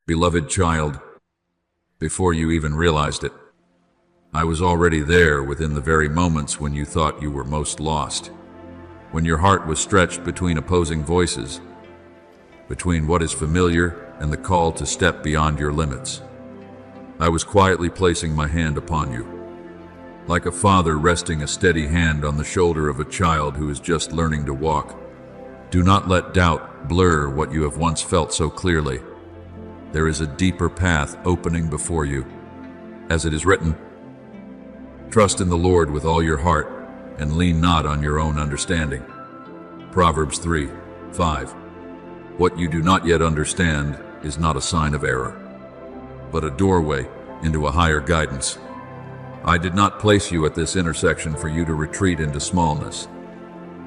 Beloved child, before you even realized it, I was already there within the very moments when you thought you were most lost, when your heart was stretched between opposing voices, between what is familiar and the call to step beyond your limits. I was quietly placing my hand upon you, like a father resting a steady hand on the shoulder of a child who is just learning to walk. Do not let doubt blur what you have once felt so clearly. There is a deeper path opening before you. As it is written, trust in the Lord with all your heart, and lean not on your own understanding. Proverbs 3:5. What you do not yet understand is not a sign of error, but a doorway into a higher guidance. I did not place you at this intersection for you to retreat into smallness.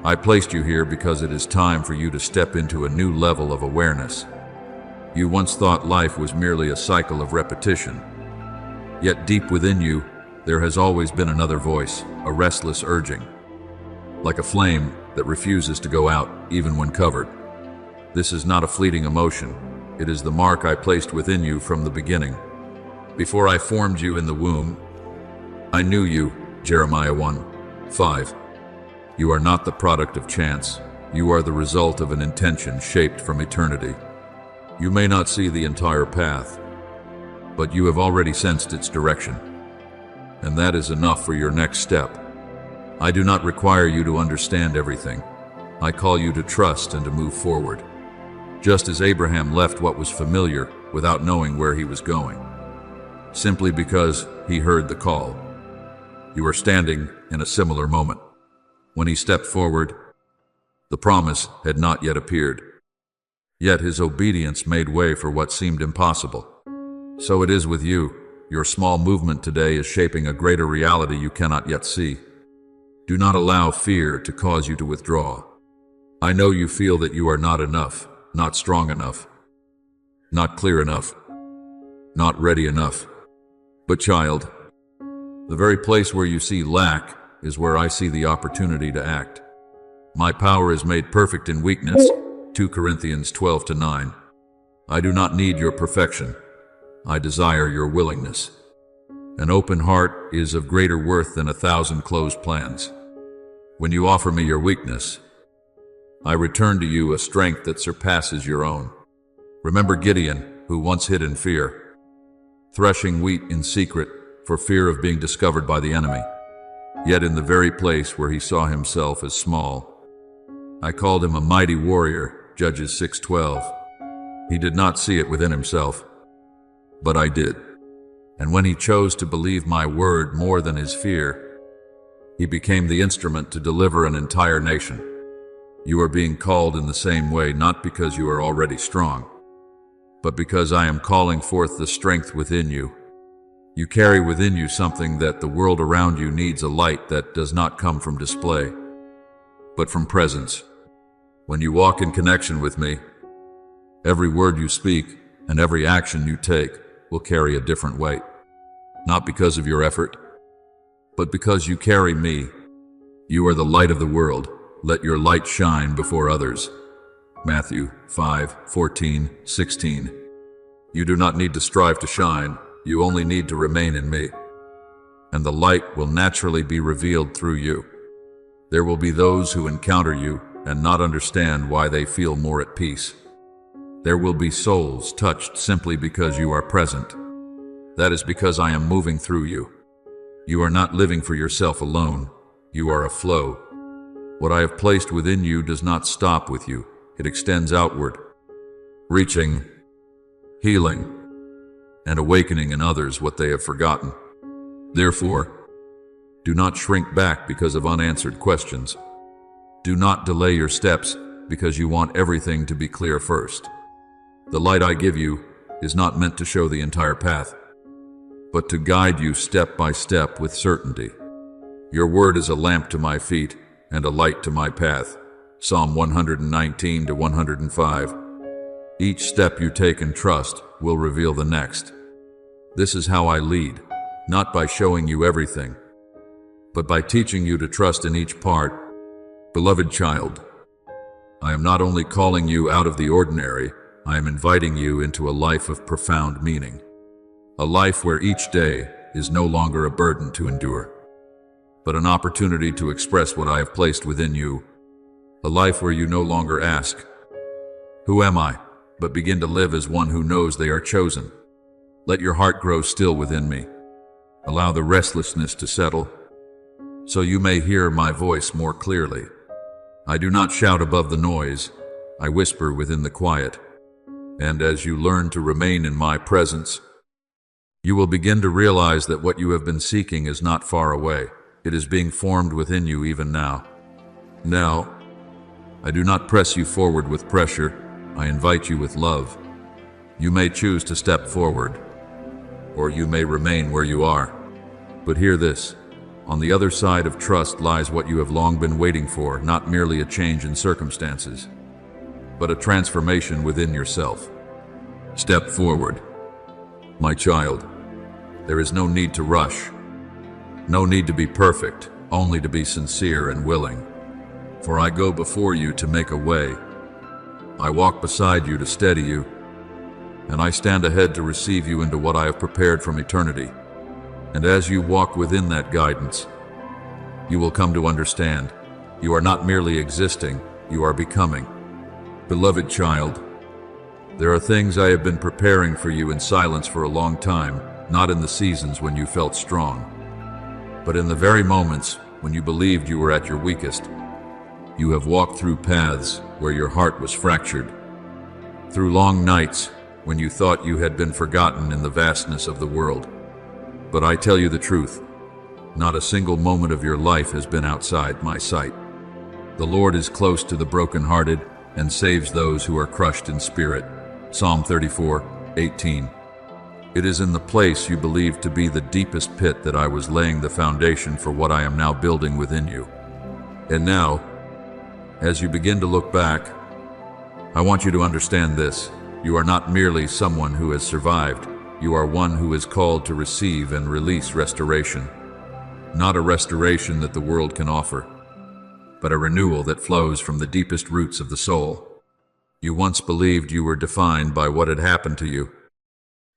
I placed you here because it is time for you to step into a new level of awareness. You once thought life was merely a cycle of repetition. Yet deep within you, there has always been another voice, a restless urging, like a flame that refuses to go out even when covered. This is not a fleeting emotion. It is the mark I placed within you from the beginning. Before I formed you in the womb, I knew you, Jeremiah 1:5. You are not the product of chance. You are the result of an intention shaped from eternity. You may not see the entire path, but you have already sensed its direction. And that is enough for your next step. I do not require you to understand everything. I call you to trust and to move forward. Just as Abraham left what was familiar without knowing where he was going, simply because he heard the call. You are standing in a similar moment. When he stepped forward, the promise had not yet appeared. Yet his obedience made way for what seemed impossible. So it is with you. Your small movement today is shaping a greater reality you cannot yet see. Do not allow fear to cause you to withdraw. I know you feel that you are not enough, not strong enough, not clear enough, not ready enough. But child, the very place where you see lack is where I see the opportunity to act. My power is made perfect in weakness, 2 Corinthians 12:9. I do not need your perfection. I desire your willingness. An open heart is of greater worth than 1,000 closed plans. When you offer me your weakness, I return to you a strength that surpasses your own. Remember Gideon, who once hid in fear, threshing wheat in secret for fear of being discovered by the enemy. Yet in the very place where he saw himself as small, I called him a mighty warrior, Judges 6:12. He did not see it within himself, but I did. And when he chose to believe my word more than his fear, he became the instrument to deliver an entire nation. You are being called in the same way, not because you are already strong, but because I am calling forth the strength within you. You carry within you something that the world around you needs, a light that does not come from display, but from presence. When you walk in connection with me, every word you speak and every action you take will carry a different weight. Not because of your effort, but because you carry me. You are the light of the world. Let your light shine before others. Matthew 5:14-16. You do not need to strive to shine. You only need to remain in me, and the light will naturally be revealed through you. There will be those who encounter you and not understand why they feel more at peace. There will be souls touched simply because you are present. That is because I am moving through you. You are not living for yourself alone. You are a flow. What I have placed within you does not stop with you. It extends outward, reaching, healing, and awakening in others what they have forgotten. Therefore, do not shrink back because of unanswered questions. Do not delay your steps because you want everything to be clear first. The light I give you is not meant to show the entire path, but to guide you step by step with certainty. Your word is a lamp to my feet and a light to my path. Psalm 119-105. Each step you take in trust will reveal the next. This is how I lead, not by showing you everything, but by teaching you to trust in each part. Beloved child, I am not only calling you out of the ordinary, I am inviting you into a life of profound meaning. A life where each day is no longer a burden to endure, but an opportunity to express what I have placed within you. A life where you no longer ask, "Who am I?" but begin to live as one who knows they are chosen. Let your heart grow still within me. Allow the restlessness to settle, so you may hear my voice more clearly. I do not shout above the noise, I whisper within the quiet. And as you learn to remain in my presence, you will begin to realize that what you have been seeking is not far away. It is being formed within you even now. Now, I do not press you forward with pressure, I invite you with love. You may choose to step forward, or you may remain where you are. But hear this, on the other side of trust lies what you have long been waiting for, not merely a change in circumstances, but a transformation within yourself. Step forward, my child. There is no need to rush, no need to be perfect, only to be sincere and willing. For I go before you to make a way. I walk beside you to steady you, and I stand ahead to receive you into what I have prepared from eternity. And as you walk within that guidance, you will come to understand you are not merely existing, you are becoming. Beloved child, there are things I have been preparing for you in silence for a long time, not in the seasons when you felt strong, but in the very moments when you believed you were at your weakest. You have walked through paths where your heart was fractured, through long nights when you thought you had been forgotten in the vastness of the world. But I tell you the truth, not a single moment of your life has been outside my sight. The Lord is close to the brokenhearted and saves those who are crushed in spirit. Psalm 34:18. It is in the place you believed to be the deepest pit that I was laying the foundation for what I am now building within you. And now, as you begin to look back, I want you to understand this. You are not merely someone who has survived. You are one who is called to receive and release restoration. Not a restoration that the world can offer, but a renewal that flows from the deepest roots of the soul. You once believed you were defined by what had happened to you,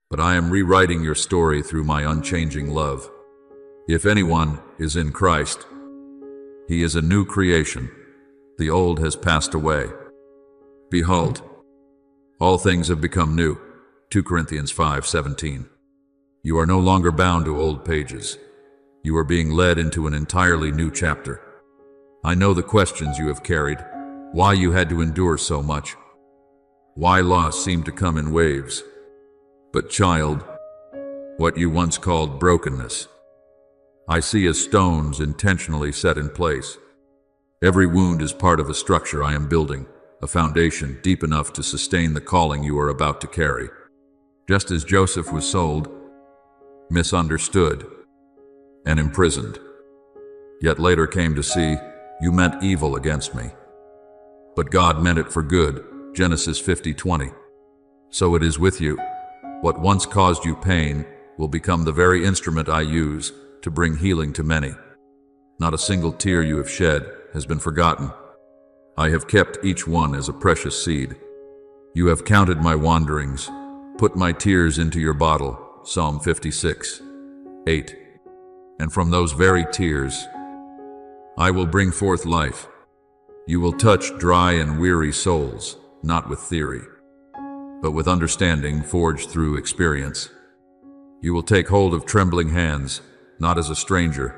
but I am rewriting your story through my unchanging love. If anyone is in Christ, he is a new creation. The old has passed away. Behold, all things have become new. 2 Corinthians 5:17. You are no longer bound to old pages. You are being led into an entirely new chapter. I know the questions you have carried, why you had to endure so much, why loss seemed to come in waves. But child, what you once called brokenness, I see as stones intentionally set in place. Every wound is part of a structure I am building, a foundation deep enough to sustain the calling you are about to carry. Just as Joseph was sold, misunderstood, and imprisoned, yet later came to see, you meant evil against me, but God meant it for good. Genesis 50:20. So it is with you. What once caused you pain will become the very instrument I use to bring healing to many. Not a single tear you have shed has been forgotten. I have kept each one as a precious seed. You have counted my wanderings, put my tears into your bottle. Psalm 56:8. And from those very tears, I will bring forth life. You will touch dry and weary souls, not with theory, but with understanding forged through experience. You will take hold of trembling hands, not as a stranger,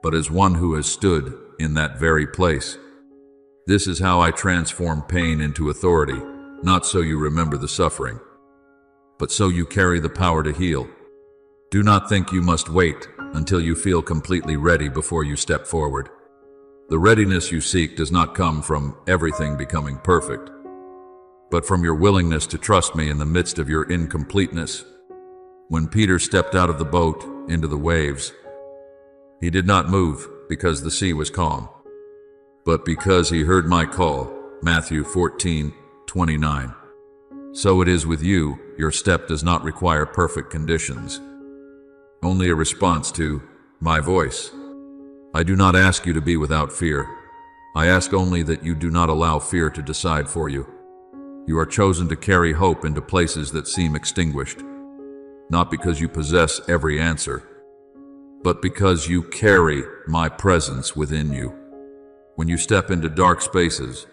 but as one who has stood in that very place. This is how I transform pain into authority, not so you remember the suffering, but so you carry the power to heal. Do not think you must wait until you feel completely ready before you step forward. The readiness you seek does not come from everything becoming perfect, but from your willingness to trust me in the midst of your incompleteness. When Peter stepped out of the boat into the waves, he did not move because the sea was calm, but because he heard my call. Matthew 14:29. So it is with you. Your step does not require perfect conditions, only a response to my voice. I do not ask you to be without fear. I ask only that you do not allow fear to decide for you. You are chosen to carry hope into places that seem extinguished, not because you possess every answer, but because you carry my presence within you. When you step into dark spaces,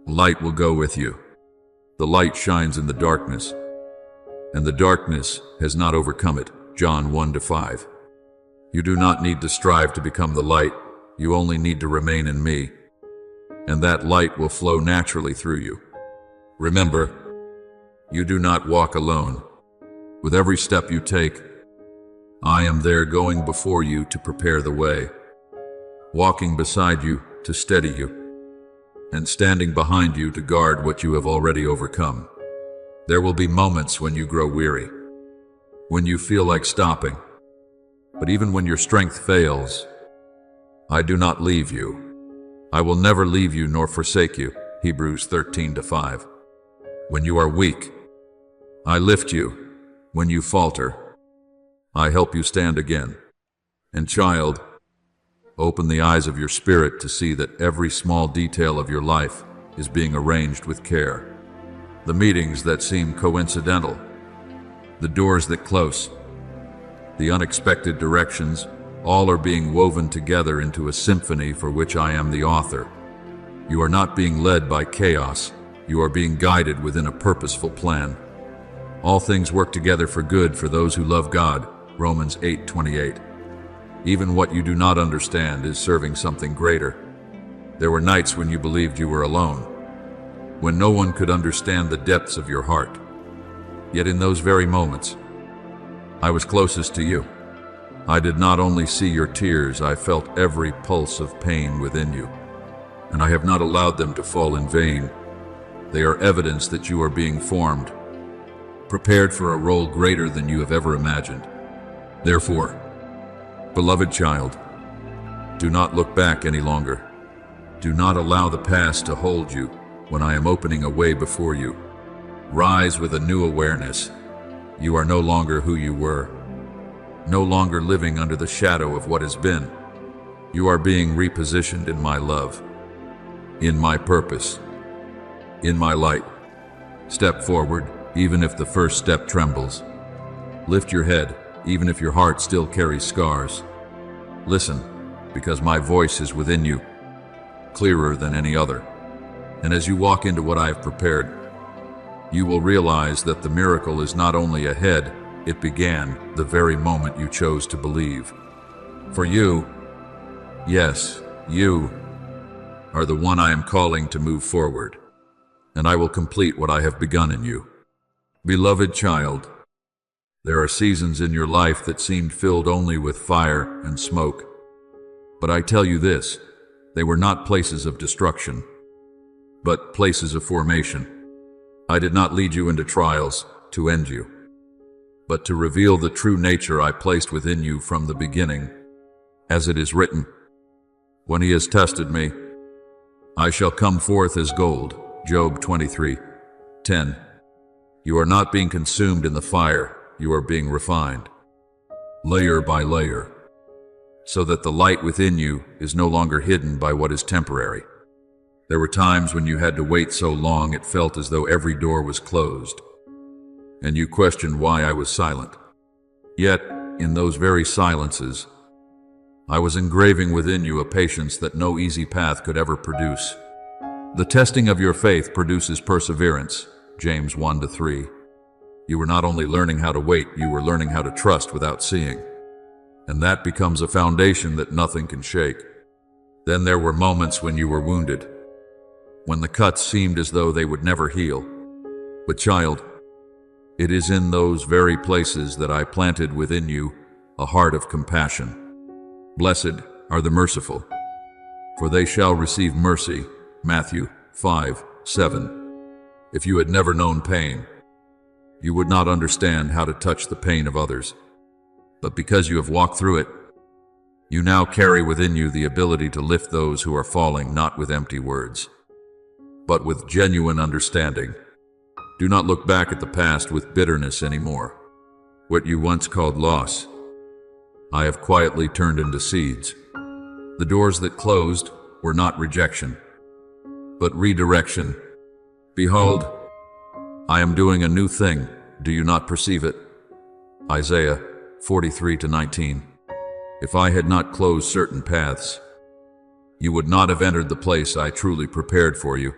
light will go with you. The light shines in the darkness, and the darkness has not overcome it. John 1-5. You do not need to strive to become the light. You only need to remain in me, and that light will flow naturally through you. Remember, you do not walk alone. With every step you take, I am there going before you to prepare the way, walking beside you to steady you, and standing behind you to guard what you have already overcome. There will be moments when you grow weary, when you feel like stopping, but even when your strength fails, I do not leave you. I will never leave you nor forsake you. Hebrews 13-5. When you are weak, I lift you. When you falter, I help you stand again. And child, open the eyes of your spirit to see that every small detail of your life is being arranged with care. The meetings that seem coincidental, the doors that close, the unexpected directions, all are being woven together into a symphony for which I am the author. You are not being led by chaos. You are being guided within a purposeful plan. All things work together for good for those who love God. Romans 8:28. Even what you do not understand is serving something greater. There were nights when you believed you were alone, when no one could understand the depths of your heart. Yet in those very moments, I was closest to you. I did not only see your tears, I felt every pulse of pain within you, and I have not allowed them to fall in vain. They are evidence that you are being formed, prepared for a role greater than you have ever imagined. Therefore, beloved child, do not look back any longer. Do not allow the past to hold you when I am opening a way before you. Rise with a new awareness. You are no longer who you were, no longer living under the shadow of what has been. You are being repositioned in my love, in my purpose, in my light. Step forward, even if the first step trembles. Lift your head, even if your heart still carries scars. Listen, because my voice is within you, clearer than any other. And as you walk into what I have prepared, you will realize that the miracle is not only ahead, it began the very moment you chose to believe. For you, yes, you, are the one I am calling to move forward, and I will complete what I have begun in you. Beloved child, there are seasons in your life that seemed filled only with fire and smoke. But I tell you this, they were not places of destruction, but places of formation. I did not lead you into trials to end you, but to reveal the true nature I placed within you from the beginning. As it is written, when he has tested me, I shall come forth as gold. Job 23:10. You are not being consumed in the fire, you are being refined, layer by layer, so that the light within you is no longer hidden by what is temporary. There were times when you had to wait so long it felt as though every door was closed, and you questioned why I was silent. Yet, in those very silences, I was engraving within you a patience that no easy path could ever produce. The testing of your faith produces perseverance. James 1-3. You were not only learning how to wait, you were learning how to trust without seeing. And that becomes a foundation that nothing can shake. Then there were moments when you were wounded, when the cuts seemed as though they would never heal. But child, it is in those very places that I planted within you a heart of compassion. Blessed are the merciful, for they shall receive mercy. Matthew 5:7. If you had never known pain, you would not understand how to touch the pain of others. But because you have walked through it, you now carry within you the ability to lift those who are falling, not with empty words, but with genuine understanding. Do not look back at the past with bitterness anymore. What you once called loss, I have quietly turned into seeds. The doors that closed were not rejection, but redirection. Behold, I am doing a new thing. Do you not perceive it? Isaiah 43:19. If I had not closed certain paths, you would not have entered the place I truly prepared for you.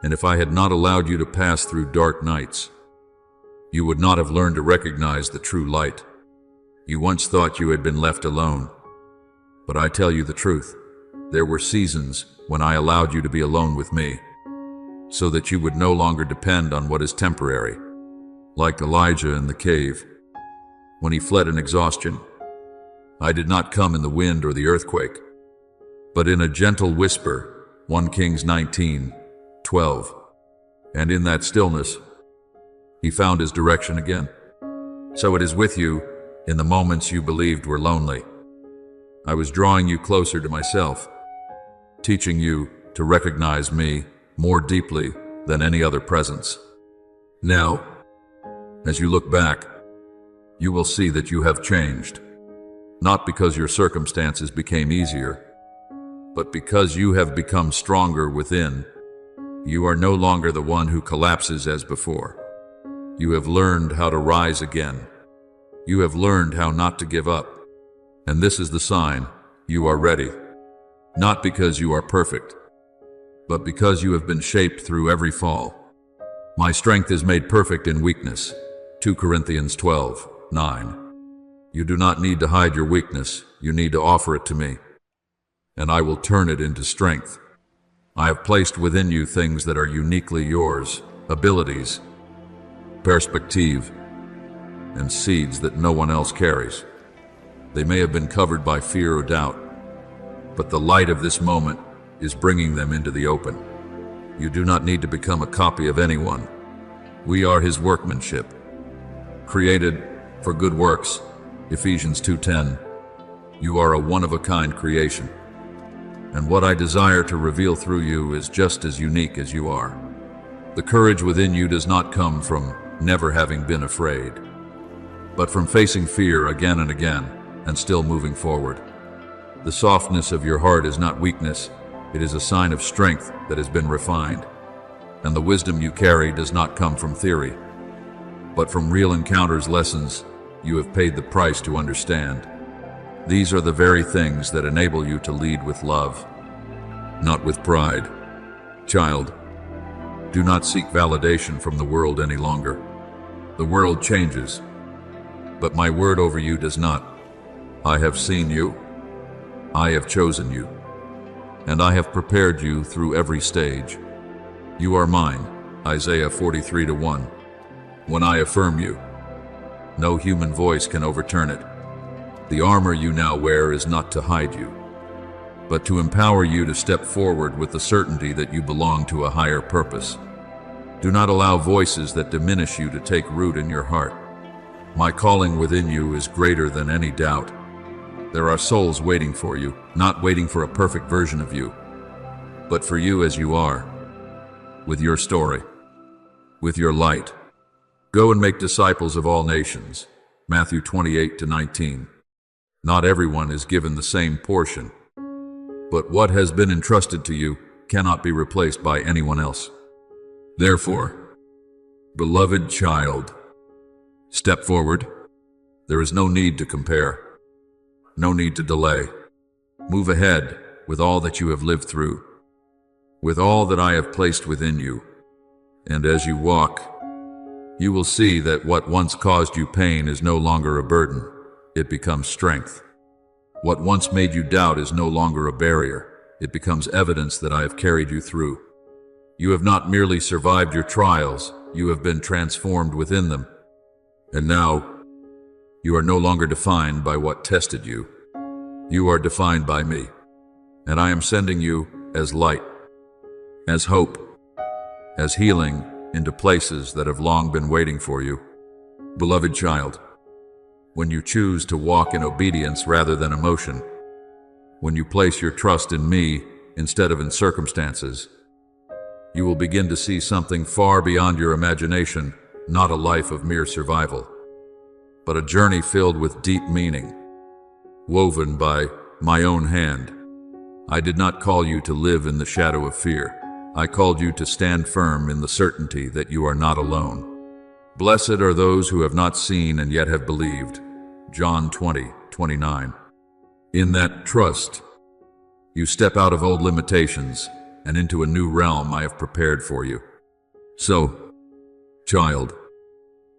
And if I had not allowed you to pass through dark nights, you would not have learned to recognize the true light. You once thought you had been left alone. But I tell you the truth, there were seasons when I allowed you to be alone with me, so that you would no longer depend on what is temporary, like Elijah in the cave, when he fled in exhaustion. I did not come in the wind or the earthquake, but in a gentle whisper, 1 Kings 19:12. And in that stillness, he found his direction again. So it is with you in the moments you believed were lonely. I was drawing you closer to myself, teaching you to recognize me more deeply than any other presence. Now, as you look back, you will see that you have changed, not because your circumstances became easier, but because you have become stronger within. You are no longer the one who collapses as before. You have learned how to rise again. You have learned how not to give up. And this is the sign you are ready, not because you are perfect, but because you have been shaped through every fall. My strength is made perfect in weakness. 2 Corinthians 12:9. You do not need to hide your weakness. You need to offer it to me, and I will turn it into strength. I have placed within you things that are uniquely yours, abilities, perspective, and seeds that no one else carries. They may have been covered by fear or doubt, but the light of this moment is bringing them into the open. You do not need to become a copy of anyone. We are his workmanship, created for good works. Ephesians 2:10. You are a one-of-a-kind creation, and what I desire to reveal through you is just as unique as you are. The courage within you does not come from never having been afraid, but from facing fear again and again and still moving forward. The softness of your heart is not weakness, it is a sign of strength that has been refined. And the wisdom you carry does not come from theory, but from real encounters, lessons you have paid the price to understand. These are the very things that enable you to lead with love, not with pride. Child, do not seek validation from the world any longer. The world changes, but my word over you does not. I have seen you, I have chosen you, and I have prepared you through every stage. You are mine, Isaiah 43:1. When I affirm you, no human voice can overturn it. The armor you now wear is not to hide you, but to empower you to step forward with the certainty that you belong to a higher purpose. Do not allow voices that diminish you to take root in your heart. My calling within you is greater than any doubt. There are souls waiting for you, not waiting for a perfect version of you, but for you as you are, with your story, with your light. Go and make disciples of all nations. Matthew 28:19. Not everyone is given the same portion, but what has been entrusted to you cannot be replaced by anyone else. Therefore, beloved child, step forward. There is no need to compare, no need to delay. Move ahead with all that you have lived through, with all that I have placed within you. And as you walk, you will see that what once caused you pain is no longer a burden. It becomes strength. What once made you doubt is no longer a barrier. It becomes evidence that I have carried you through. You have not merely survived your trials, you have been transformed within them. And now, you are no longer defined by what tested you. You are defined by me, and I am sending you as light, as hope, as healing into places that have long been waiting for you. Beloved child, when you choose to walk in obedience rather than emotion, when you place your trust in me instead of in circumstances, you will begin to see something far beyond your imagination, not a life of mere survival, but a journey filled with deep meaning, woven by my own hand. I did not call you to live in the shadow of fear. I called you to stand firm in the certainty that you are not alone. Blessed are those who have not seen and yet have believed. John 20:29. In that trust, you step out of old limitations and into a new realm I have prepared for you. So, child,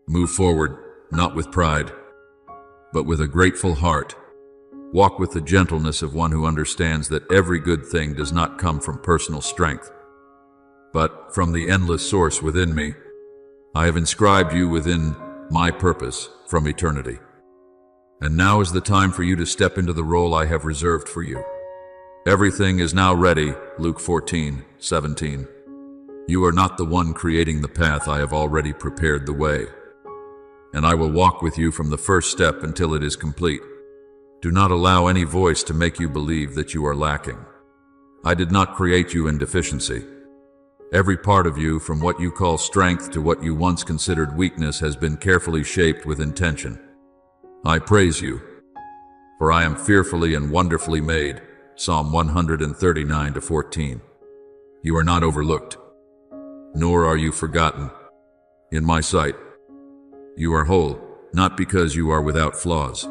move forward, not with pride, but with a grateful heart. Walk with the gentleness of one who understands that every good thing does not come from personal strength, but from the endless source within me. I have inscribed you within my purpose from eternity. And now is the time for you to step into the role I have reserved for you. Everything is now ready, Luke 14:17. You are not the one creating the path, I have already prepared the way. And I will walk with you from the first step until it is complete. Do not allow any voice to make you believe that you are lacking. I did not create you in deficiency. Every part of you, from what you call strength to what you once considered weakness, has been carefully shaped with intention. I praise you, for I am fearfully and wonderfully made. Psalm 139:14. You are not overlooked, nor are you forgotten. In my sight, you are whole, not because you are without flaws,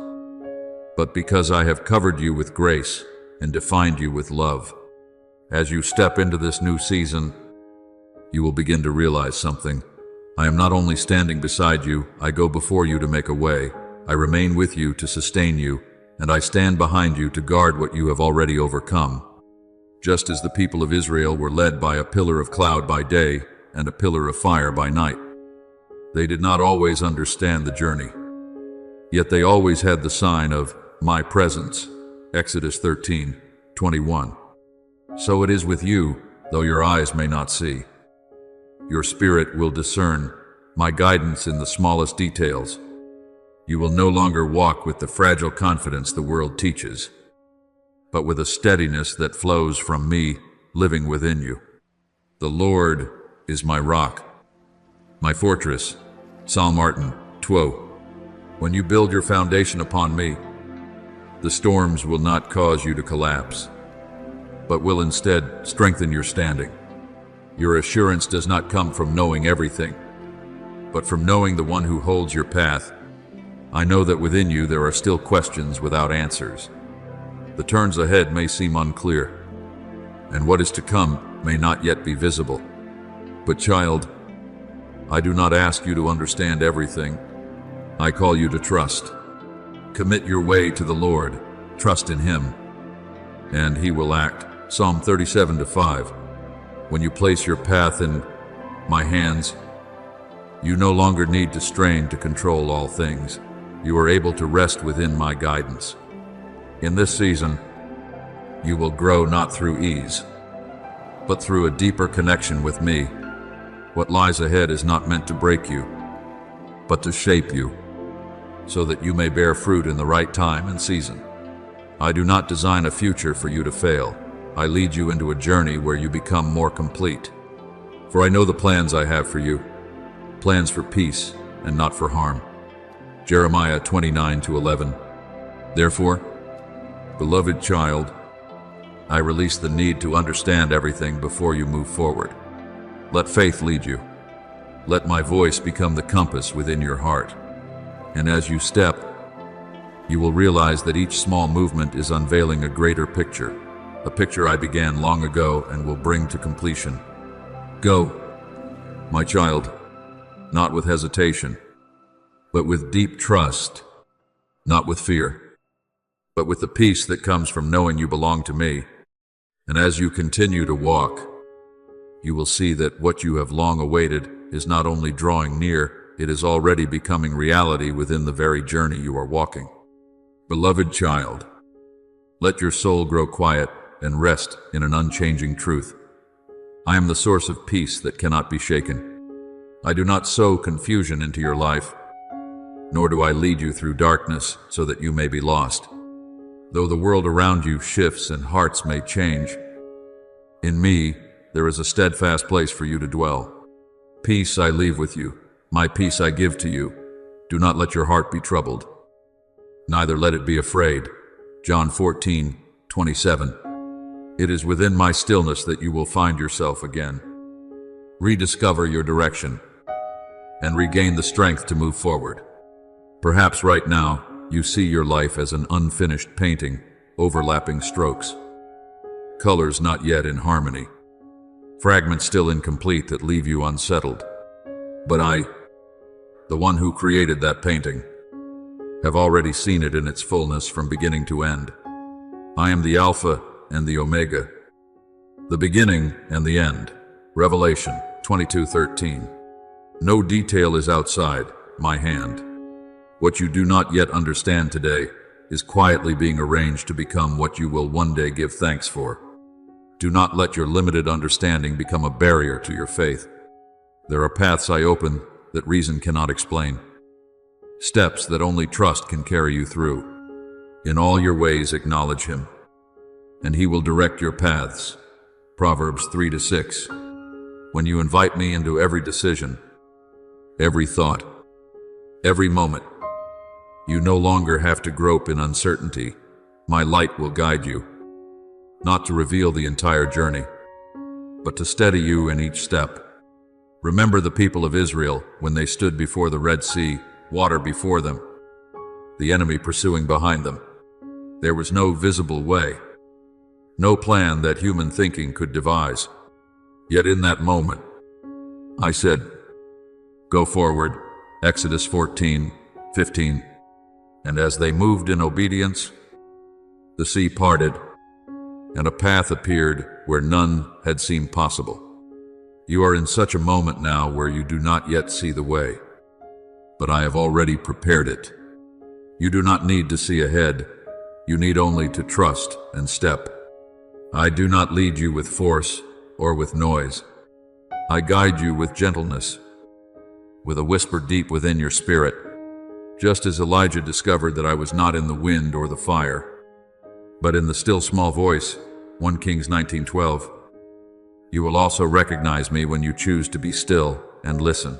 but because I have covered you with grace and defined you with love. As you step into this new season, you will begin to realize something. I am not only standing beside you, I go before you to make a way. I remain with you to sustain you, and I stand behind you to guard what you have already overcome. Just as the people of Israel were led by a pillar of cloud by day and a pillar of fire by night. They did not always understand the journey, yet they always had the sign of my presence. Exodus 13:21. So it is with you, though your eyes may not see. Your spirit will discern my guidance in the smallest details. You will no longer walk with the fragile confidence the world teaches, but with a steadiness that flows from me living within you. The Lord is my rock, my fortress. Psalm 12. When you build your foundation upon me, the storms will not cause you to collapse, but will instead strengthen your standing. Your assurance does not come from knowing everything, but from knowing the one who holds your path. I know that within you there are still questions without answers. The turns ahead may seem unclear, and what is to come may not yet be visible. But child, I do not ask you to understand everything. I call you to trust. Commit your way to the Lord, trust in Him, and He will act. Psalm 37:5. When you place your path in my hands, you no longer need to strain to control all things. You are able to rest within my guidance. In this season, you will grow not through ease, but through a deeper connection with me. What lies ahead is not meant to break you, but to shape you, so that you may bear fruit in the right time and season. I do not design a future for you to fail. I lead you into a journey where you become more complete. For I know the plans I have for you, plans for peace and not for harm. Jeremiah 29:11. Therefore, beloved child, I release the need to understand everything before you move forward. Let faith lead you. Let my voice become the compass within your heart. And as you step, you will realize that each small movement is unveiling a greater picture, a picture I began long ago and will bring to completion. Go, my child, not with hesitation, but with deep trust, not with fear, but with the peace that comes from knowing you belong to me. And as you continue to walk, you will see that what you have long awaited is not only drawing near, it is already becoming reality within the very journey you are walking. Beloved child, let your soul grow quiet and rest in an unchanging truth. I am the source of peace that cannot be shaken. I do not sow confusion into your life, nor do I lead you through darkness so that you may be lost. Though the world around you shifts and hearts may change, in me there is a steadfast place for you to dwell. Peace I leave with you, my peace I give to you. Do not let your heart be troubled, neither let it be afraid. John 14:27. It is within my stillness that you will find yourself again, rediscover your direction, and regain the strength to move forward. Perhaps right now, you see your life as an unfinished painting, overlapping strokes, colors not yet in harmony, fragments still incomplete that leave you unsettled. But I, the one who created that painting, have already seen it in its fullness from beginning to end. I am the Alpha and the Omega, the beginning and the end. Revelation 22:13. No detail is outside my hand. What you do not yet understand today is quietly being arranged to become what you will one day give thanks for. Do not let your limited understanding become a barrier to your faith. There are paths I open that reason cannot explain, steps that only trust can carry you through. In all your ways acknowledge Him, and He will direct your paths. Proverbs 3-6. When you invite me into every decision, every thought, every moment, you no longer have to grope in uncertainty. My light will guide you, not to reveal the entire journey, but to steady you in each step. Remember the people of Israel when they stood before the Red Sea, water before them, the enemy pursuing behind them. There was no visible way, no plan that human thinking could devise. Yet in that moment, I said, "Go forward," Exodus 14:15. And as they moved in obedience, the sea parted, and a path appeared where none had seemed possible. You are in such a moment now where you do not yet see the way, but I have already prepared it. You do not need to see ahead, you need only to trust and step. I do not lead you with force or with noise. I guide you with gentleness, with a whisper deep within your spirit. Just as Elijah discovered that I was not in the wind or the fire, but in the still small voice, 1 Kings 19:12, you will also recognize me when you choose to be still and listen.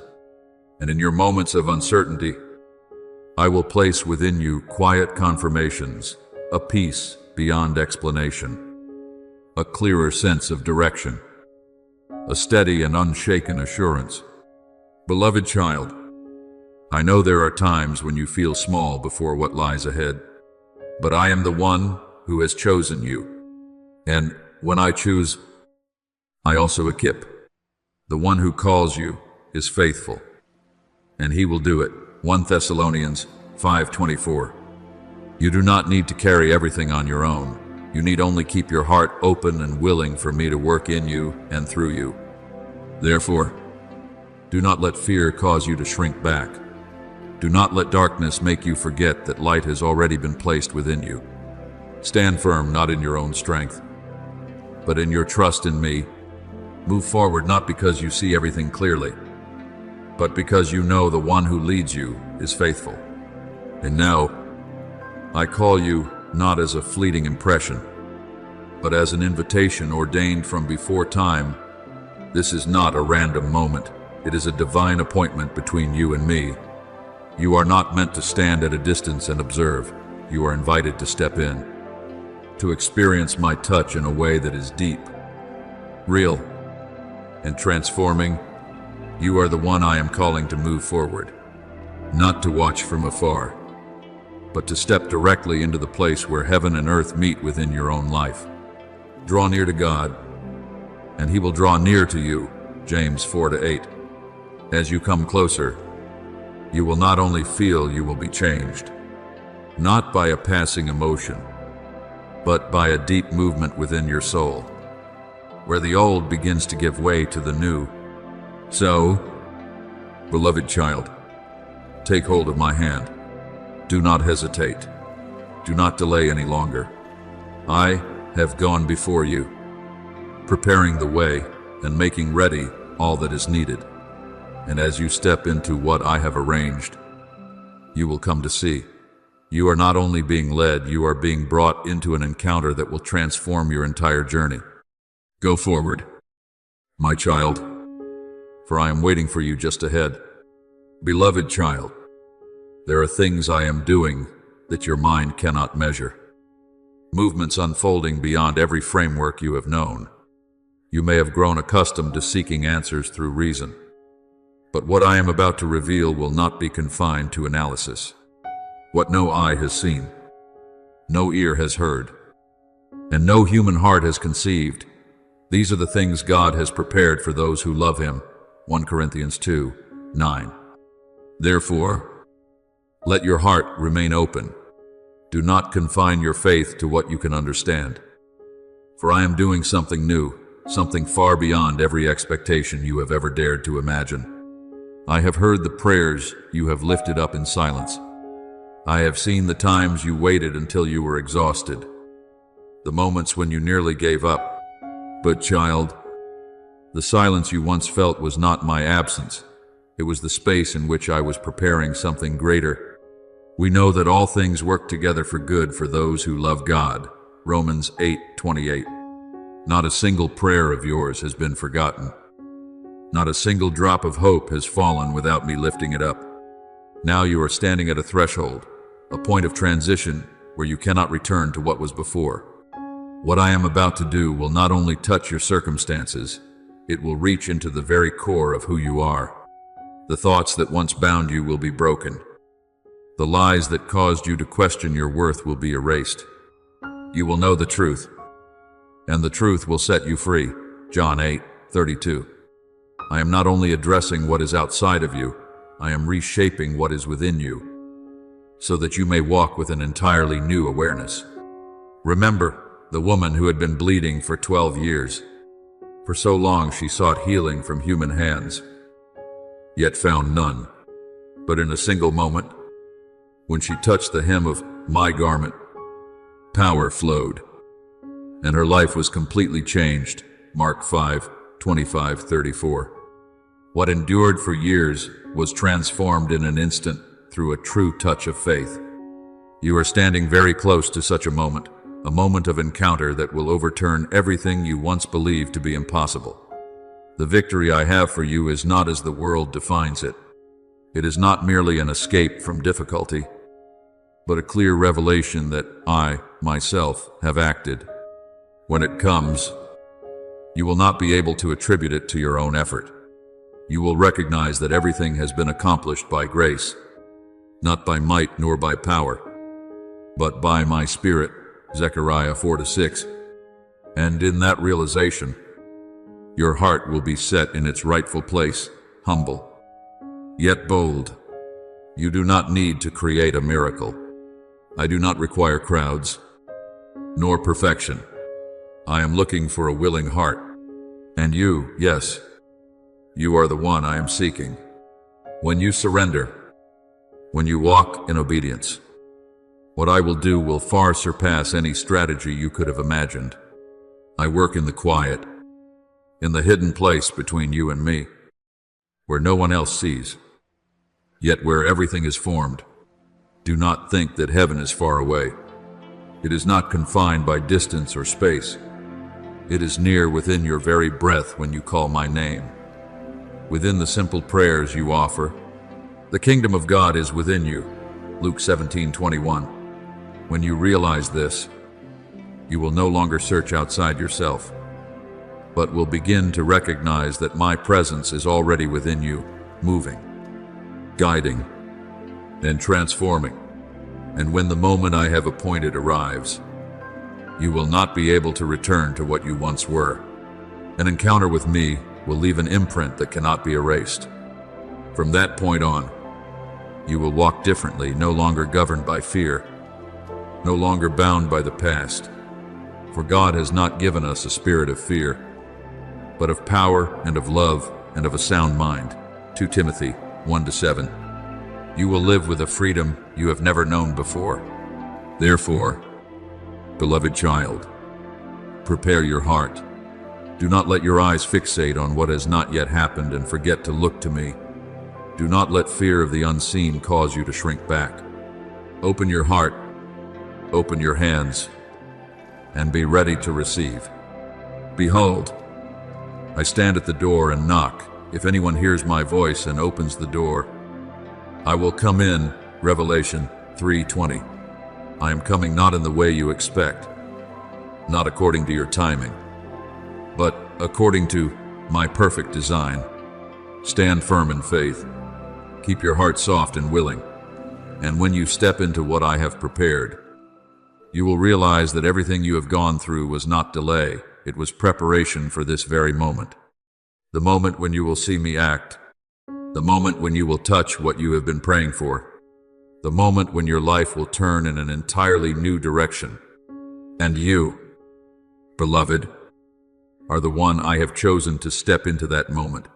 And in your moments of uncertainty, I will place within you quiet confirmations, a peace beyond explanation, a clearer sense of direction, a steady and unshaken assurance. Beloved child, I know there are times when you feel small before what lies ahead, but I am the one who has chosen you. And when I choose, I also equip. The one who calls you is faithful, and He will do it. 1 Thessalonians 5:24. You do not need to carry everything on your own. You need only keep your heart open and willing for me to work in you and through you. Therefore, do not let fear cause you to shrink back. Do not let darkness make you forget that light has already been placed within you. Stand firm not in your own strength, but in your trust in me. Move forward not because you see everything clearly, but because you know the one who leads you is faithful. And now, I call you not as a fleeting impression, but as an invitation ordained from before time. This is not a random moment. It is a divine appointment between you and me. You are not meant to stand at a distance and observe. You are invited to step in, to experience my touch in a way that is deep, real, and transforming. You are the one I am calling to move forward, not to watch from afar, but to step directly into the place where heaven and earth meet within your own life. Draw near to God, and He will draw near to you, James 4:8. As you come closer, you will not only feel, you will be changed, not by a passing emotion, but by a deep movement within your soul, where the old begins to give way to the new. So, beloved child, take hold of my hand. Do not hesitate. Do not delay any longer. I have gone before you, preparing the way and making ready all that is needed. And as you step into what I have arranged, you will come to see. You are not only being led, you are being brought into an encounter that will transform your entire journey. Go forward, my child, for I am waiting for you just ahead. Beloved child, there are things I am doing that your mind cannot measure. movements unfolding beyond every framework you have known. You may have grown accustomed to seeking answers through reason, but what I am about to reveal will not be confined to analysis. What no eye has seen, no ear has heard, and no human heart has conceived, these are the things God has prepared for those who love Him. 1 Corinthians 2:9. Therefore, let your heart remain open. Do not confine your faith to what you can understand. For I am doing something new, something far beyond every expectation you have ever dared to imagine. I have heard the prayers you have lifted up in silence. I have seen the times you waited until you were exhausted, the moments when you nearly gave up. But child, the silence you once felt was not my absence. It was the space in which I was preparing something greater. We know that all things work together for good for those who love God. Romans 8:28. Not a single prayer of yours has been forgotten. Not a single drop of hope has fallen without me lifting it up. Now you are standing at a threshold, a point of transition where you cannot return to what was before. What I am about to do will not only touch your circumstances, it will reach into the very core of who you are. The thoughts that once bound you will be broken. The lies that caused you to question your worth will be erased. You will know the truth, and the truth will set you free. John 8:32. I am not only addressing what is outside of you, I am reshaping what is within you, so that you may walk with an entirely new awareness. Remember the woman who had been bleeding for 12 years. For so long she sought healing from human hands, yet found none. But in a single moment, when she touched the hem of my garment, power flowed, and her life was completely changed. Mark 5:25-34. What endured for years was transformed in an instant through a true touch of faith. You are standing very close to such a moment of encounter that will overturn everything you once believed to be impossible. The victory I have for you is not as the world defines it. It is not merely an escape from difficulty, but a clear revelation that I, myself, have acted. When it comes, you will not be able to attribute it to your own effort. You will recognize that everything has been accomplished by grace, not by might nor by power, but by my Spirit. Zechariah 4:6. And in that realization, your heart will be set in its rightful place, humble, yet bold. You do not need to create a miracle. I do not require crowds, nor perfection. I am looking for a willing heart. And you, yes, you are the one I am seeking. When you surrender, when you walk in obedience, what I will do will far surpass any strategy you could have imagined. I work in the quiet, in the hidden place between you and me, where no one else sees, yet where everything is formed. Do not think that heaven is far away. It is not confined by distance or space. It is near within your very breath when you call my name. Within the simple prayers you offer, the kingdom of God is within you. Luke 17:21. When you realize this, you will no longer search outside yourself, but will begin to recognize that my presence is already within you, moving, guiding, and transforming. And when the moment I have appointed arrives, you will not be able to return to what you once were. An encounter with me will leave an imprint that cannot be erased. From that point on, you will walk differently, no longer governed by fear, no longer bound by the past. For God has not given us a spirit of fear, but of power and of love and of a sound mind. 2 Timothy 1-7. You will live with a freedom you have never known before. Therefore, beloved child, prepare your heart. Do not let your eyes fixate on what has not yet happened and forget to look to me. Do not let fear of the unseen cause you to shrink back. Open your heart, open your hands, and be ready to receive. Behold, I stand at the door and knock. If anyone hears my voice and opens the door, I will come in. Revelation 3:20. I am coming not in the way you expect, not according to your timing, but according to my perfect design. Stand firm in faith. Keep your heart soft and willing. And when you step into what I have prepared, you will realize that everything you have gone through was not delay. It was preparation for this very moment. The moment when you will see me act. The moment when you will touch what you have been praying for. The moment when your life will turn in an entirely new direction. And you, beloved, are the one I have chosen to step into that moment.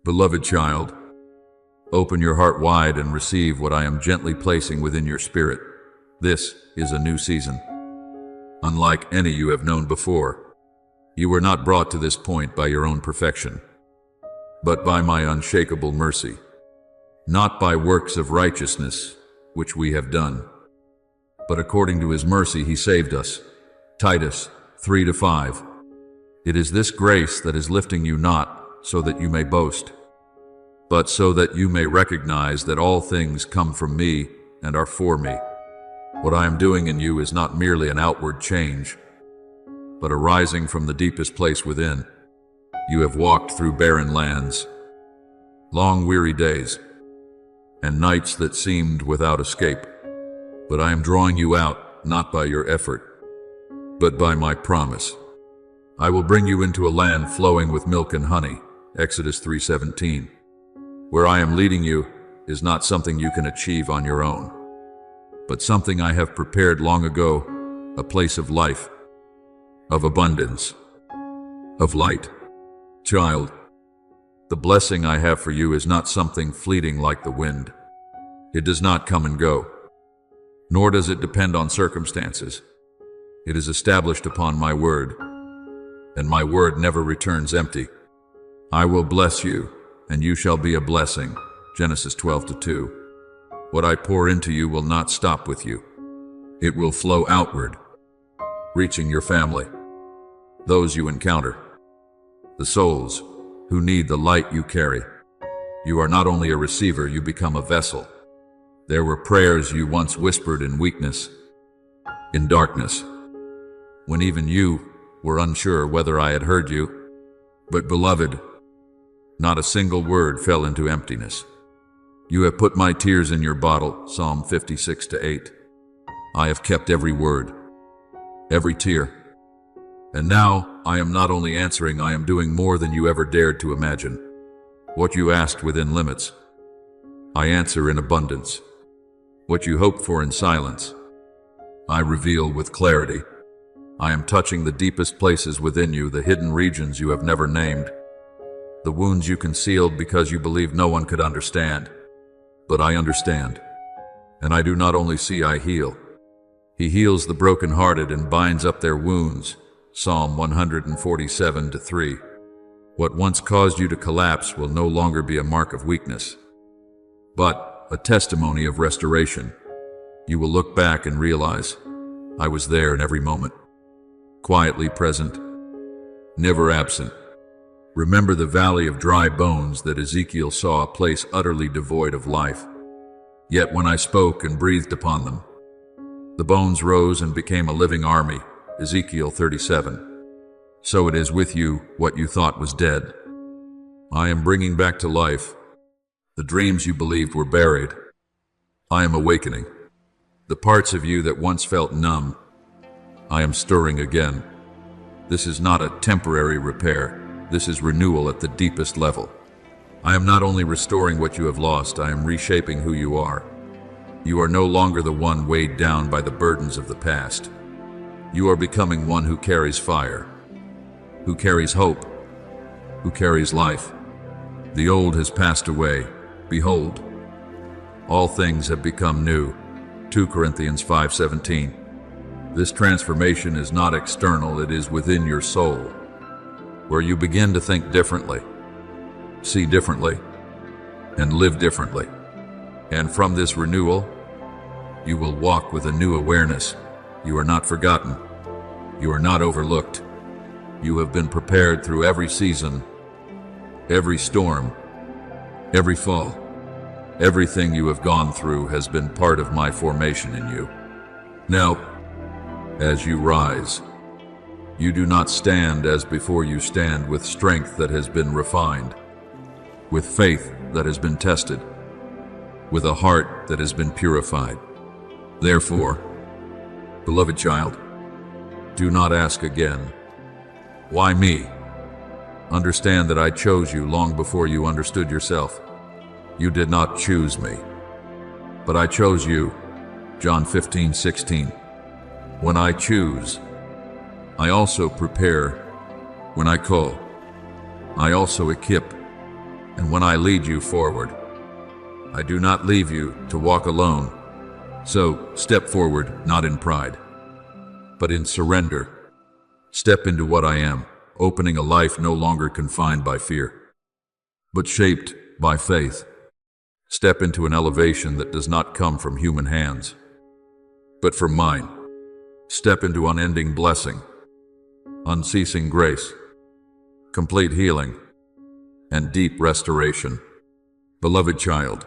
Beloved child, open your heart wide and receive what I am gently placing within your spirit. This is a new season, unlike any you have known before. You were not brought to this point by your own perfection, but by my unshakable mercy, not by works of righteousness, which we have done, but according to his mercy he saved us. Titus 3-5. It is this grace that is lifting you, not so that you may boast, but so that you may recognize that all things come from me and are for me. What I am doing in you is not merely an outward change, but arising from the deepest place within. You have walked through barren lands, long weary days, and nights that seemed without escape. But I am drawing you out, not by your effort, but by my promise. I will bring you into a land flowing with milk and honey, Exodus 3:17. Where I am leading you is not something you can achieve on your own, but something I have prepared long ago, a place of life, of abundance, of light. Child, the blessing I have for you is not something fleeting like the wind. It does not come and go, nor does it depend on circumstances. It is established upon my word, and my word never returns empty. I will bless you, and you shall be a blessing, Genesis 12:2. What I pour into you will not stop with you. It will flow outward, reaching your family, those you encounter, the souls who need the light you carry. You are not only a receiver, you become a vessel. There were prayers you once whispered in weakness, in darkness, when even you were unsure whether I had heard you. But beloved, not a single word fell into emptiness. You have put my tears in your bottle, Psalm 56-8. I have kept every word, every tear. And now I am not only answering, I am doing more than you ever dared to imagine. What you asked within limits, I answer in abundance. What you hoped for in silence, I reveal with clarity. I am touching the deepest places within you, the hidden regions you have never named, the wounds you concealed because you believed no one could understand. But I understand, and I do not only see, I heal. He heals the brokenhearted and binds up their wounds, Psalm 147-3. What once caused you to collapse will no longer be a mark of weakness, but a testimony of restoration. You will look back and realize, I was there in every moment, quietly present, never absent. Remember the valley of dry bones that Ezekiel saw, a place utterly devoid of life. Yet when I spoke and breathed upon them, the bones rose and became a living army, Ezekiel 37. So it is with you, what you thought was dead. I am bringing back to life the dreams you believed were buried. I am awakening the parts of you that once felt numb. I am stirring again. This is not a temporary repair. This is renewal at the deepest level. I am not only restoring what you have lost, I am reshaping who you are. You are no longer the one weighed down by the burdens of the past. You are becoming one who carries fire, who carries hope, who carries life. The old has passed away. Behold, all things have become new. 2 Corinthians 5:17. This transformation is not external, it is within your soul, where you begin to think differently, see differently, and live differently. And from this renewal, you will walk with a new awareness. You are not forgotten. You are not overlooked. You have been prepared through every season, every storm, every fall. Everything you have gone through has been part of my formation in you. Now, as you rise, You do not stand as before. You stand with strength that has been refined, with faith that has been tested, with a heart that has been purified. Therefore, beloved child, do not ask again, "Why me?" Understand that I chose you long before you understood yourself. You did not choose me, but I chose you. John 15:16. When I choose, I also prepare. When I call, I also equip. And when I lead you forward, I do not leave you to walk alone. So step forward, not in pride, but in surrender. Step into what I am, opening a life no longer confined by fear, but shaped by faith. Step into an elevation that does not come from human hands, but from mine. Step into unending blessing, unceasing grace, complete healing, and deep restoration. Beloved child,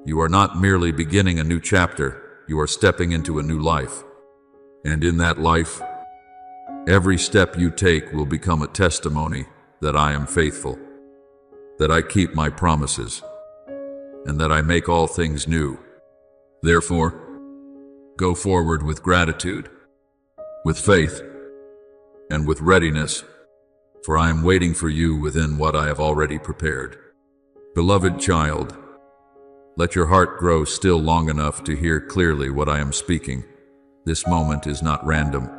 you are not merely beginning a new chapter, you are stepping into a new life. And in that life, every step you take will become a testimony that I am faithful, that I keep my promises, and that I make all things new. Therefore, go forward with gratitude, with faith, and with readiness, for I am waiting for you within what I have already prepared. Beloved child, let your heart grow still long enough to hear clearly what I am speaking. This moment is not random,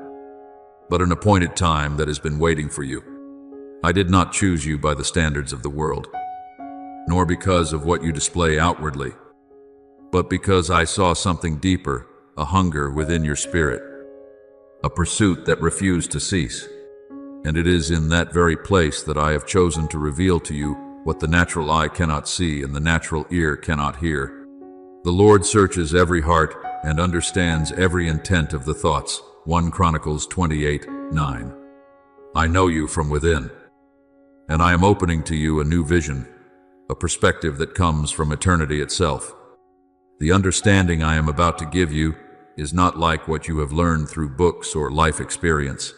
but an appointed time that has been waiting for you. I did not choose you by the standards of the world, nor because of what you display outwardly, but because I saw something deeper, a hunger within your spirit, a pursuit that refused to cease. And it is in that very place that I have chosen to reveal to you what the natural eye cannot see and the natural ear cannot hear. The Lord searches every heart and understands every intent of the thoughts. 1 Chronicles 28:9. I know you from within, and I am opening to you a new vision, a perspective that comes from eternity itself. The understanding I am about to give you is not like what you have learned through books or life experience.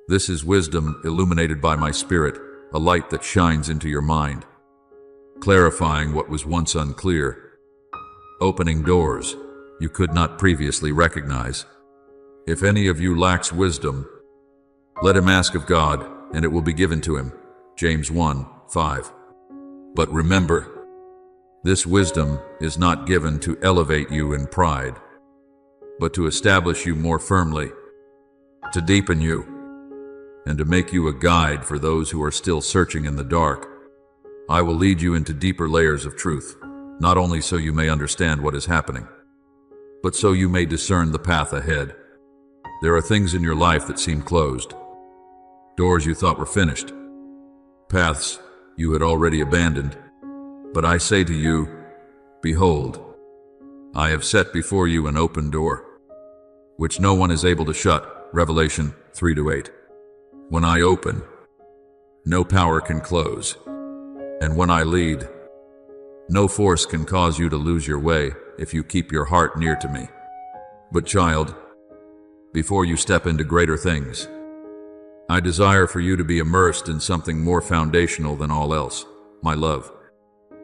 This is wisdom illuminated by my Spirit, a light that shines into your mind, clarifying what was once unclear, opening doors you could not previously recognize. If any of you lacks wisdom, let him ask of God, and it will be given to him. James 1:5. But remember, this wisdom is not given to elevate you in pride, but to establish you more firmly, to deepen you, and to make you a guide for those who are still searching in the dark. I will lead you into deeper layers of truth, not only so you may understand what is happening, but so you may discern the path ahead. There are things in your life that seem closed, doors you thought were finished, paths you had already abandoned. But I say to you, behold, I have set before you an open door, which no one is able to shut. Revelation 3-8. When I open, no power can close. And when I lead, no force can cause you to lose your way if you keep your heart near to me. But child, before you step into greater things, I desire for you to be immersed in something more foundational than all else, my love.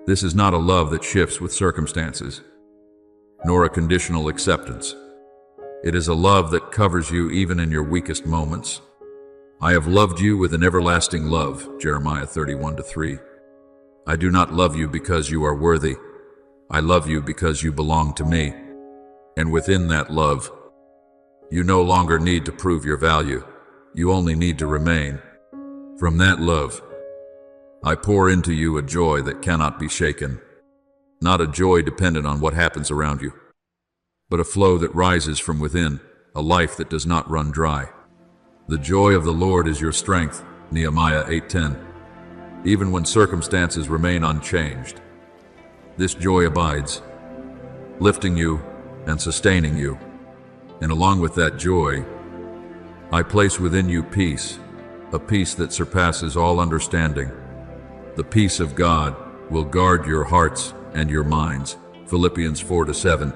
This is not a love that shifts with circumstances, nor a conditional acceptance. It is a love that covers you even in your weakest moments. I have loved you with an everlasting love, Jeremiah 31:3. I do not love you because you are worthy. I love you because you belong to me. And within that love, you no longer need to prove your value. You only need to remain. From that love, I pour into you a joy that cannot be shaken. Not a joy dependent on what happens around you, but a flow that rises from within, a life that does not run dry. The joy of the Lord is your strength, Nehemiah 8:10. Even when circumstances remain unchanged, this joy abides, lifting you and sustaining you. And along with that joy, I place within you peace, a peace that surpasses all understanding. The peace of God will guard your hearts and your minds. Philippians 4-7.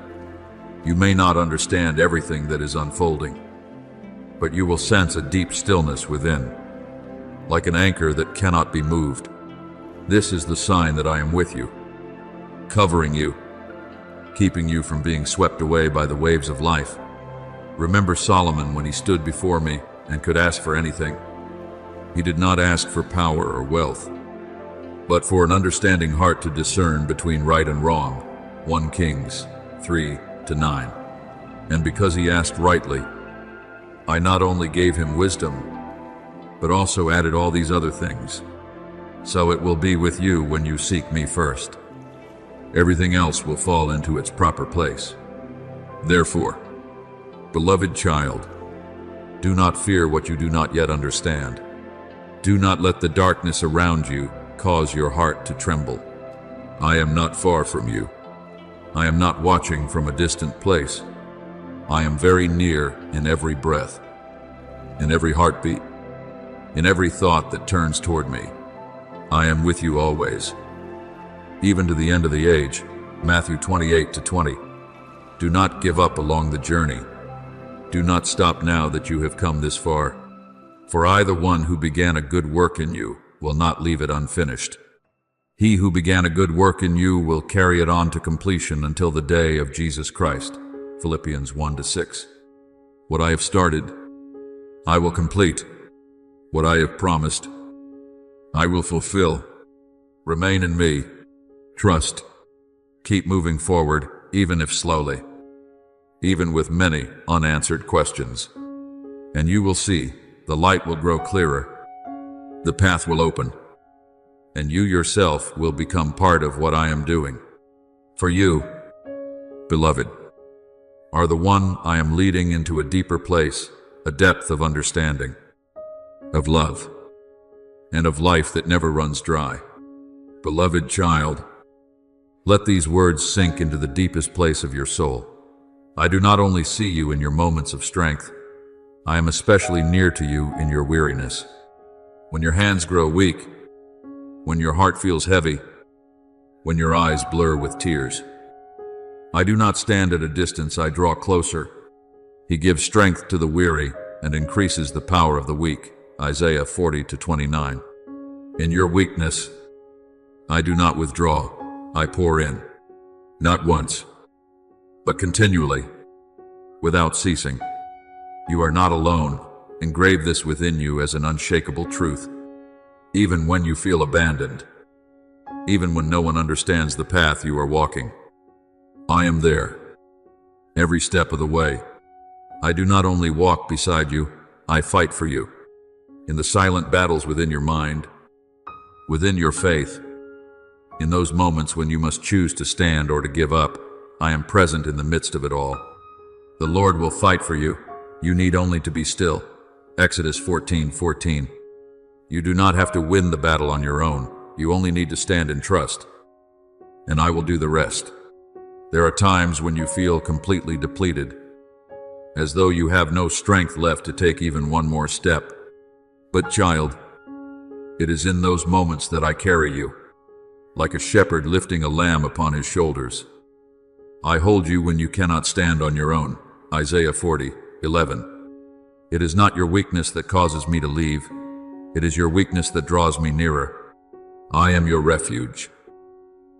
You may not understand everything that is unfolding, but you will sense a deep stillness within, like an anchor that cannot be moved. This is the sign that I am with you, covering you, keeping you from being swept away by the waves of life. Remember Solomon when he stood before me and could ask for anything. He did not ask for power or wealth, but for an understanding heart to discern between right and wrong. 1 Kings 3-9. And because he asked rightly, I not only gave him wisdom, but also added all these other things. So it will be with you when you seek me first. Everything else will fall into its proper place. Therefore, beloved child, do not fear what you do not yet understand. Do not let the darkness around you cause your heart to tremble. I am not far from you. I am not watching from a distant place. I am very near in every breath, in every heartbeat, in every thought that turns toward me. I am with you always, even to the end of the age. Matthew 28-20. Do not give up along the journey. Do not stop now that you have come this far. For I, the one who began a good work in you, will not leave it unfinished. He who began a good work in you will carry it on to completion until the day of Jesus Christ. Philippians 1-6. What I have started, I will complete. What I have promised, I will fulfill. Remain in me. Trust. Keep moving forward, even if slowly, even with many unanswered questions. And you will see, the light will grow clearer, the path will open, and you yourself will become part of what I am doing. For you, beloved, are the one I am leading into a deeper place, a depth of understanding, of love, and of life that never runs dry. Beloved child, let these words sink into the deepest place of your soul. I do not only see you in your moments of strength, I am especially near to you in your weariness. When your hands grow weak, when your heart feels heavy, when your eyes blur with tears. I do not stand at a distance, I draw closer. He gives strength to the weary and increases the power of the weak. Isaiah 40-29. In your weakness, I do not withdraw, I pour in. Not once, but continually, without ceasing. You are not alone. Engrave this within you as an unshakable truth. Even when you feel abandoned, even when no one understands the path you are walking, I am there, every step of the way. I do not only walk beside you, I fight for you. In the silent battles within your mind, within your faith, in those moments when you must choose to stand or to give up, I am present in the midst of it all. The Lord will fight for you. You need only to be still. Exodus 14:14. You do not have to win the battle on your own. You only need to stand in trust, and I will do the rest. There are times when you feel completely depleted, as though you have no strength left to take even one more step. But child, it is in those moments that I carry you, like a shepherd lifting a lamb upon his shoulders. I hold you when you cannot stand on your own. Isaiah 40:11. It is not your weakness that causes me to leave. It is your weakness that draws me nearer. I am your refuge,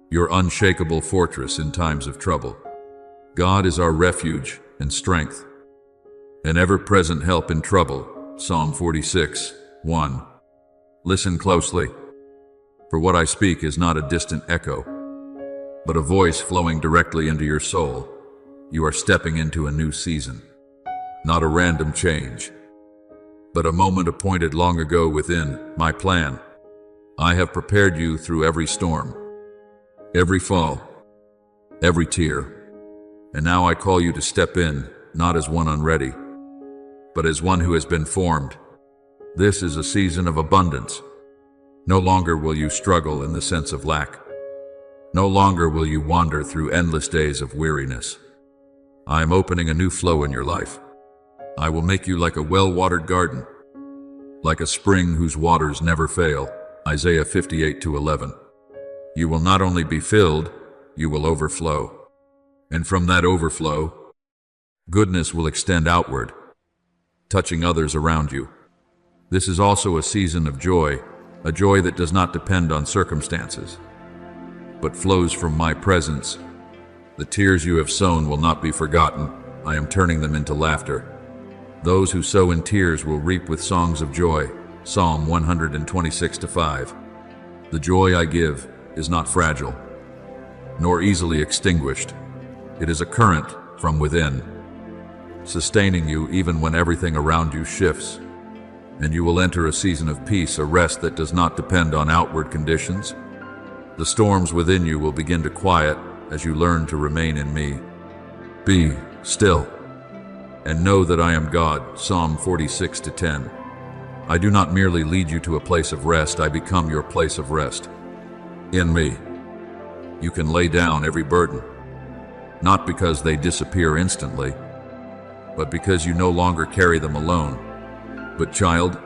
your unshakable fortress in times of trouble. God is our refuge and strength, an ever-present help in trouble. Psalm 46:1. Listen closely, for what I speak is not a distant echo, but a voice flowing directly into your soul. You are stepping into a new season, not a random change, but a moment appointed long ago within my plan. I have prepared you through every storm, every fall, every tear, and now I call you to step in, not as one unready, but as one who has been formed. This is a season of abundance. No longer will you struggle in the sense of lack. No longer will you wander through endless days of weariness. I am opening a new flow in your life. I will make you like a well-watered garden, like a spring whose waters never fail. Isaiah 58:11. You will not only be filled, you will overflow. And from that overflow, goodness will extend outward. touching others around you. This is also a season of joy, a joy that does not depend on circumstances, but flows from my presence. The tears you have sown will not be forgotten. I am turning them into laughter. Those who sow in tears will reap with songs of joy. Psalm 126:5. The joy I give is not fragile, nor easily extinguished. It is a current from within, sustaining you even when everything around you shifts. And you will enter a season of peace, a rest that does not depend on outward conditions. The storms within you will begin to quiet as you learn to remain in me. Be still and know that I am God. Psalm 46:10. I do not merely lead you to a place of rest, I become your place of rest. In me, you can lay down every burden, not because they disappear instantly, but because you no longer carry them alone. But child,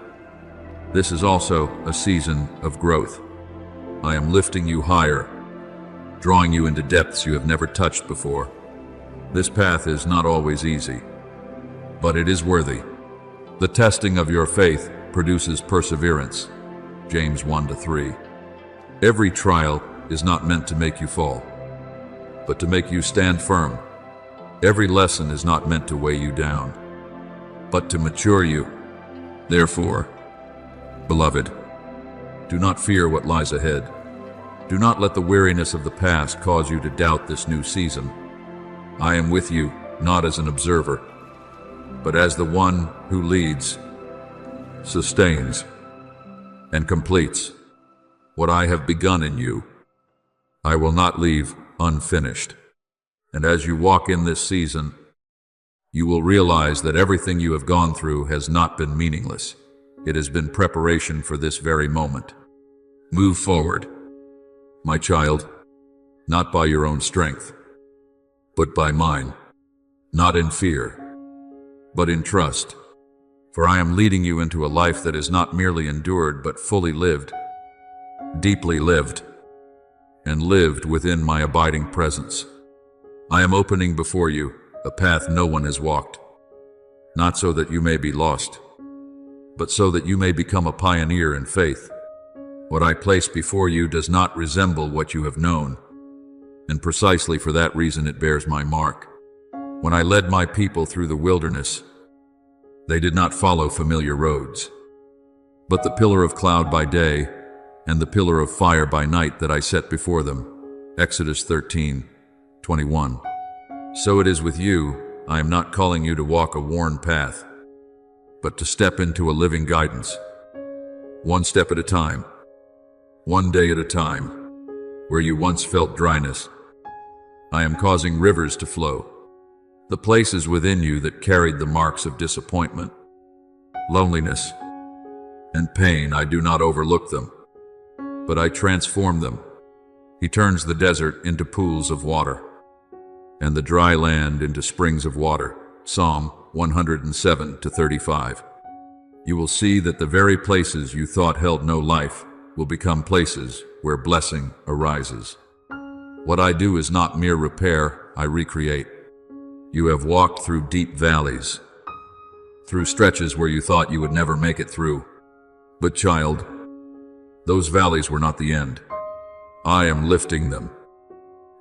this is also a season of growth. I am lifting you higher, drawing you into depths you have never touched before. This path is not always easy, but it is worthy. The testing of your faith produces perseverance. James 1-3. Every trial is not meant to make you fall, but to make you stand firm. Every lesson is not meant to weigh you down, but to mature you. Therefore, beloved, do not fear what lies ahead. Do not let the weariness of the past cause you to doubt this new season. I am with you, not as an observer, but as the one who leads, sustains, and completes what I have begun in you. I will not leave unfinished. And as you walk in this season, you will realize that everything you have gone through has not been meaningless. It has been preparation for this very moment. Move forward, my child, not by your own strength, but by mine, not in fear, but in trust. For I am leading you into a life that is not merely endured, but fully lived, deeply lived, and lived within my abiding presence. I am opening before you a path no one has walked, not so that you may be lost, but so that you may become a pioneer in faith. What I place before you does not resemble what you have known, and precisely for that reason it bears my mark. When I led my people through the wilderness, they did not follow familiar roads, but the pillar of cloud by day and the pillar of fire by night that I set before them. Exodus 13:21. So it is with you. I am not calling you to walk a worn path, but to step into a living guidance. One step at a time, one day at a time. Where you once felt dryness, I am causing rivers to flow. The places within you that carried the marks of disappointment, loneliness, and pain, I do not overlook them, but I transform them. He turns the desert into pools of water, and the dry land into springs of water. Psalm 107-35. You will see that the very places you thought held no life will become places where blessing arises. What I do is not mere repair, I recreate. You have walked through deep valleys, through stretches where you thought you would never make it through. But child, those valleys were not the end. I am lifting them,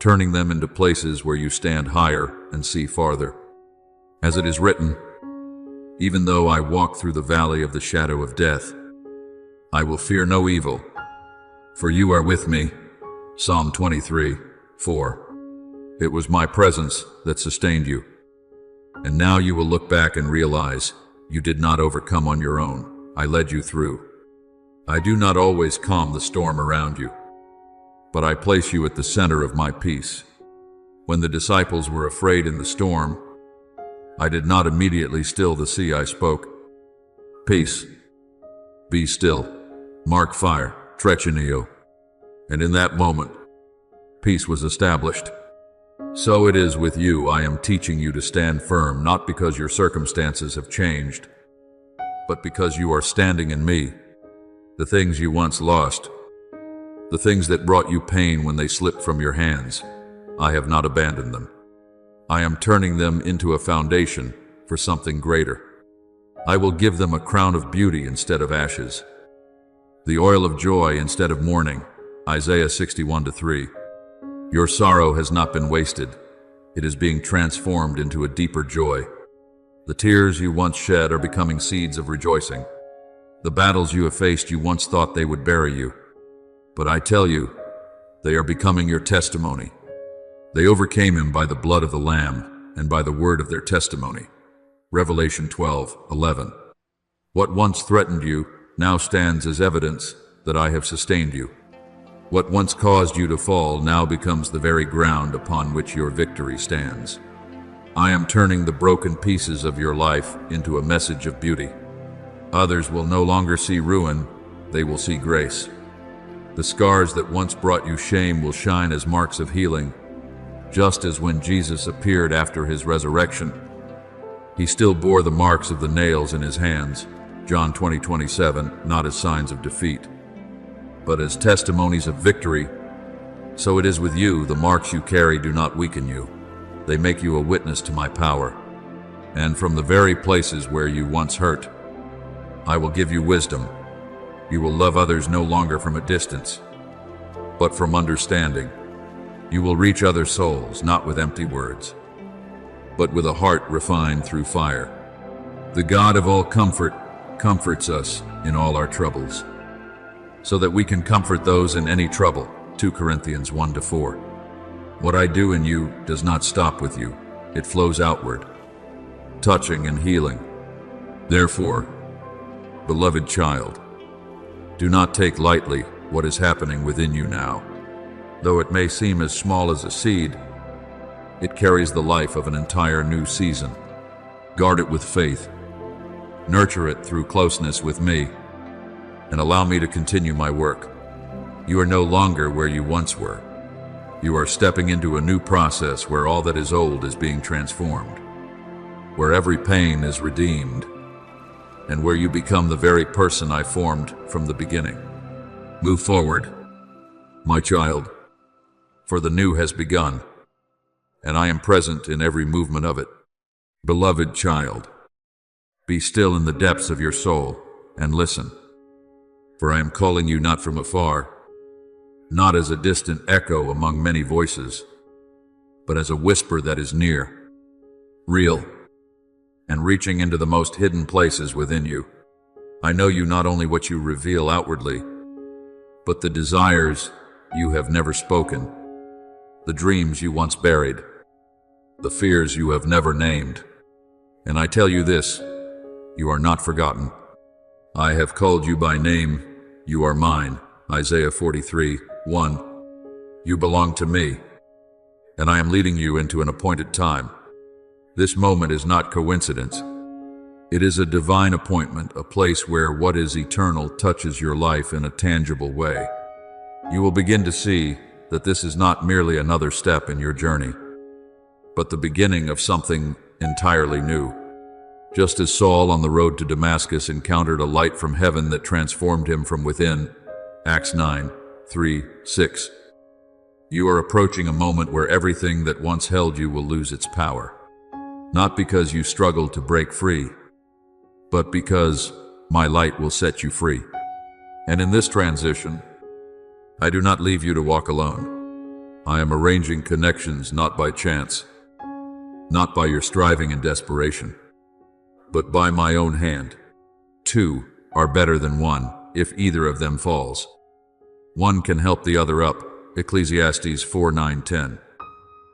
turning them into places where you stand higher and see farther. As it is written, even though I walk through the valley of the shadow of death, I will fear no evil, for you are with me. Psalm 23:4. It was my presence that sustained you, and now you will look back and realize you did not overcome on your own. I led you through. I do not always calm the storm around you, but I place you at the center of my peace. When the disciples were afraid in the storm, I did not immediately still the sea. I spoke, peace, be still. Mark 5:13. And in that moment, peace was established. So it is with you. I am teaching you to stand firm, not because your circumstances have changed, but because you are standing in me. The things you once lost, the things that brought you pain when they slipped from your hands, I have not abandoned them. I am turning them into a foundation for something greater. I will give them a crown of beauty instead of ashes, the oil of joy instead of mourning. Isaiah 61:3. Your sorrow has not been wasted. It is being transformed into a deeper joy. The tears you once shed are becoming seeds of rejoicing. The battles you have faced, you once thought they would bury you. But I tell you, they are becoming your testimony. They overcame him by the blood of the Lamb and by the word of their testimony. Revelation 12:11. What once threatened you now stands as evidence that I have sustained you. What once caused you to fall now becomes the very ground upon which your victory stands. I am turning the broken pieces of your life into a message of beauty. Others will no longer see ruin, they will see grace. The scars that once brought you shame will shine as marks of healing, just as when Jesus appeared after his resurrection. He still bore the marks of the nails in his hands, John 20:27, not as signs of defeat, but as testimonies of victory. So it is with you. The marks you carry do not weaken you. They make you a witness to my power. And from the very places where you once hurt, I will give you wisdom. You will love others no longer from a distance, but from understanding. You will reach other souls, not with empty words, but with a heart refined through fire. The God of all comfort comforts us in all our troubles, so that we can comfort those in any trouble. 2 Corinthians 1-4. What I do in you does not stop with you. It flows outward, touching and healing. Therefore, beloved child, do not take lightly what is happening within you now. Though it may seem as small as a seed, it carries the life of an entire new season. Guard it with faith. Nurture it through closeness with me, and allow me to continue my work. You are no longer where you once were. You are stepping into a new process where all that is old is being transformed, where every pain is redeemed, and where you become the very person I formed from the beginning. Move forward, my child, for the new has begun, and I am present in every movement of it. Beloved child, be still in the depths of your soul and listen, for I am calling you not from afar, not as a distant echo among many voices, but as a whisper that is near, real, and reaching into the most hidden places within you. I know you not only what you reveal outwardly, but the desires you have never spoken, the dreams you once buried, the fears you have never named. And I tell you this, you are not forgotten. I have called you by name, you are mine. Isaiah 43:1. You belong to me, and I am leading you into an appointed time. This moment is not coincidence. It is a divine appointment, a place where what is eternal touches your life in a tangible way. You will begin to see that this is not merely another step in your journey, but the beginning of something entirely new. Just as Saul on the road to Damascus encountered a light from heaven that transformed him from within, Acts 9:3-6. You are approaching a moment where everything that once held you will lose its power. Not because you struggled to break free, but because my light will set you free. And in this transition, I do not leave you to walk alone. I am arranging connections not by chance, not by your striving and desperation, but by my own hand. Two are better than one if either of them falls. One can help the other up. Ecclesiastes 4:9-10.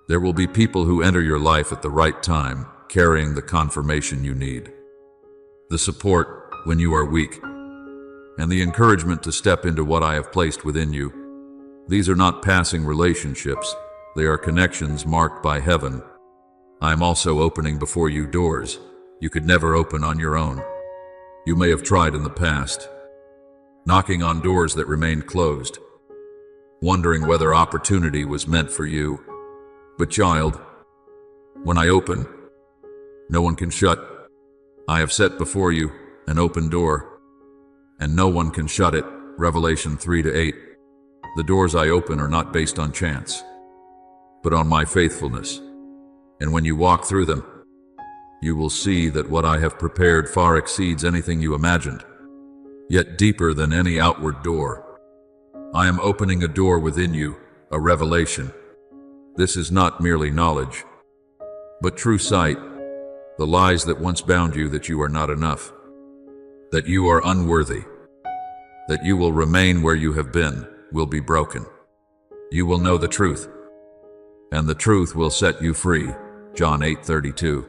There will be people who enter your life at the right time, carrying the confirmation you need, the support when you are weak, and the encouragement to step into what I have placed within you. These are not passing relationships. They are connections marked by heaven. I am also opening before you doors you could never open on your own. You may have tried in the past, knocking on doors that remained closed, wondering whether opportunity was meant for you. But child, when I open, no one can shut. I have set before you an open door, and no one can shut it. Revelation 3-8. The doors I open are not based on chance, but on my faithfulness. And when you walk through them, you will see that what I have prepared far exceeds anything you imagined, yet deeper than any outward door. I am opening a door within you, a revelation. This is not merely knowledge, but true sight. The lies that once bound you that you are not enough, that you are unworthy, that you will remain where you have been, will be broken. You will know the truth, and the truth will set you free. John 8:32.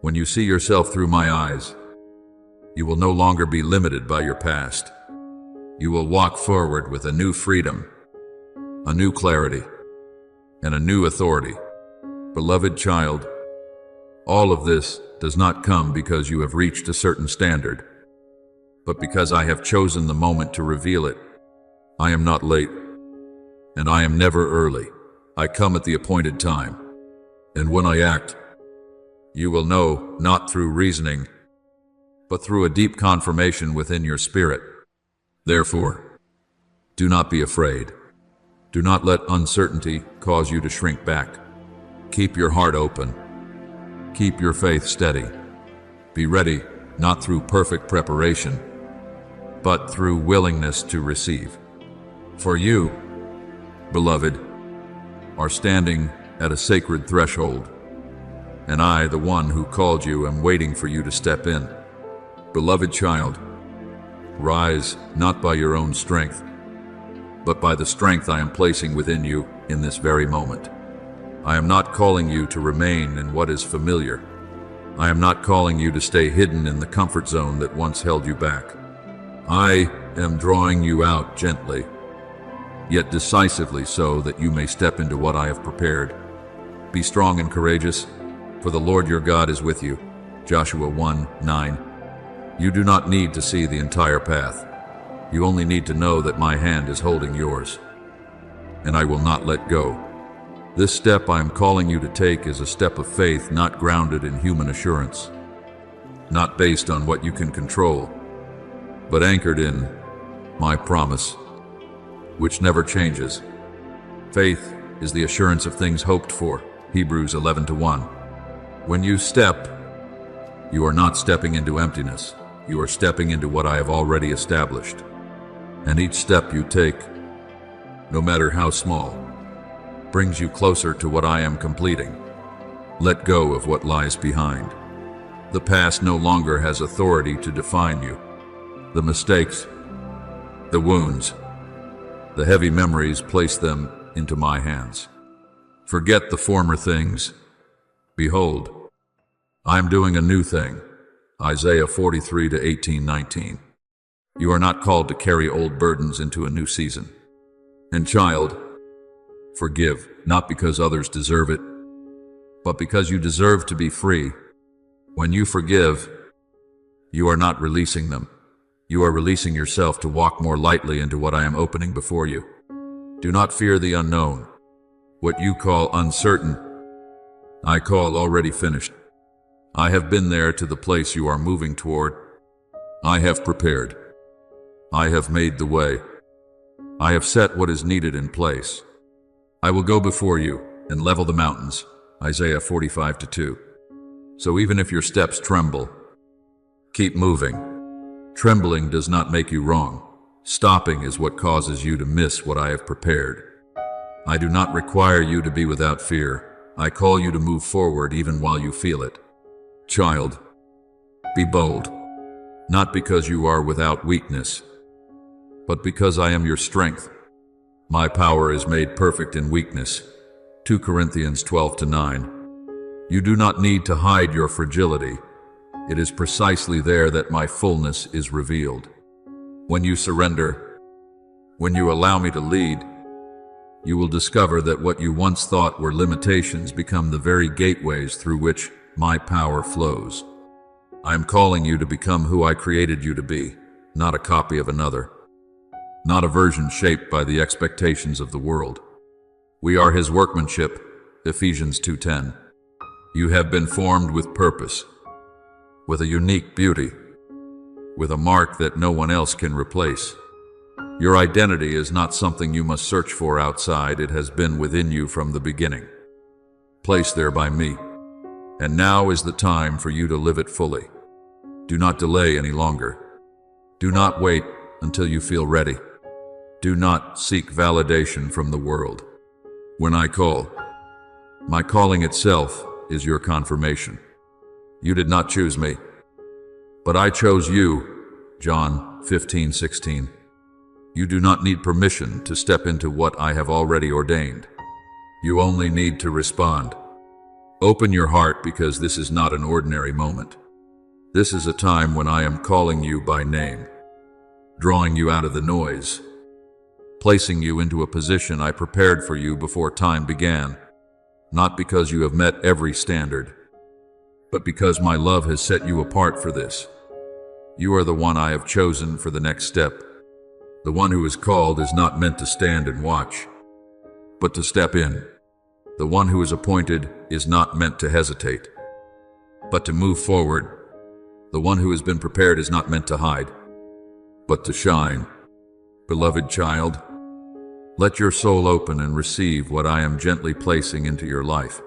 When you see yourself through my eyes, you will no longer be limited by your past. You will walk forward with a new freedom, a new clarity, and a new authority. Beloved child, all of this does not come because you have reached a certain standard, but because I have chosen the moment to reveal it. I am not late, and I am never early. I come at the appointed time, and when I act, you will know, not through reasoning, but through a deep confirmation within your spirit. Therefore, do not be afraid. Do not let uncertainty cause you to shrink back. Keep your heart open. Keep your faith steady. Be ready, not through perfect preparation, but through willingness to receive. For you, beloved, are standing at a sacred threshold, and I, the one who called you, am waiting for you to step in. Beloved child, rise not by your own strength, but by the strength I am placing within you in this very moment. I am not calling you to remain in what is familiar. I am not calling you to stay hidden in the comfort zone that once held you back. I am drawing you out gently, yet decisively, so that you may step into what I have prepared. Be strong and courageous, for the Lord your God is with you. Joshua 1:9. You do not need to see the entire path. You only need to know that my hand is holding yours, and I will not let go. This step I am calling you to take is a step of faith, not grounded in human assurance, not based on what you can control, but anchored in my promise, which never changes. Faith is the assurance of things hoped for. Hebrews 11:1. When you step, you are not stepping into emptiness. You are stepping into what I have already established. And each step you take, no matter how small, brings you closer to what I am completing. Let go of what lies behind. The past no longer has authority to define you. The mistakes, the wounds, the heavy memories, place them into my hands. Forget the former things. Behold, I am doing a new thing. Isaiah 43:18-19. You are not called to carry old burdens into a new season. And child, forgive, not because others deserve it, but because you deserve to be free. When you forgive, you are not releasing them. You are releasing yourself to walk more lightly into what I am opening before you. Do not fear the unknown. What you call uncertain, I call already finished. I have been there to the place you are moving toward. I have prepared. I have made the way. I have set what is needed in place. I will go before you and level the mountains. Isaiah 45:2. So even if your steps tremble, keep moving. Trembling does not make you wrong. Stopping is what causes you to miss what I have prepared. I do not require you to be without fear. I call you to move forward even while you feel it. Child, be bold, not because you are without weakness, but because I am your strength. My power is made perfect in weakness. 2 Corinthians 12:9. You do not need to hide your fragility. It is precisely there that my fullness is revealed. When you surrender, when you allow me to lead, you will discover that what you once thought were limitations become the very gateways through which my power flows. I am calling you to become who I created you to be, not a copy of another, not a version shaped by the expectations of the world. We are his workmanship, Ephesians 2:10. You have been formed with purpose, with a unique beauty, with a mark that no one else can replace. Your identity is not something you must search for outside. It has been within you from the beginning, placed there by me, And now is the time for you to live it fully. Do not delay any longer. Do not wait until you feel ready. Do not seek validation from the world. When I call, my calling itself is your confirmation. You did not choose me, but I chose you. John 15:16. You do not need permission to step into what I have already ordained. You only need to respond. Open your heart, because this is not an ordinary moment. This is a time when I am calling you by name, drawing you out of the noise, placing you into a position I prepared for you before time began, not because you have met every standard, but because my love has set you apart for this. You are the one I have chosen for the next step. The one who is called is not meant to stand and watch, but to step in. The one who is appointed is not meant to hesitate, but to move forward. The one who has been prepared is not meant to hide, but to shine. Beloved child, let your soul open and receive what I am gently placing into your life.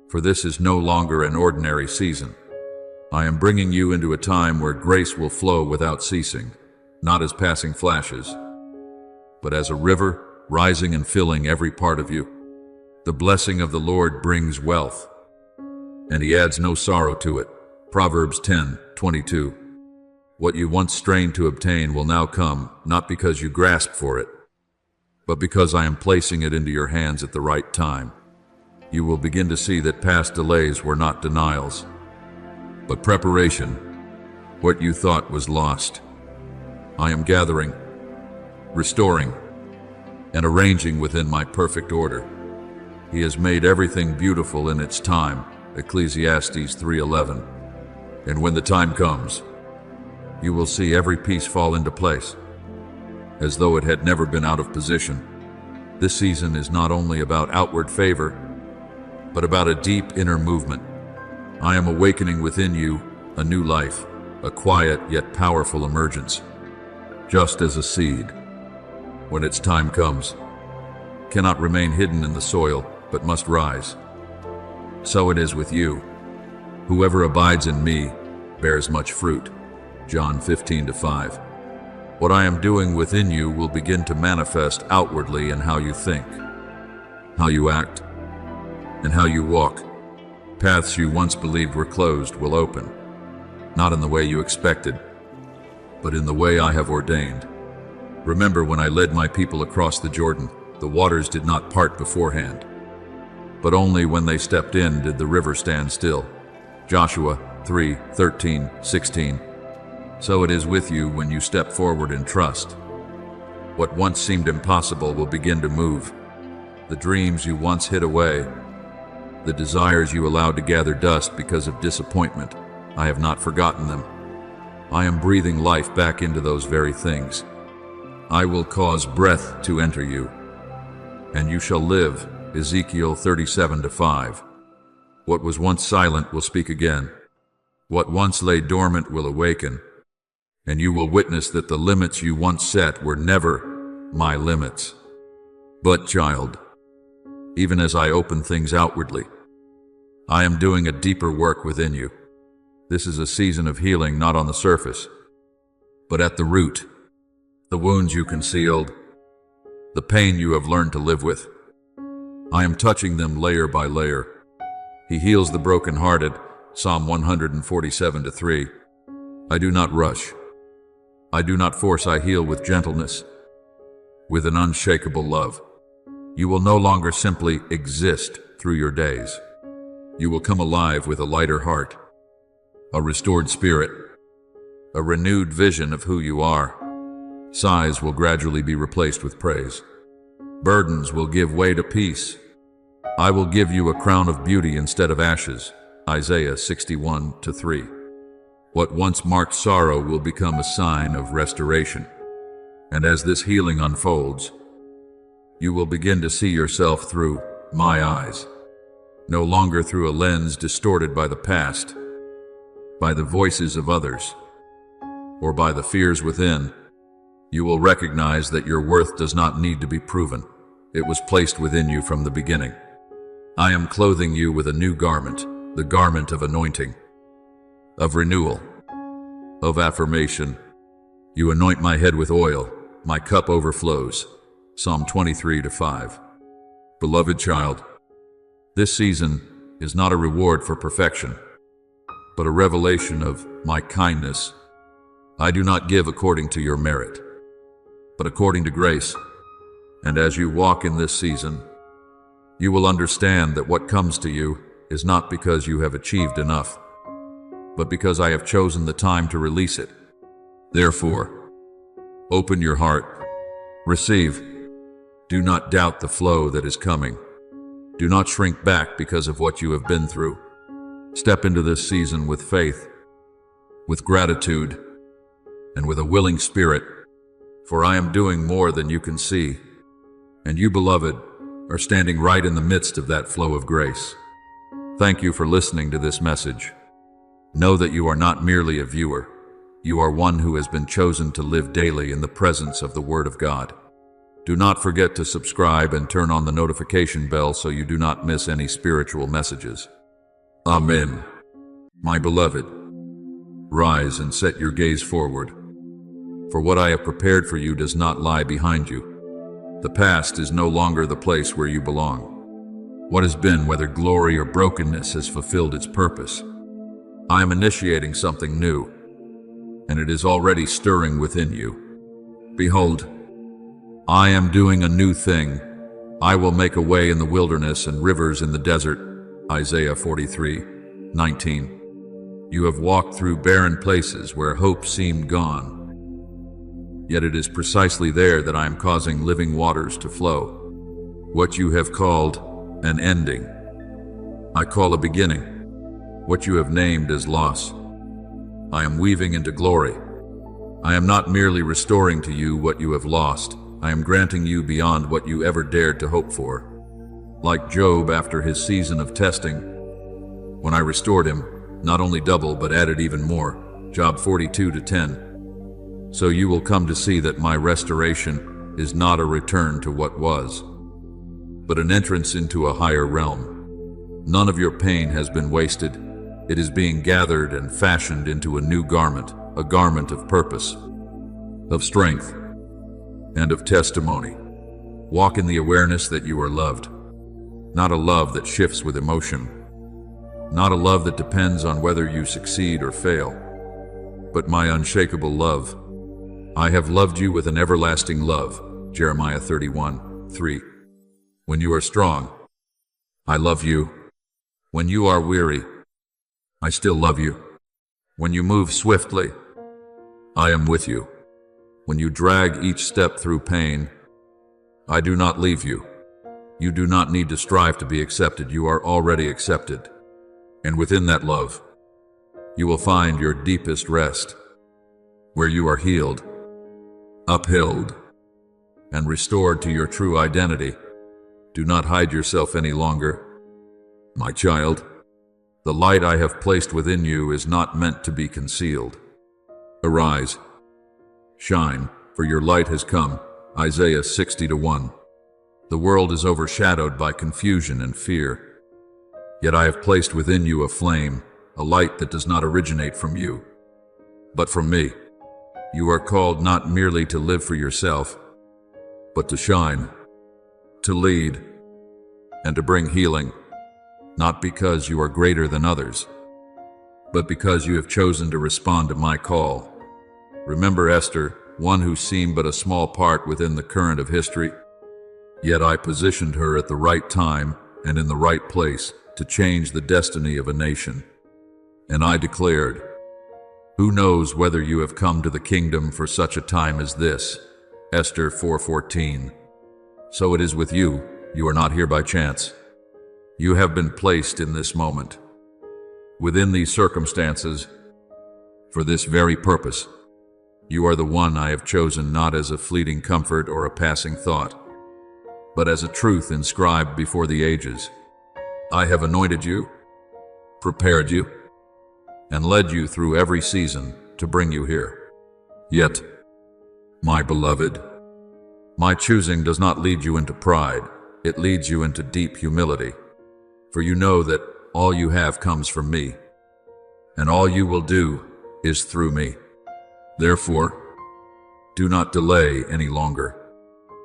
For this is no longer an ordinary season. I am bringing you into a time where grace will flow without ceasing, not as passing flashes, but as a river rising and filling every part of you. The blessing of the Lord brings wealth, and he adds no sorrow to it. Proverbs 10:22. What you once strained to obtain will now come, not because you grasped for it, but because I am placing it into your hands at the right time. You will begin to see that past delays were not denials, but preparation. What you thought was lost, I am gathering, restoring, and arranging within my perfect order. He has made everything beautiful in its time. Ecclesiastes 3:11. And when the time comes, you will see every piece fall into place, as though it had never been out of position. This season is not only about outward favor, but about a deep inner movement. I am awakening within you a new life, a quiet yet powerful emergence. Just as a seed, when its time comes, cannot remain hidden in the soil, but must rise, so it is with you. Whoever abides in me bears much fruit. John 15:5. What I am doing within you will begin to manifest outwardly in how you think, how you act, and how you walk. Paths you once believed were closed will open, not in the way you expected, but in the way I have ordained. Remember when I led my people across the Jordan, the waters did not part beforehand, but only when they stepped in did the river stand still. Joshua 3:13-16. So it is with you when you step forward in trust. What once seemed impossible will begin to move. The dreams you once hid away, the desires you allowed to gather dust because of disappointment, I have not forgotten them. I am breathing life back into those very things. I will cause breath to enter you, and you shall live. Ezekiel 37:5. What was once silent will speak again. What once lay dormant will awaken, and you will witness that the limits you once set were never my limits. But, child, even as I open things outwardly, I am doing a deeper work within you. This is a season of healing, not on the surface, but at the root. The wounds you concealed, the pain you have learned to live with, I am touching them layer by layer. He heals the brokenhearted. Psalm 147:3. I do not rush. I do not force. I heal with gentleness, with an unshakable love. You will no longer simply exist through your days. You will come alive with a lighter heart, a restored spirit, a renewed vision of who you are. Sighs will gradually be replaced with praise. Burdens will give way to peace. I will give you a crown of beauty instead of ashes. Isaiah 61:3. What once marked sorrow will become a sign of restoration. And as this healing unfolds, you will begin to see yourself through my eyes, no longer through a lens distorted by the past, by the voices of others, or by the fears within. You will recognize that your worth does not need to be proven. It was placed within you from the beginning. I am clothing you with a new garment, the garment of anointing, of renewal, of affirmation. You anoint my head with oil, my cup overflows. Psalm 23-5. Beloved child, this season is not a reward for perfection, but a revelation of my kindness. I do not give according to your merit, but according to grace. And as you walk in this season, you will understand that what comes to you is not because you have achieved enough, but because I have chosen the time to release it. Therefore, open your heart, receive. Do not doubt the flow that is coming. Do not shrink back because of what you have been through. Step into this season with faith, with gratitude, and with a willing spirit, for I am doing more than you can see, and you, beloved, are standing right in the midst of that flow of grace. Thank you for listening to this message. Know that you are not merely a viewer. You are one who has been chosen to live daily in the presence of the Word of God. Do not forget to subscribe and turn on the notification bell so you do not miss any spiritual messages. Amen. My beloved, rise and set your gaze forward, for what I have prepared for you does not lie behind you. The past is no longer the place where you belong. What has been, whether glory or brokenness, has fulfilled its purpose. I am initiating something new, and it is already stirring within you. Behold, I am doing a new thing. I will make a way in the wilderness and rivers in the desert. Isaiah 43:19. You have walked through barren places where hope seemed gone. Yet it is precisely there that I am causing living waters to flow. What you have called an ending, I call a beginning. What you have named as loss, I am weaving into glory. I am not merely restoring to you what you have lost. I am granting you beyond what you ever dared to hope for. Like Job after his season of testing, when I restored him, not only double but added even more. Job 42:10. So you will come to see that my restoration is not a return to what was, but an entrance into a higher realm. None of your pain has been wasted. It is being gathered and fashioned into a new garment, a garment of purpose, of strength, and of testimony. Walk in the awareness that you are loved, not a love that shifts with emotion, not a love that depends on whether you succeed or fail, but my unshakable love. I have loved you with an everlasting love. Jeremiah 31:3. When you are strong, I love you. When you are weary, I still love you. When you move swiftly, I am with you. When you drag each step through pain, I do not leave you. You do not need to strive to be accepted. You are already accepted. And within that love, you will find your deepest rest, where you are healed, upheld, and restored to your true identity. Do not hide yourself any longer. My child, the light I have placed within you is not meant to be concealed. Arise, shine, for your light has come. Isaiah 60:1. The world is overshadowed by confusion and fear. Yet I have placed within you a flame, a light that does not originate from you, but from me. You are called not merely to live for yourself, but to shine, to lead, and to bring healing, not because you are greater than others, but because you have chosen to respond to my call. Remember Esther, one who seemed but a small part within the current of history, yet I positioned her at the right time and in the right place to change the destiny of a nation. And I declared, who knows whether you have come to the kingdom for such a time as this? Esther 4:14. So it is with you. You are not here by chance. You have been placed in this moment, within these circumstances, for this very purpose. You are the one I have chosen not as a fleeting comfort or a passing thought, but as a truth inscribed before the ages. I have anointed you, prepared you, and led you through every season to bring you here. Yet, my beloved, my choosing does not lead you into pride. It leads you into deep humility. For you know that all you have comes from me, and all you will do is through me. Therefore, do not delay any longer.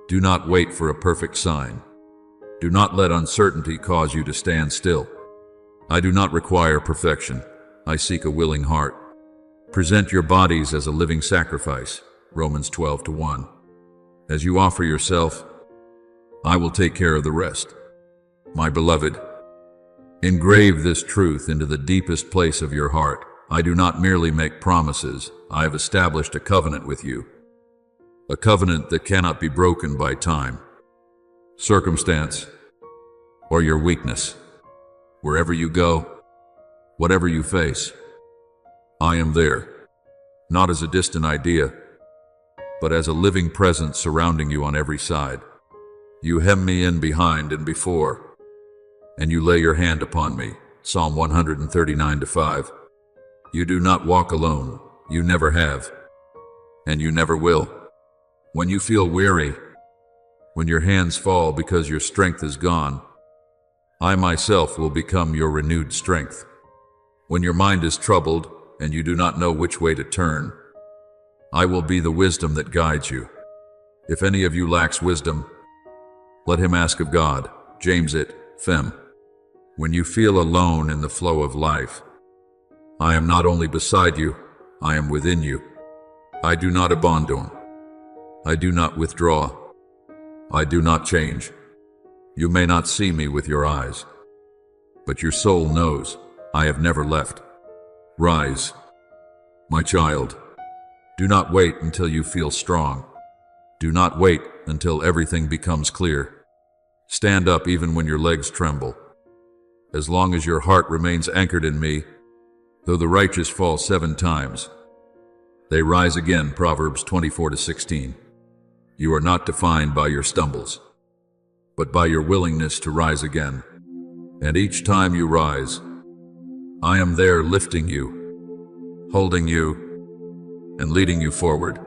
Do not wait for a perfect sign. Do not let uncertainty cause you to stand still. I do not require perfection. I seek a willing heart. Present your bodies as a living sacrifice, Romans 12:1. As you offer yourself, I will take care of the rest. My beloved, engrave this truth into the deepest place of your heart. I do not merely make promises. I have established a covenant with you. A covenant that cannot be broken by time, circumstance, or your weakness. Wherever you go, whatever you face, I am there, not as a distant idea, but as a living presence surrounding you on every side. You hem me in behind and before, and you lay your hand upon me, Psalm 139:5. You do not walk alone, you never have, and you never will. When you feel weary, when your hands fall because your strength is gone, I myself will become your renewed strength. When your mind is troubled and you do not know which way to turn, I will be the wisdom that guides you. If any of you lacks wisdom, let him ask of God, James it, Fem. When you feel alone in the flow of life, I am not only beside you, I am within you. I do not abandon. I do not withdraw. I do not change. You may not see me with your eyes, but your soul knows I have never left. Rise, my child. Do not wait until you feel strong. Do not wait until everything becomes clear. Stand up even when your legs tremble. As long as your heart remains anchored in me, though the righteous fall 7 times, they rise again, Proverbs 24:16. You are not defined by your stumbles, but by your willingness to rise again. And each time you rise, I am there lifting you, holding you, and leading you forward.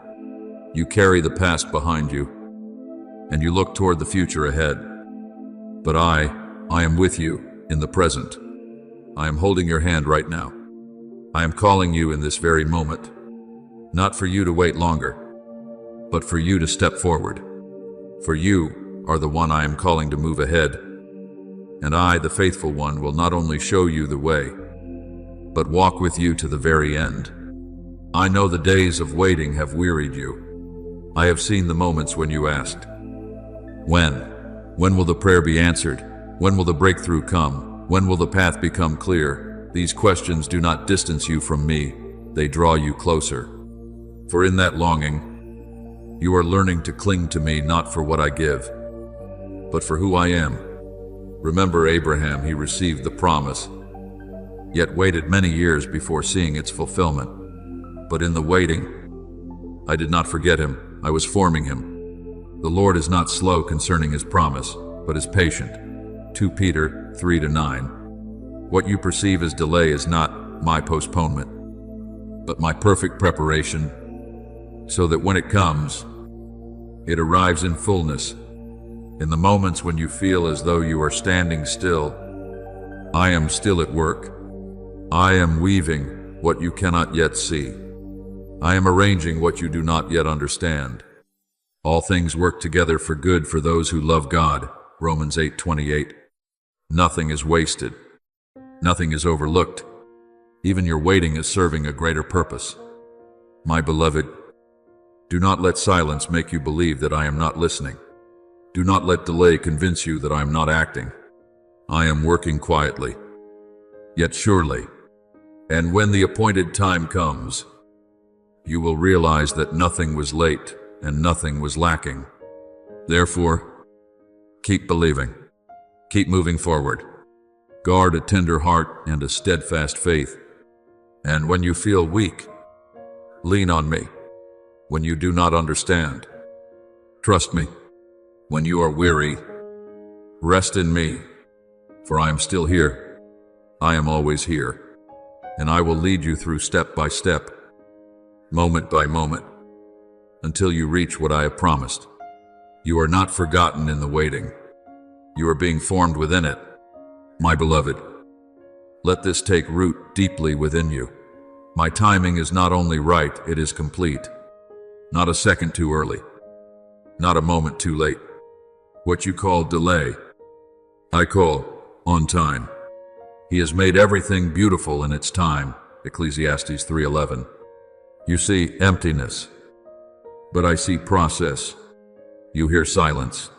You carry the past behind you, and you look toward the future ahead. But I am with you in the present. I am holding your hand right now. I am calling you in this very moment, not for you to wait longer, but for you to step forward. For you are the one I am calling to move ahead, and I, the faithful one, will not only show you the way, but walk with you to the very end. I know the days of waiting have wearied you. I have seen the moments when you asked, When? When will the prayer be answered? When will the breakthrough come? When will the path become clear? These questions do not distance you from me, they draw you closer. For in that longing, you are learning to cling to me not for what I give, but for who I am. Remember Abraham, he received the promise, yet waited many years before seeing its fulfillment. But in the waiting, I did not forget him, I was forming him. The Lord is not slow concerning his promise, but is patient. 2 Peter 3-9. What you perceive as delay is not my postponement, but my perfect preparation, so that when it comes, it arrives in fullness. In the moments when you feel as though you are standing still, I am still at work. I am weaving what you cannot yet see. I am arranging what you do not yet understand. All things work together for good for those who love God, Romans 8:28. Nothing is wasted. Nothing is overlooked. Even your waiting is serving a greater purpose. My beloved, do not let silence make you believe that I am not listening. Do not let delay convince you that I am not acting. I am working quietly, yet surely. And when the appointed time comes, you will realize that nothing was late and nothing was lacking. Therefore, keep believing. Keep moving forward. Guard a tender heart and a steadfast faith. And when you feel weak, lean on me. When you do not understand, trust me. When you are weary, rest in me, for I am still here. I am always here, and I will lead you through step by step, moment by moment, until you reach what I have promised. You are not forgotten in the waiting. You are being formed within it. My beloved, Let this take root deeply within you. My timing is not only right, it is complete. Not a second too early. Not a moment too late. What you call delay, I call on time. He has made everything beautiful in its time. Ecclesiastes 3:11. You see emptiness, but I see process. You hear silence,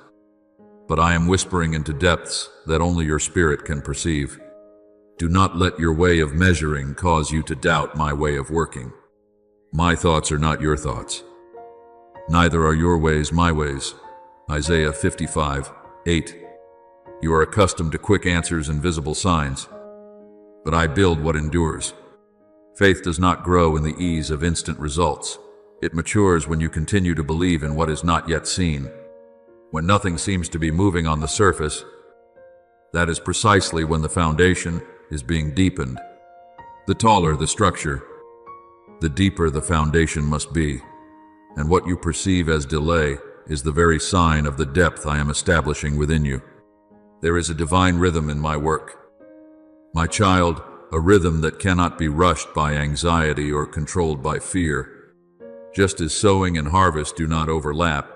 but I am whispering into depths that only your spirit can perceive. Do not let your way of measuring cause you to doubt my way of working. My thoughts are not your thoughts. Neither are your ways my ways. Isaiah 55:8. You are accustomed to quick answers and visible signs, but I build what endures. Faith does not grow in the ease of instant results. It matures when you continue to believe in what is not yet seen. When nothing seems to be moving on the surface, that is precisely when the foundation is being deepened. The taller the structure, the deeper the foundation must be. And what you perceive as delay is the very sign of the depth I am establishing within you. There is a divine rhythm in my work. My child, a rhythm that cannot be rushed by anxiety or controlled by fear. Just as sowing and harvest do not overlap,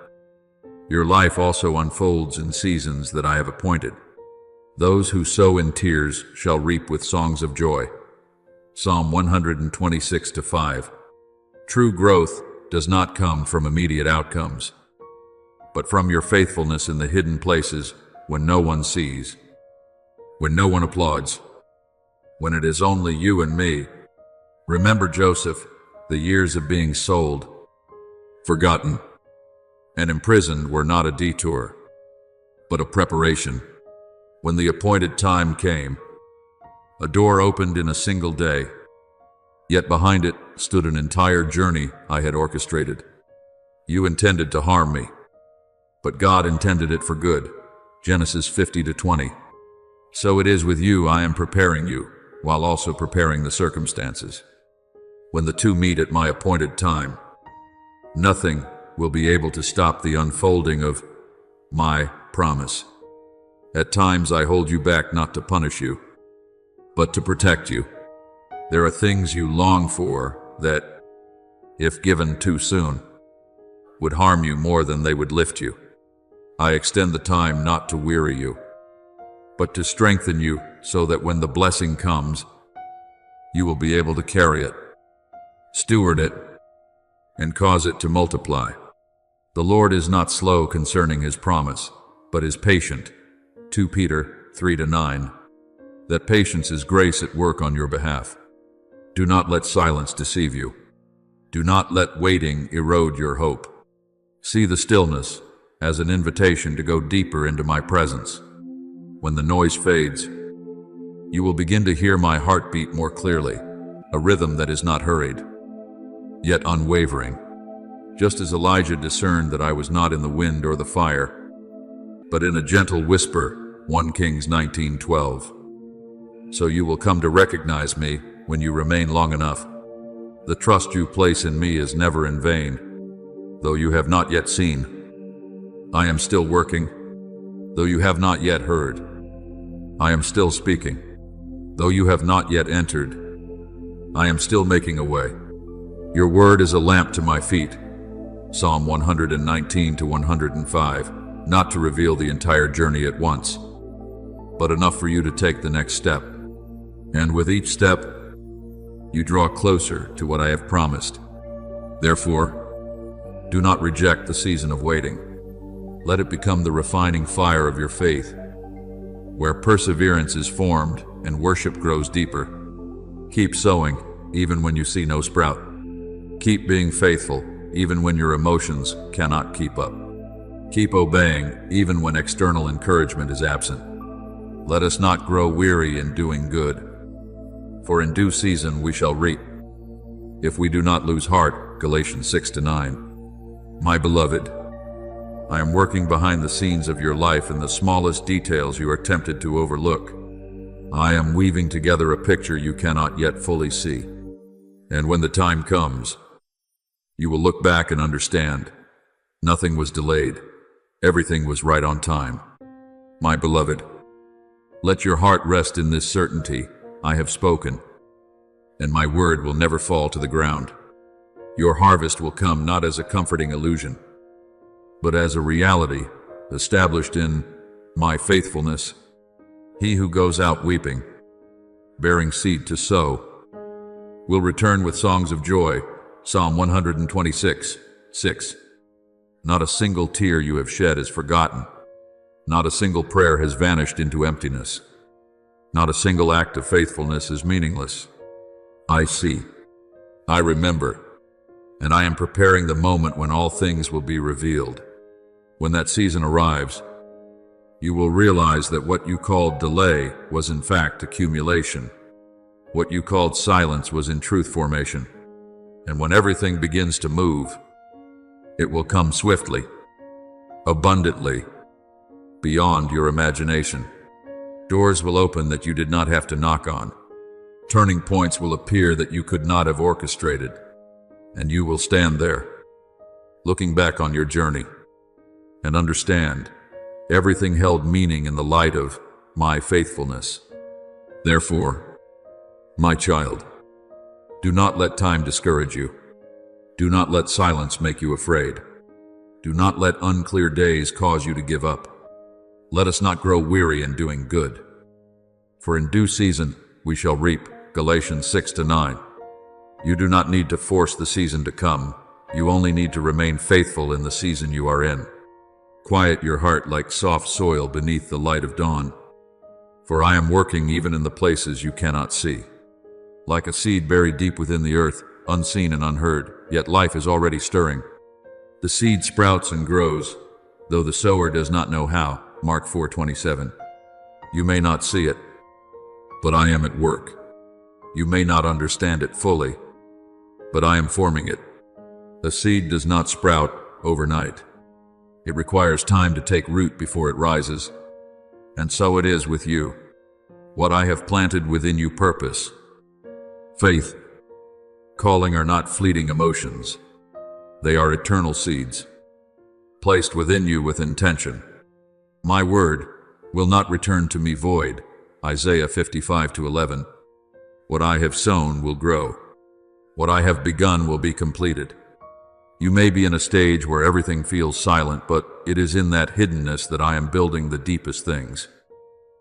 your life also unfolds in seasons that I have appointed. Those who sow in tears shall reap with songs of joy. Psalm 126:5. True growth does not come from immediate outcomes, but from your faithfulness in the hidden places when no one sees, when no one applauds, when it is only you and me. Remember Joseph, the years of being sold, forgotten, and imprisoned were not a detour, but a preparation. When the appointed time came, a door opened in a single day, yet behind it stood an entire journey I had orchestrated. You intended to harm me, but God intended it for good. Genesis 50:20. So it is with you. I am preparing you, while also preparing the circumstances. When the two meet at my appointed time, nothing will be able to stop the unfolding of my promise. At times I hold you back not to punish you, but to protect you. There are things you long for that, if given too soon, would harm you more than they would lift you. I extend the time not to weary you, but to strengthen you so that when the blessing comes, you will be able to carry it, steward it, and cause it to multiply. The Lord is not slow concerning his promise, but is patient. 2 Peter 3-9. That patience is grace at work on your behalf. Do not let silence deceive you. Do not let waiting erode your hope. See the stillness as an invitation to go deeper into my presence. When the noise fades, you will begin to hear my heartbeat more clearly, a rhythm that is not hurried, yet unwavering. Just as Elijah discerned that I was not in the wind or the fire, but in a gentle whisper, 1 Kings 19:12. So you will come to recognize me when you remain long enough. The trust you place in me is never in vain, though you have not yet seen. I am still working, though you have not yet heard. I am still speaking, though you have not yet entered. I am still making a way. Your word is a lamp to my feet. Psalm 119-105. Not to reveal the entire journey at once, but enough for you to take the next step. And with each step, you draw closer to what I have promised. Therefore, do not reject the season of waiting. Let it become the refining fire of your faith, where perseverance is formed and worship grows deeper. Keep sowing, even when you see no sprout. Keep being faithful, even when your emotions cannot keep up. Keep obeying, even when external encouragement is absent. Let us not grow weary in doing good, for in due season we shall reap, if we do not lose heart. Galatians 6-9. My beloved, I am working behind the scenes of your life in the smallest details you are tempted to overlook. I am weaving together a picture you cannot yet fully see. And when the time comes, you will look back and understand. Nothing was delayed. Everything was right on time. My beloved, let your heart rest in this certainty. I have spoken, and my word will never fall to the ground. Your harvest will come not as a comforting illusion, but as a reality established in my faithfulness. He who goes out weeping, bearing seed to sow, will return with songs of joy. Psalm 126:6. Not a single tear you have shed is forgotten. Not a single prayer has vanished into emptiness. Not a single act of faithfulness is meaningless. I see, I remember, and I am preparing the moment when all things will be revealed. When that season arrives, you will realize that what you called delay was in fact accumulation. What you called silence was in truth formation. And when everything begins to move, it will come swiftly, abundantly, beyond your imagination. Doors will open that you did not have to knock on. Turning points will appear that you could not have orchestrated. And you will stand there, looking back on your journey, and understand everything held meaning in the light of my faithfulness. Therefore, my child, do not let time discourage you. Do not let silence make you afraid. Do not let unclear days cause you to give up. Let us not grow weary in doing good, for in due season we shall reap. Galatians 6-9. You do not need to force the season to come. You only need to remain faithful in the season you are in. Quiet your heart like soft soil beneath the light of dawn, for I am working even in the places you cannot see. Like a seed buried deep within the earth, unseen and unheard, yet life is already stirring. The seed sprouts and grows, though the sower does not know how. Mark 4:27. You may not see it, but I am at work. You may not understand it fully, but I am forming it. A seed does not sprout overnight. It requires time to take root before it rises. And so it is with you. What I have planted within you, purpose, faith, calling, are not fleeting emotions. They are eternal seeds, placed within you with intention. My word will not return to me void. Isaiah 55:11. What I have sown will grow. What I have begun will be completed. You may be in a stage where everything feels silent, but it is in that hiddenness that I am building the deepest things.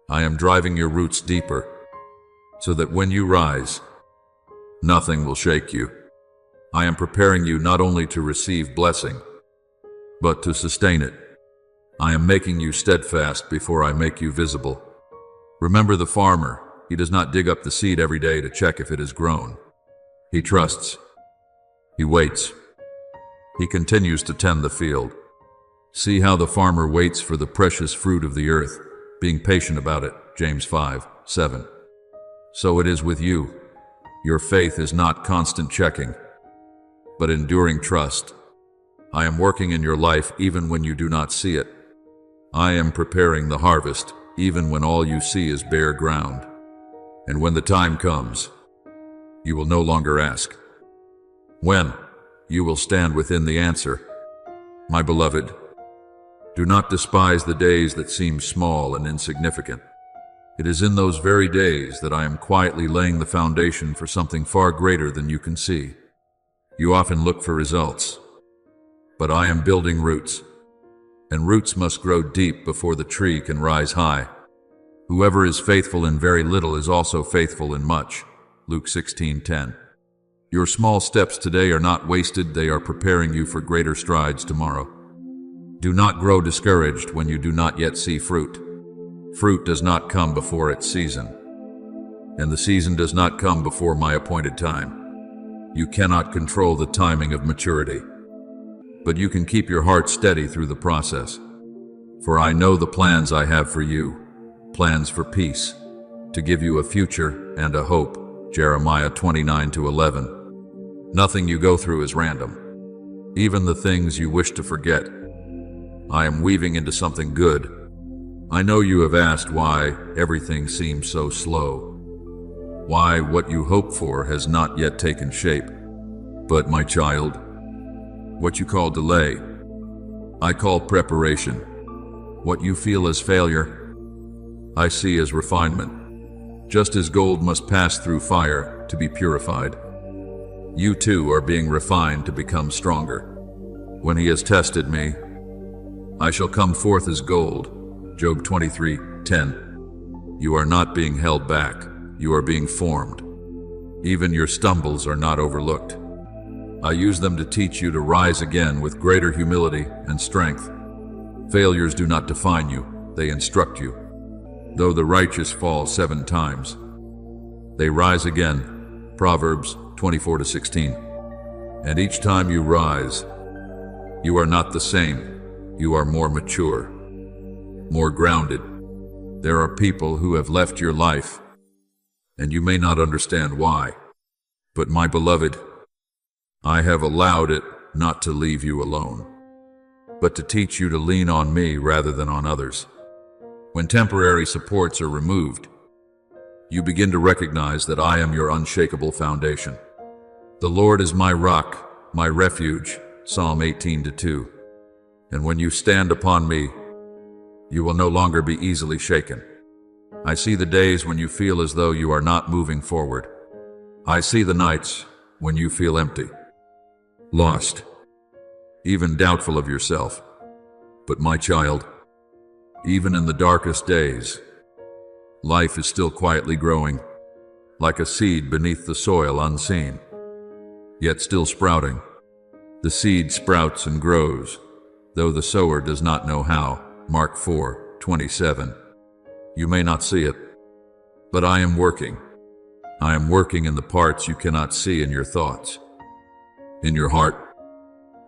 I am driving your roots deeper, so that when you rise, nothing will shake you. I am preparing you not only to receive blessing, but to sustain it. I am making you steadfast before I make you visible. Remember the farmer. He does not dig up the seed every day to check if it has grown. He trusts. He waits. He continues to tend the field. See how the farmer waits for the precious fruit of the earth, being patient about it. James 5:7. So it is with you. Your faith is not constant checking, but enduring trust. I am working in your life even when you do not see it. I am preparing the harvest even when all you see is bare ground. And when the time comes, you will no longer ask when. You will stand within the answer. My beloved, do not despise the days that seem small and insignificant. It is in those very days that I am quietly laying the foundation for something far greater than you can see. You often look for results, but I am building roots, and roots must grow deep before the tree can rise high. Whoever is faithful in very little is also faithful in much. Luke 16:10. Your small steps today are not wasted. They are preparing you for greater strides tomorrow. Do not grow discouraged when you do not yet see fruit. Fruit does not come before its season, and the season does not come before my appointed time. You cannot control the timing of maturity, but you can keep your heart steady through the process. For I know the plans I have for you, plans for peace, to give you a future and a hope. Jeremiah 29:11. Nothing you go through is random. Even the things you wish to forget, I am weaving into something good. I know you have asked why everything seems so slow, why what you hope for has not yet taken shape. But my child, what you call delay, I call preparation. What you feel as failure, I see as refinement. Just as gold must pass through fire to be purified, you too are being refined to become stronger. When he has tested me, I shall come forth as gold. Job 23:10. You are not being held back, you are being formed. Even your stumbles are not overlooked. I use them to teach you to rise again with greater humility and strength. Failures do not define you, they instruct you. Though the righteous fall 7 times, they rise again. Proverbs 24:16. And each time you rise, you are not the same. You are more mature, more grounded. There are people who have left your life, and you may not understand why. But my beloved, I have allowed it not to leave you alone, but to teach you to lean on me rather than on others. When temporary supports are removed, you begin to recognize that I am your unshakable foundation. The Lord is my rock, my refuge, Psalm 18:2. And when you stand upon me, you will no longer be easily shaken. I see the days when you feel as though you are not moving forward. I see the nights when you feel empty, lost, even doubtful of yourself. But my child, even in the darkest days, life is still quietly growing, like a seed beneath the soil unseen, yet still sprouting. The seed sprouts and grows, though the sower does not know how. Mark 4:27. You may not see it, but I am working. I am working in the parts you cannot see in your thoughts, in your heart,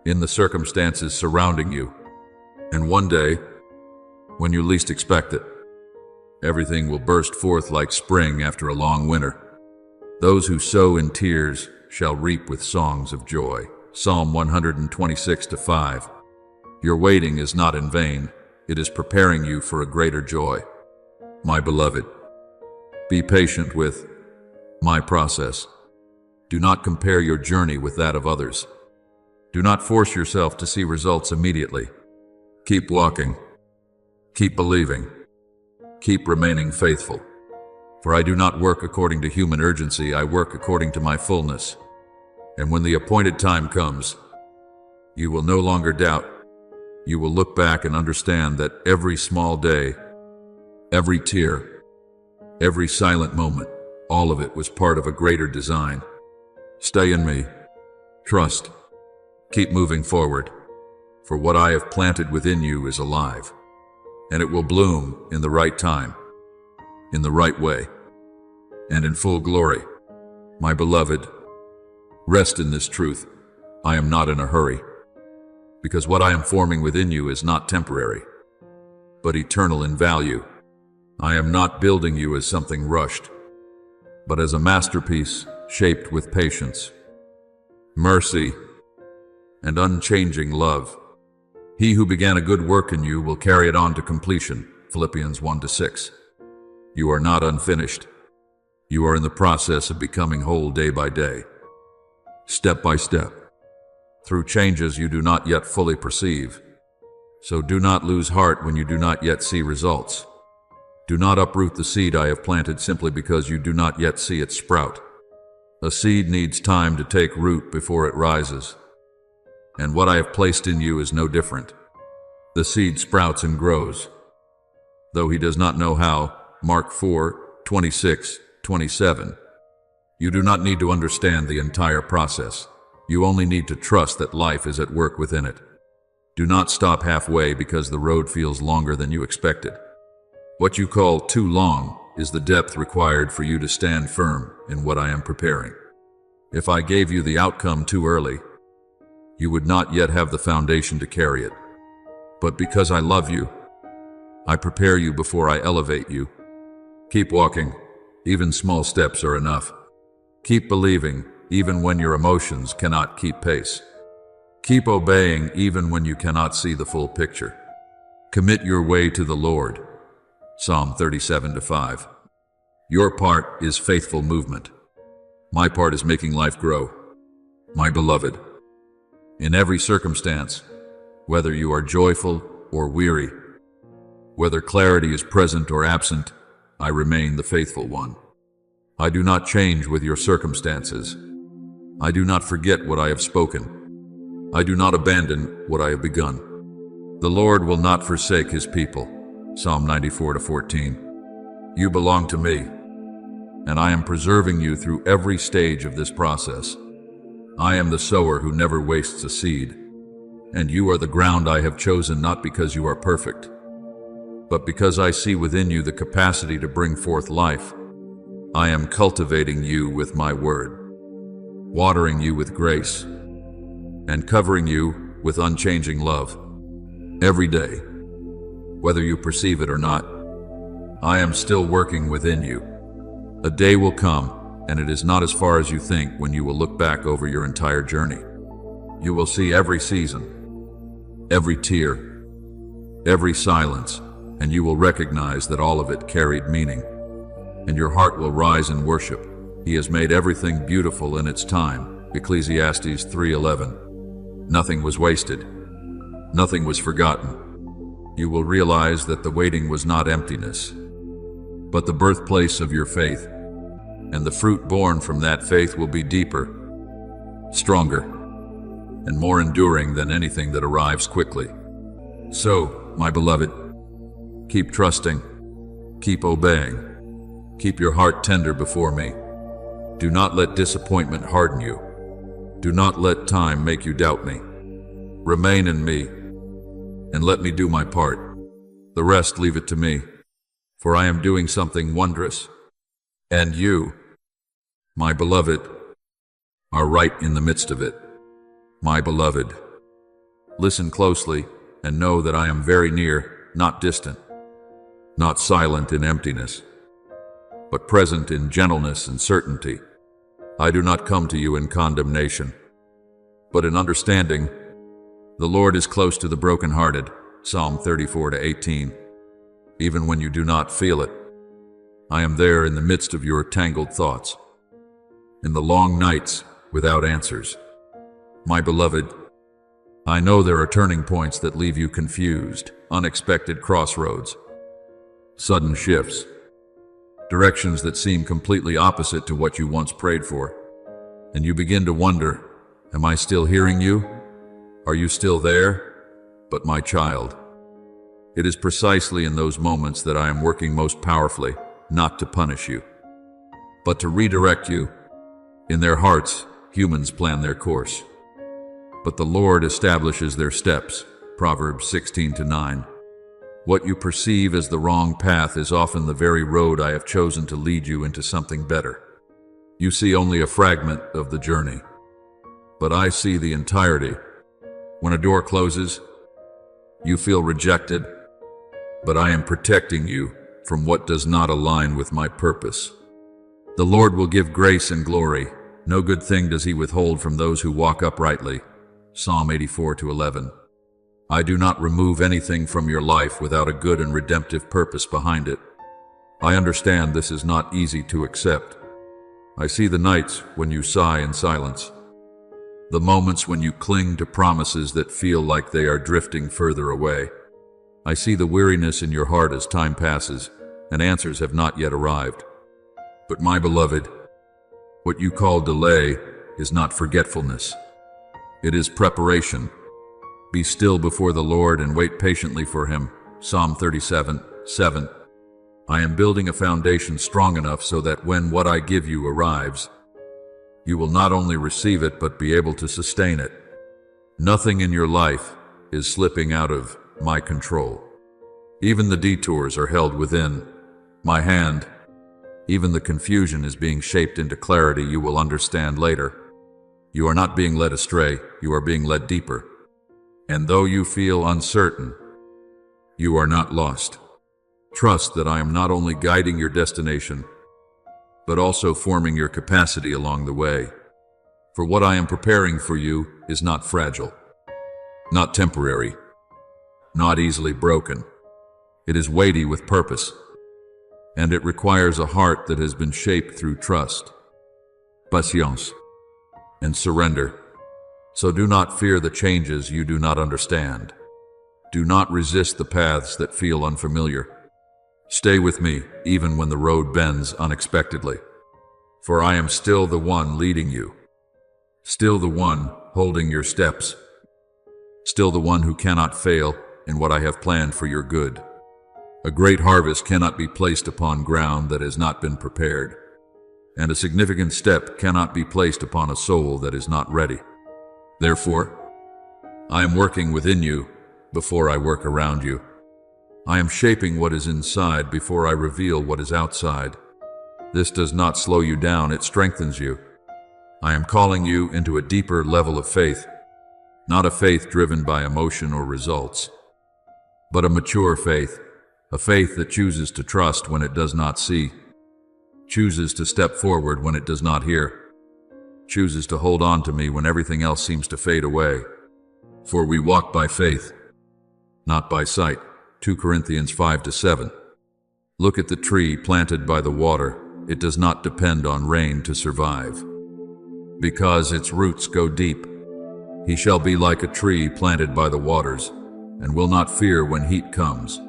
in the circumstances surrounding you. And one day, when you least expect it, everything will burst forth like spring after a long winter. Those who sow in tears shall reap with songs of joy. Psalm 126:5. Your waiting is not in vain. It is preparing you for a greater joy. My beloved, be patient with my process. Do not compare your journey with that of others. Do not force yourself to see results immediately. Keep walking. Keep believing. Keep remaining faithful. For I do not work according to human urgency, I work according to my fullness. And when the appointed time comes, you will no longer doubt. You will look back and understand that every small day, every tear, every silent moment, all of it was part of a greater design. Stay in me. Trust. Keep moving forward. For what I have planted within you is alive, and it will bloom in the right time, in the right way, and in full glory. My beloved, rest in this truth. I am not in a hurry, because what I am forming within you is not temporary, but eternal in value. I am not building you as something rushed, but as a masterpiece shaped with patience, mercy, and unchanging love. He who began a good work in you will carry it on to completion. Philippians 1:6. You are not unfinished. You are in the process of becoming whole day by day, step by step, through changes you do not yet fully perceive. So do not lose heart when you do not yet see results. Do not uproot the seed I have planted simply because you do not yet see it sprout. A seed needs time to take root before it rises. And what I have placed in you is no different. The seed sprouts and grows, though he does not know how. Mark 4:26-27. You do not need to understand the entire process. You only need to trust that life is at work within it. Do not stop halfway because the road feels longer than you expected. What you call too long is the depth required for you to stand firm in what I am preparing. If I gave you the outcome too early, you would not yet have the foundation to carry it. But because I love you, I prepare you before I elevate you. Keep walking. Even small steps are enough. Keep believing, even when your emotions cannot keep pace. Keep obeying, even when you cannot see the full picture. Commit your way to the Lord. Psalm 37:5. Your part is faithful movement. My part is making life grow. My beloved, in every circumstance, whether you are joyful or weary, whether clarity is present or absent, I remain the faithful one. I do not change with your circumstances. I do not forget what I have spoken. I do not abandon what I have begun. The Lord will not forsake his people. Psalm 94-14. You belong to me, and I am preserving you through every stage of this process. I am the sower who never wastes a seed, and you are the ground I have chosen not because you are perfect, but because I see within you the capacity to bring forth life. I am cultivating you with my word, watering you with grace, and covering you with unchanging love. Every day, whether you perceive it or not, I am still working within you. A day will come, and it is not as far as you think, when you will look back over your entire journey. You will see every season, every tear, every silence, and you will recognize that all of it carried meaning. And your heart will rise in worship. He has made everything beautiful in its time. Ecclesiastes 3:11. Nothing was wasted. Nothing was forgotten. You will realize that the waiting was not emptiness, but the birthplace of your faith. And the fruit born from that faith will be deeper, stronger, and more enduring than anything that arrives quickly. So, my beloved, keep trusting, keep obeying, keep your heart tender before me. Do not let disappointment harden you. Do not let time make you doubt me. Remain in me, and let me do my part. The rest leave it to me, for I am doing something wondrous. And you, my beloved, are right in the midst of it. My beloved, listen closely and know that I am very near, not distant, not silent in emptiness, but present in gentleness and certainty. I do not come to you in condemnation, but in understanding. The Lord is close to the brokenhearted. Psalm 34-18. Even when you do not feel it, I am there in the midst of your tangled thoughts, in the long nights without answers. My beloved, I know there are turning points that leave you confused, unexpected crossroads, sudden shifts, directions that seem completely opposite to what you once prayed for. And you begin to wonder, am I still hearing you? Are you still there? But my child, it is precisely in those moments that I am working most powerfully, not to punish you, but to redirect you. In their hearts, humans plan their course, but the Lord establishes their steps. Proverbs 16-9. What you perceive as the wrong path is often the very road I have chosen to lead you into something better. You see only a fragment of the journey, but I see the entirety. When a door closes, you feel rejected, but I am protecting you from what does not align with my purpose. The Lord will give grace and glory. No good thing does he withhold from those who walk uprightly. Psalm 84-11. I do not remove anything from your life without a good and redemptive purpose behind it. I understand this is not easy to accept. I see the nights when you sigh in silence, the moments when you cling to promises that feel like they are drifting further away. I see the weariness in your heart as time passes and answers have not yet arrived. But my beloved, what you call delay is not forgetfulness. It is preparation. Be still before the Lord and wait patiently for him. Psalm 37:7. I am building a foundation strong enough so that when what I give you arrives, you will not only receive it but be able to sustain it. Nothing in your life is slipping out of my control. Even the detours are held within my hand. Even the confusion is being shaped into clarity you will understand later. You are not being led astray, you are being led deeper. And though you feel uncertain, you are not lost. Trust that I am not only guiding your destination, but also forming your capacity along the way. For what I am preparing for you is not fragile, not temporary, not easily broken. It is weighty with purpose, and it requires a heart that has been shaped through trust, patience, and surrender. So do not fear the changes you do not understand. Do not resist the paths that feel unfamiliar. Stay with me even when the road bends unexpectedly. For I am still the one leading you, still the one holding your steps, still the one who cannot fail in what I have planned for your good. A great harvest cannot be placed upon ground that has not been prepared, and a significant step cannot be placed upon a soul that is not ready. Therefore, I am working within you before I work around you. I am shaping what is inside before I reveal what is outside. This does not slow you down, it strengthens you. I am calling you into a deeper level of faith, not a faith driven by emotion or results, but a mature faith, a faith that chooses to trust when it does not see, chooses to step forward when it does not hear, chooses to hold on to me when everything else seems to fade away. For we walk by faith, not by sight. 2 Corinthians 5-7. Look at the tree planted by the water. It does not depend on rain to survive, because its roots go deep. He shall be like a tree planted by the waters, and will not fear when heat comes.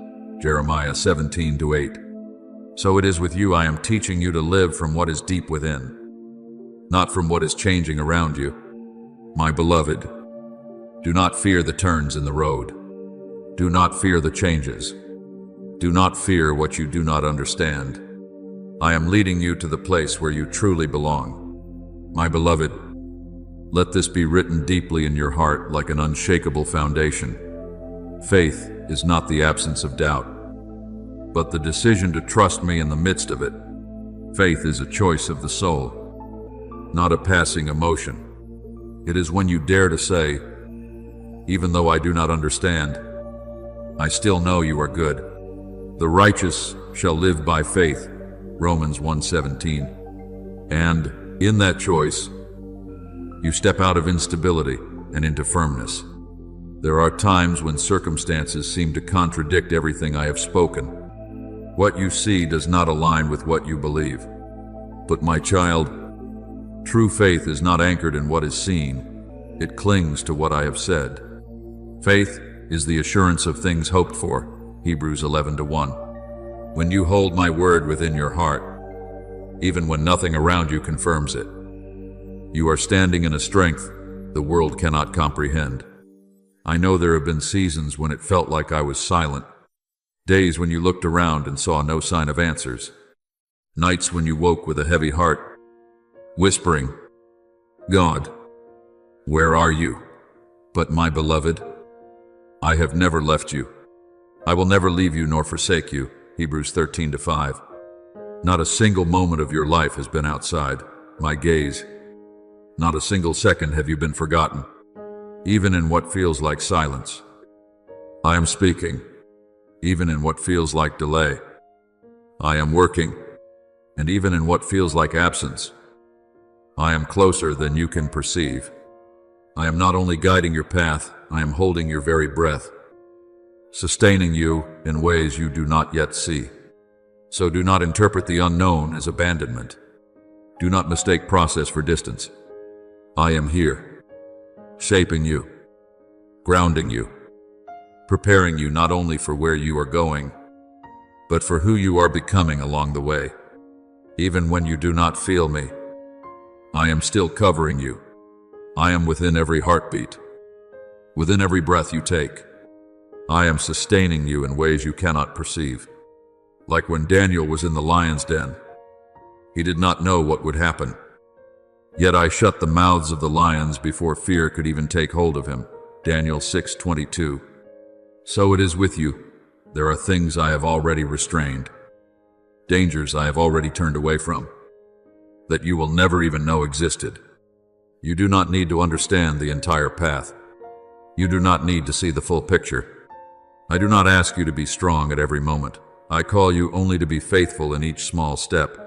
Jeremiah 17-8. So it is with you. I am teaching you to live from what is deep within, not from what is changing around you. My beloved, do not fear the turns in the road. Do not fear the changes. Do not fear what you do not understand. I am leading you to the place where you truly belong. My beloved, let this be written deeply in your heart like an unshakable foundation. Faith is not the absence of doubt, but the decision to trust me in the midst of it. Faith is a choice of the soul, not a passing emotion. It is when you dare to say, even though I do not understand, I still know you are good. The righteous shall live by faith, Romans 1:17. And in that choice, you step out of instability and into firmness. There are times when circumstances seem to contradict everything I have spoken. What you see does not align with what you believe. But my child, true faith is not anchored in what is seen. It clings to what I have said. Faith is the assurance of things hoped for, Hebrews 11:1. When you hold my word within your heart, even when nothing around you confirms it, you are standing in a strength the world cannot comprehend. I know there have been seasons when it felt like I was silent, days when you looked around and saw no sign of answers, nights when you woke with a heavy heart, whispering, God, where are you? But my beloved, I have never left you. I will never leave you nor forsake you, Hebrews 13:5. Not a single moment of your life has been outside my gaze. Not a single second have you been forgotten, even in what feels like silence. I am speaking, even in what feels like delay. I am working, and even in what feels like absence. I am closer than you can perceive. I am not only guiding your path, I am holding your very breath, sustaining you in ways you do not yet see. So do not interpret the unknown as abandonment. Do not mistake process for distance. I am here, shaping you, grounding you, preparing you not only for where you are going, but for who you are becoming along the way. Even when you do not feel me, I am still covering you. I am within every heartbeat, within every breath you take. I am sustaining you in ways you cannot perceive. Like when Daniel was in the lion's den, he did not know what would happen. Yet I shut the mouths of the lions before fear could even take hold of him. Daniel 6:22. So it is with you. There are things I have already restrained, dangers I have already turned away from, that you will never even know existed. You do not need to understand the entire path. You do not need to see the full picture. I do not ask you to be strong at every moment. I call you only to be faithful in each small step.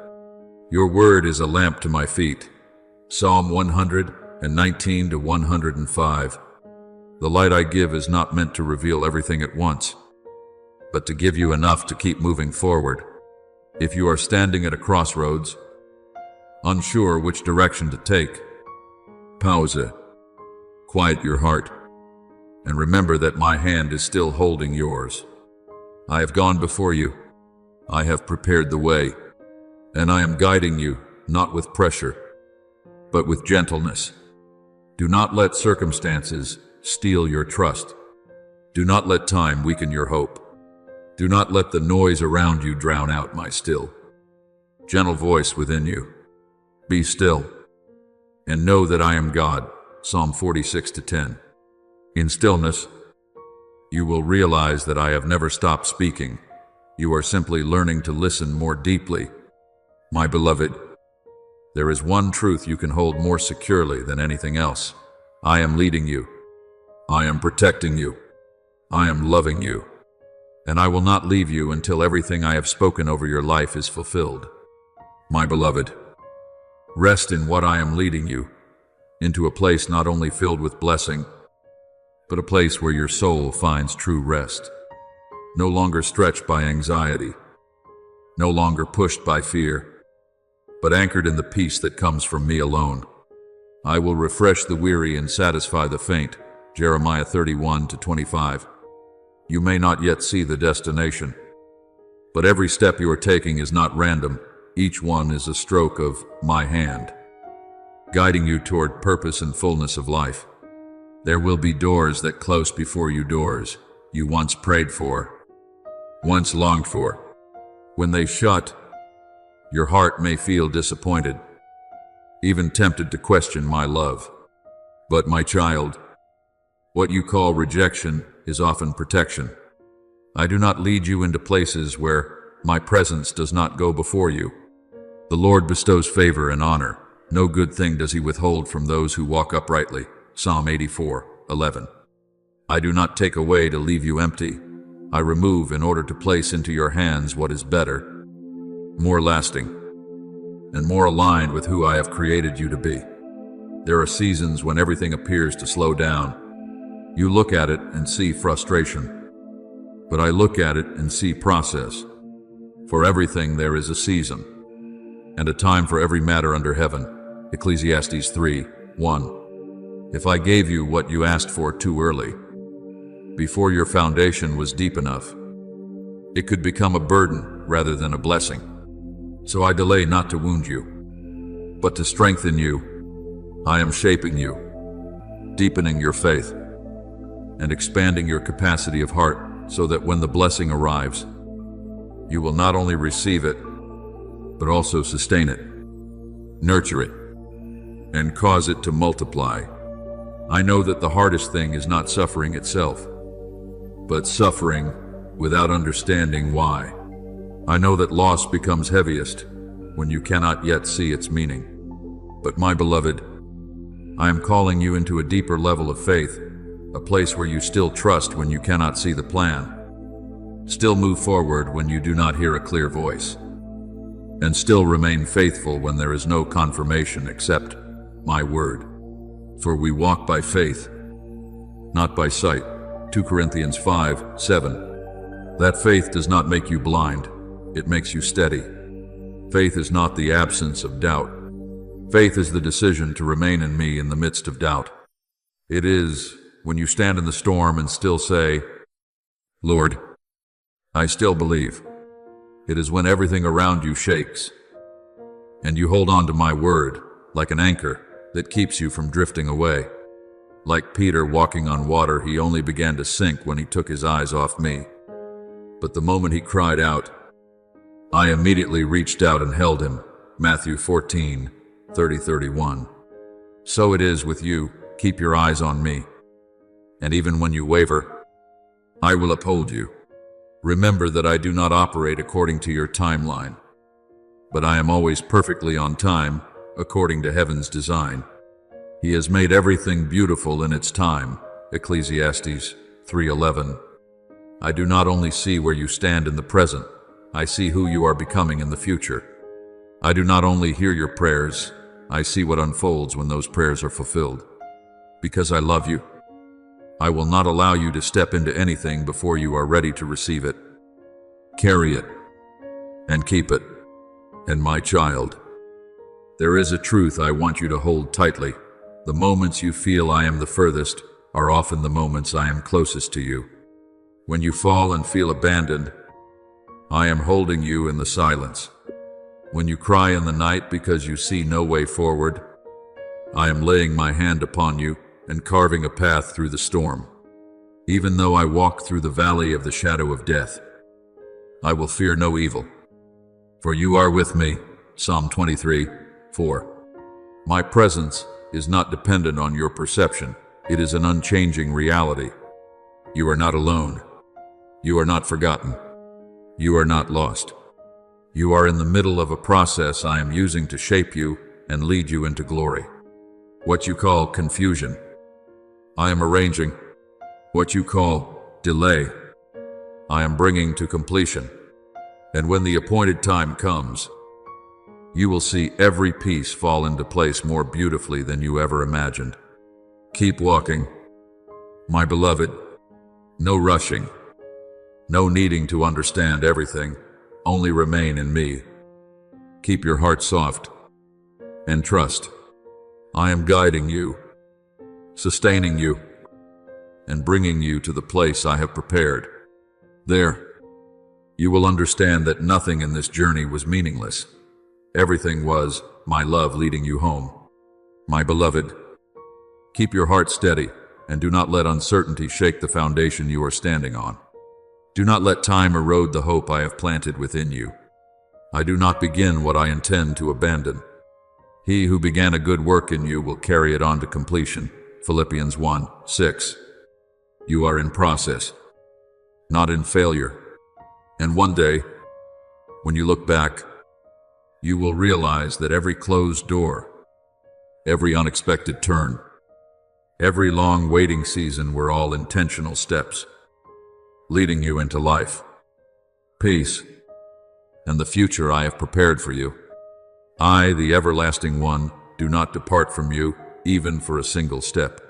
Your word is a lamp to my feet. Psalm 119-105. The light I give is not meant to reveal everything at once, but to give you enough to keep moving forward. If you are standing at a crossroads, unsure which direction to take, pause it, quiet your heart, and remember that my hand is still holding yours. I have gone before you. I have prepared the way, and I am guiding you not with pressure, but with gentleness. Do not let circumstances steal your trust. Do not let time weaken your hope. Do not let the noise around you drown out my still, gentle voice within you. Be still and know that I am God. Psalm 46:10. In stillness, you will realize that I have never stopped speaking. You are simply learning to listen more deeply. My beloved, there is one truth you can hold more securely than anything else. I am leading you. I am protecting you. I am loving you. And I will not leave you until everything I have spoken over your life is fulfilled. My beloved, rest in what I am leading you, into a place not only filled with blessing, but a place where your soul finds true rest. No longer stretched by anxiety, no longer pushed by fear, but anchored in the peace that comes from me alone. I will refresh the weary and satisfy the faint. Jeremiah 31:25. You may not yet see the destination, but every step you are taking is not random. Each one is a stroke of my hand, guiding you toward purpose and fullness of life. There will be doors that close before you, doors you once prayed for, once longed for. When they shut, your heart may feel disappointed, even tempted to question my love. But my child, what you call rejection is often protection. I do not lead you into places where my presence does not go before you. The Lord bestows favor and honor. No good thing does he withhold from those who walk uprightly. Psalm 84:11. I do not take away to leave you empty. I remove in order to place into your hands what is better, more lasting, and more aligned with who I have created you to be. There are seasons when everything appears to slow down. You look at it and see frustration, but I look at it and see process. For everything there is a season, and a time for every matter under heaven. Ecclesiastes 3:1. If I gave you what you asked for too early, before your foundation was deep enough, it could become a burden rather than a blessing. So I delay not to wound you, but to strengthen you. I am shaping you, deepening your faith, and expanding your capacity of heart so that when the blessing arrives, you will not only receive it, but also sustain it, nurture it, and cause it to multiply. I know that the hardest thing is not suffering itself, but suffering without understanding why. I know that loss becomes heaviest when you cannot yet see its meaning. But my beloved, I am calling you into a deeper level of faith, a place where you still trust when you cannot see the plan, still move forward when you do not hear a clear voice, and still remain faithful when there is no confirmation except my word. For we walk by faith, not by sight. 2 Corinthians 5:7. That faith does not make you blind, it makes you steady. Faith is not the absence of doubt. Faith is the decision to remain in me in the midst of doubt. It is when you stand in the storm and still say, Lord, I still believe. It is when everything around you shakes, and you hold on to my word like an anchor that keeps you from drifting away. Like Peter walking on water, he only began to sink when he took his eyes off me. But the moment he cried out, I immediately reached out and held him. Matthew 14:30-31. So it is with you. Keep your eyes on me. And even when you waver, I will uphold you. Remember that I do not operate according to your timeline, but I am always perfectly on time, according to heaven's design. He has made everything beautiful in its time. Ecclesiastes 3:11. I do not only see where you stand in the present, I see who you are becoming in the future. I do not only hear your prayers, I see what unfolds when those prayers are fulfilled. Because I love you, I will not allow you to step into anything before you are ready to receive it. Carry it and keep it. And my child, there is a truth I want you to hold tightly. The moments you feel I am the furthest are often the moments I am closest to you. When you fall and feel abandoned, I am holding you in the silence. When you cry in the night because you see no way forward, I am laying my hand upon you and carving a path through the storm. Even though I walk through the valley of the shadow of death, I will fear no evil. For you are with me, Psalm 23:4. My presence is not dependent on your perception. It is an unchanging reality. You are not alone. You are not forgotten. You are not lost. You are in the middle of a process I am using to shape you and lead you into glory. What you call confusion, I am arranging. What you call delay, I am bringing to completion. And when the appointed time comes, you will see every piece fall into place more beautifully than you ever imagined. Keep walking, my beloved. No rushing, no needing to understand everything. Only remain in me. Keep your heart soft and trust. I am guiding you, sustaining you, and bringing you to the place I have prepared. There, you will understand that nothing in this journey was meaningless. Everything was my love leading you home. My beloved, keep your heart steady and do not let uncertainty shake the foundation you are standing on. Do not let time erode the hope I have planted within you. I do not begin what I intend to abandon. He who began a good work in you will carry it on to completion. Philippians 1:6. You are in process, not in failure. And one day, when you look back, you will realize that every closed door, every unexpected turn, every long waiting season were all intentional steps, leading you into life, peace, and the future I have prepared for you. I, the everlasting one, do not depart from you, even for a single step.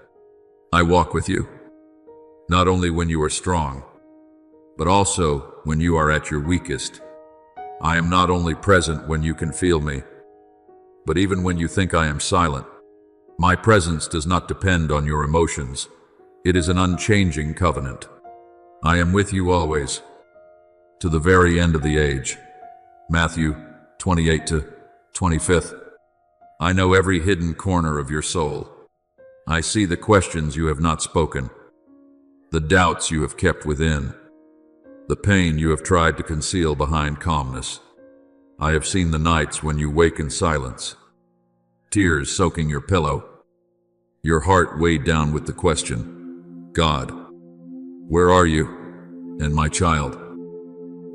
I walk with you, not only when you are strong, but also when you are at your weakest. I am not only present when you can feel me, but even when you think I am silent. My presence does not depend on your emotions. It is an unchanging covenant. I am with you always, to the very end of the age. Matthew 28:25. I know every hidden corner of your soul. I see the questions you have not spoken, the doubts you have kept within, the pain you have tried to conceal behind calmness. I have seen the nights when you wake in silence, tears soaking your pillow, your heart weighed down with the question, God, where are you? And my child,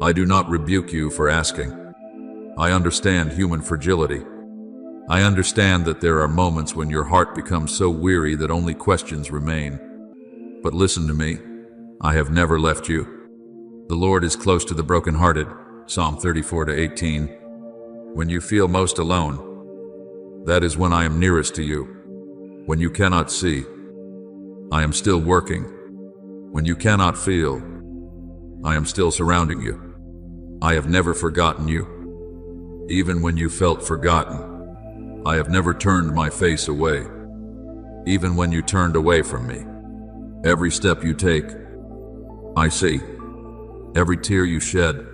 I do not rebuke you for asking. I understand human fragility. I understand that there are moments when your heart becomes so weary that only questions remain. But listen to me, I have never left you. The Lord is close to the brokenhearted, Psalm 34:18. When you feel most alone, that is when I am nearest to you. When you cannot see, I am still working. When you cannot feel, I am still surrounding you. I have never forgotten you. Even when you felt forgotten, I have never turned my face away. Even when you turned away from me, every step you take, I see. Every tear you shed,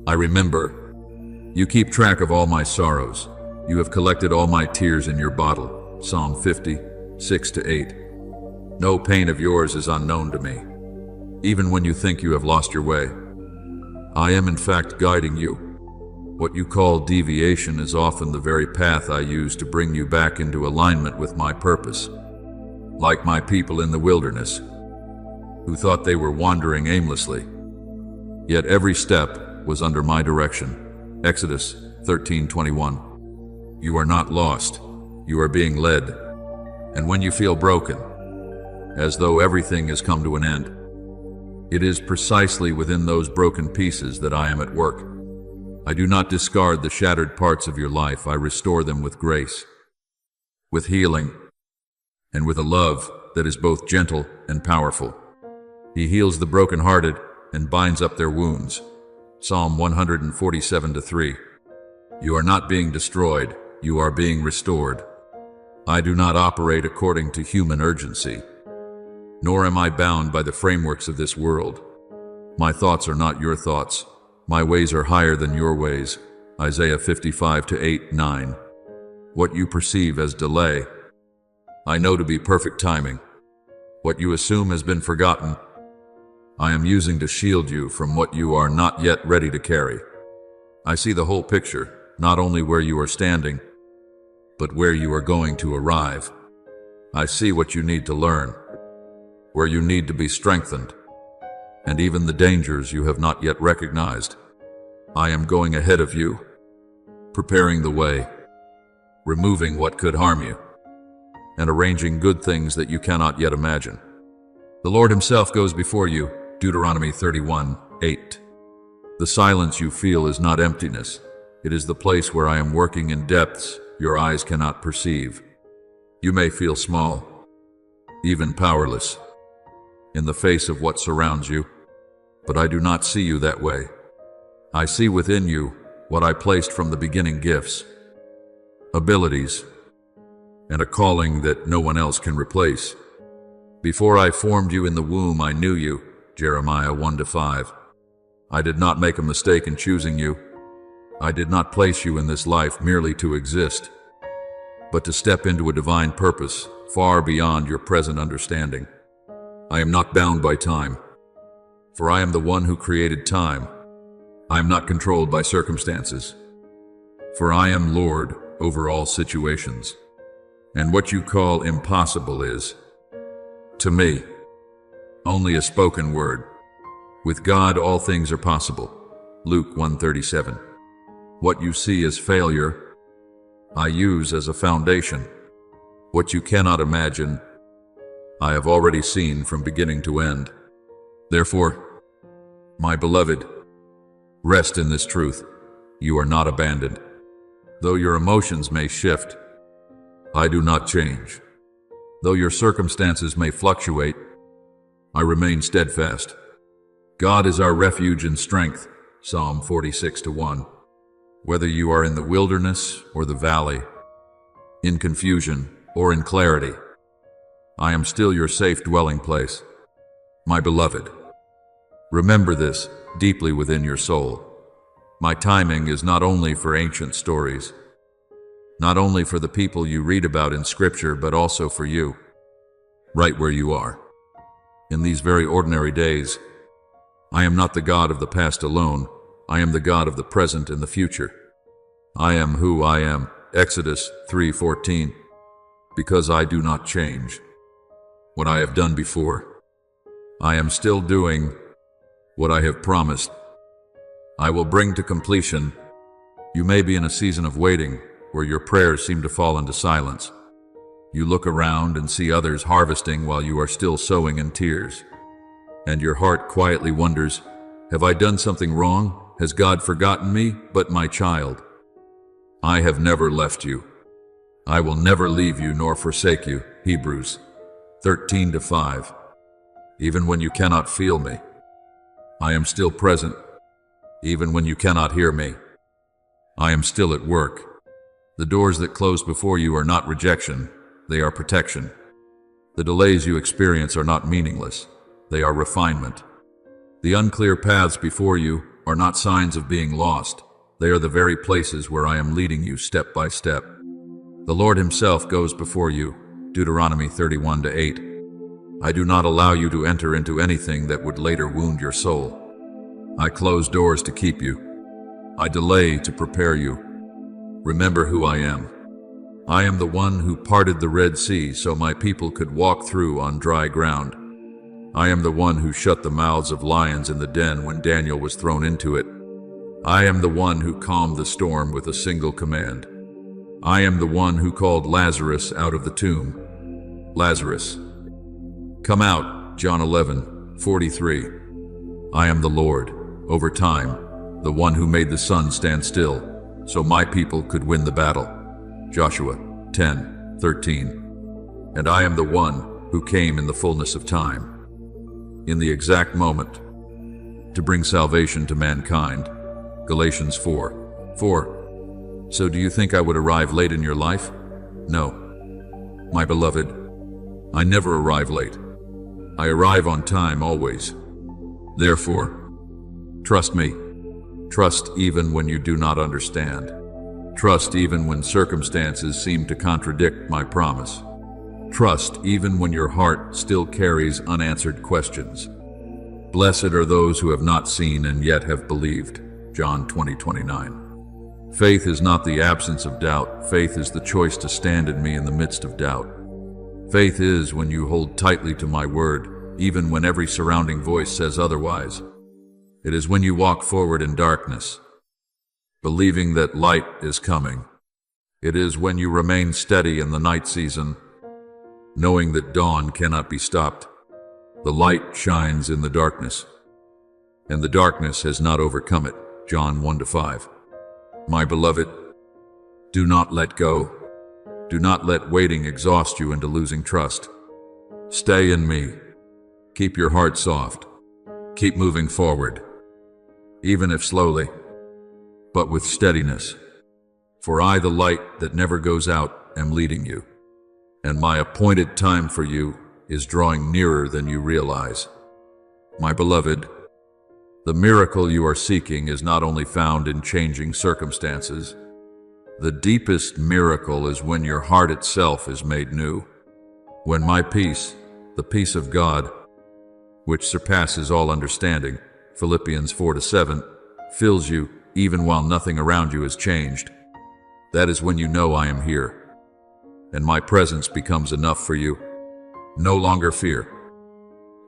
I remember. You keep track of all my sorrows. You have collected all my tears in your bottle. Psalm 50:6-8. No pain of yours is unknown to me. Even when you think you have lost your way, I am in fact guiding you. What you call deviation is often the very path I use to bring you back into alignment with my purpose. Like my people in the wilderness, who thought they were wandering aimlessly, yet every step was under my direction. Exodus 13:21. You are not lost. You are being led. And when you feel broken, as though everything has come to an end, it is precisely within those broken pieces that I am at work. I do not discard the shattered parts of your life. I restore them with grace, with healing, and with a love that is both gentle and powerful. He heals the brokenhearted and binds up their wounds. Psalm 147:3. You are not being destroyed, you are being restored. I do not operate according to human urgency, nor am I bound by the frameworks of this world. My thoughts are not your thoughts. My ways are higher than your ways. Isaiah 55 to 8, 9. What you perceive as delay, I know to be perfect timing. What you assume has been forgotten, I am using to shield you from what you are not yet ready to carry. I see the whole picture, not only where you are standing, but where you are going to arrive. I see what you need to learn, where you need to be strengthened, and even the dangers you have not yet recognized. I am going ahead of you, preparing the way, removing what could harm you, and arranging good things that you cannot yet imagine. The Lord Himself goes before you, Deuteronomy 31, 8. The silence you feel is not emptiness. It is the place where I am working in depths your eyes cannot perceive. You may feel small, even powerless, in the face of what surrounds you, but I do not see you that way. I see within you what I placed from the beginning: gifts, abilities, and a calling that no one else can replace. Before I formed you in the womb, I knew you, Jeremiah 1 to 5. I did not make a mistake in choosing you. I did not place you in this life merely to exist, but to step into a divine purpose far beyond your present understanding. I am not bound by time, for I am the one who created time. I am not controlled by circumstances, for I am Lord over all situations. And what you call impossible is, to me, only a spoken word. With God, all things are possible. Luke 1:37. What you see as failure, I use as a foundation. What you cannot imagine, I have already seen from beginning to end. Therefore, my beloved, rest in this truth. You are not abandoned. Though your emotions may shift, I do not change. Though your circumstances may fluctuate, I remain steadfast. God is our refuge and strength, Psalm 46 to 1. Whether you are in the wilderness or the valley, in confusion or in clarity, I am still your safe dwelling place. My beloved, remember this deeply within your soul. My timing is not only for ancient stories, not only for the people you read about in Scripture, but also for you, right where you are. In these very ordinary days, I am not the God of the past alone. I am the God of the present and the future. I am who I am, Exodus 3:14, because I do not change. What I have done before, I am still doing. What I have promised, I will bring to completion. You may be in a season of waiting, where your prayers seem to fall into silence. You look around and see others harvesting while you are still sowing in tears. And your heart quietly wonders, have I done something wrong? Has God forgotten me? But my child, I have never left you. I will never leave you nor forsake you. Hebrews 13 to 5. Even when you cannot feel me, I am still present. Even when you cannot hear me, I am still at work. The doors that close before you are not rejection, they are protection. The delays you experience are not meaningless, they are refinement. The unclear paths before you are not signs of being lost, they are the very places where I am leading you step by step. The Lord Himself goes before you, Deuteronomy 31 to 8. I do not allow you to enter into anything that would later wound your soul. I close doors to keep you. I delay to prepare you. Remember who I am. I am the one who parted the Red Sea so my people could walk through on dry ground. I am the one who shut the mouths of lions in the den when Daniel was thrown into it. I am the one who calmed the storm with a single command. I am the one who called Lazarus out of the tomb. Lazarus, come out, John 11:43. I am the Lord, over time, the one who made the sun stand still, so my people could win the battle. Joshua 10:13. And I am the one who came in the fullness of time, in the exact moment, to bring salvation to mankind. Galatians 4:4. So do you think I would arrive late in your life? No. My beloved, I never arrive late. I arrive on time always. Therefore, trust me. Trust even when you do not understand. Trust even when circumstances seem to contradict my promise. Trust even when your heart still carries unanswered questions. Blessed are those who have not seen and yet have believed. John 20:29. Faith is not the absence of doubt. Faith is the choice to stand in me in the midst of doubt. Faith is when you hold tightly to my word, even when every surrounding voice says otherwise. It is when you walk forward in darkness, believing that light is coming. It is when you remain steady in the night season, knowing that dawn cannot be stopped. The light shines in the darkness, and the darkness has not overcome it. John 1-5. My beloved, do not let go. Do not let waiting exhaust you into losing trust. Stay in me. Keep your heart soft. Keep moving forward, even if slowly, but with steadiness. For I, the light that never goes out, am leading you, and my appointed time for you is drawing nearer than you realize. My beloved, the miracle you are seeking is not only found in changing circumstances. The deepest miracle is when your heart itself is made new. When my peace, the peace of God, which surpasses all understanding, Philippians 4-7, fills you even while nothing around you has changed. That is when you know I am here, and my presence becomes enough for you. No longer fear,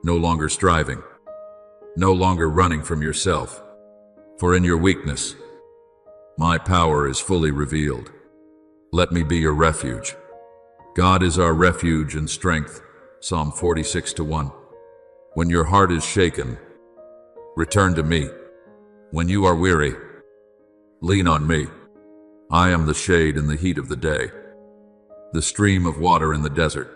no longer striving, no longer running from yourself, for in your weakness, my power is fully revealed. Let me be your refuge. God is our refuge and strength, Psalm 46-1. When your heart is shaken, return to me. When you are weary, lean on me. I am the shade in the heat of the day, the stream of water in the desert,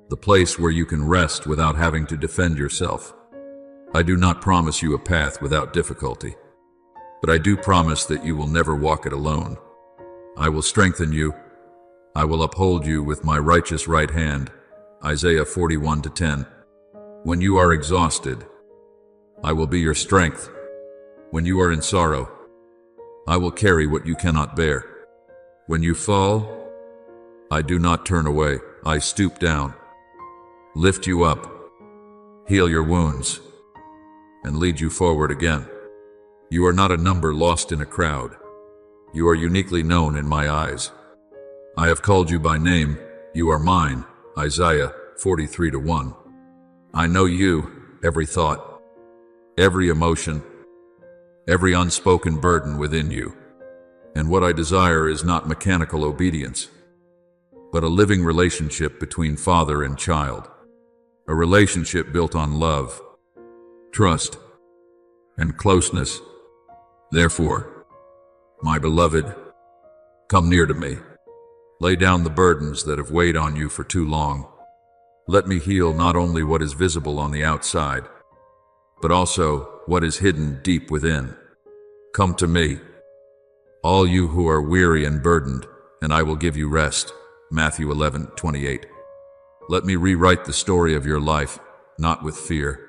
the place where you can rest without having to defend yourself. I do not promise you a path without difficulty, but I do promise that you will never walk it alone. I will strengthen you. I will uphold you with my righteous right hand, Isaiah 41-10. When you are exhausted, I will be your strength. When you are in sorrow, I will carry what you cannot bear. When you fall, I do not turn away. I stoop down, lift you up, heal your wounds, and lead you forward again. You are not a number lost in a crowd. You are uniquely known in my eyes. I have called you by name. You are mine, Isaiah 43-1. I know you, every thought, every emotion, every unspoken burden within you. And what I desire is not mechanical obedience, but a living relationship between father and child, a relationship built on love, trust, and closeness. Therefore, my beloved, come near to me. Lay down the burdens that have weighed on you for too long. Let me heal not only what is visible on the outside, but also what is hidden deep within. Come to me, all you who are weary and burdened, and I will give you rest. Matthew 11:28. Let me rewrite the story of your life, not with fear,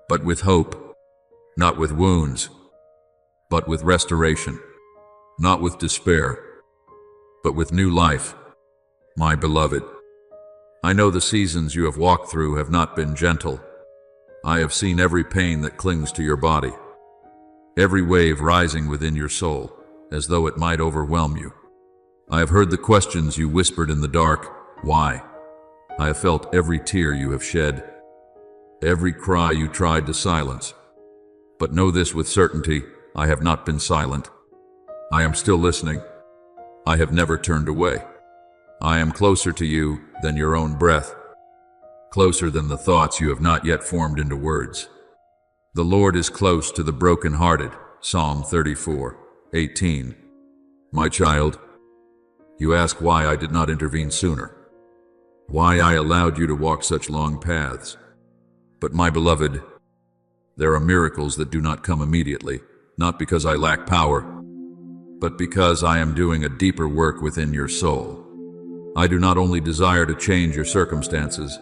but with hope, not with wounds, but with restoration, not with despair, but with new life. My beloved, I know the seasons you have walked through have not been gentle. I have seen every pain that clings to your body, every wave rising within your soul, as though it might overwhelm you. I have heard the questions you whispered in the dark. Why? I have felt every tear you have shed, every cry you tried to silence. But know this with certainty, I have not been silent. I am still listening. I have never turned away. I am closer to you than your own breath, closer than the thoughts you have not yet formed into words. The Lord is close to the brokenhearted, Psalm 34:18. My child, you ask why I did not intervene sooner, why I allowed you to walk such long paths. But my beloved, there are miracles that do not come immediately, not because I lack power, but because I am doing a deeper work within your soul. I do not only desire to change your circumstances,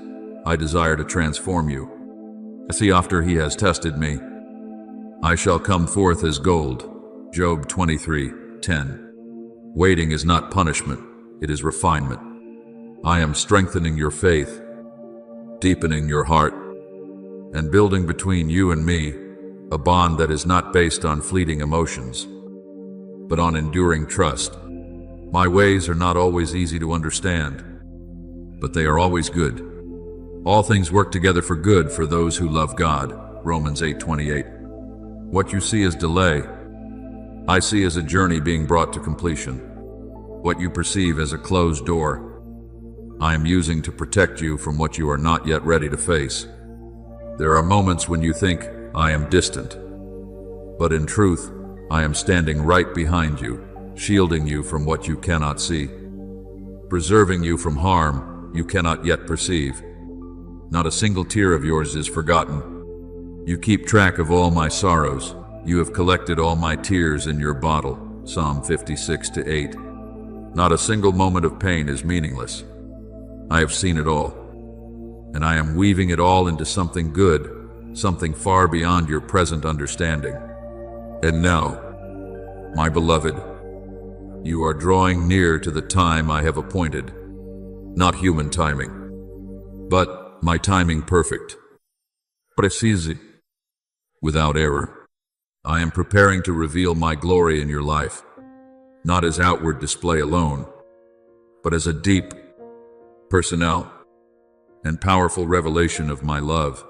I desire to transform you. See, after he has tested me, I shall come forth as gold. Job 23:10. Waiting is not punishment, it is refinement. I am strengthening your faith, deepening your heart, and building between you and me a bond that is not based on fleeting emotions, but on enduring trust. My ways are not always easy to understand, but they are always good. All things work together for good for those who love God. Romans 8:28. What you see as delay, I see as a journey being brought to completion. What you perceive as a closed door, I am using to protect you from what you are not yet ready to face. There are moments when you think, I am distant, but in truth, I am standing right behind you, shielding you from what you cannot see, preserving you from harm you cannot yet perceive. Not a single tear of yours is forgotten. You keep track of all my sorrows. You have collected all my tears in your bottle. Psalm 56:8. Not a single moment of pain is meaningless. I have seen it all, and I am weaving it all into something good, something far beyond your present understanding. And now, my beloved, you are drawing near to the time I have appointed. Not human timing, but my timing perfect. Precise, without error. I am preparing to reveal my glory in your life, not as outward display alone, but as a deep, personal, and powerful revelation of my love.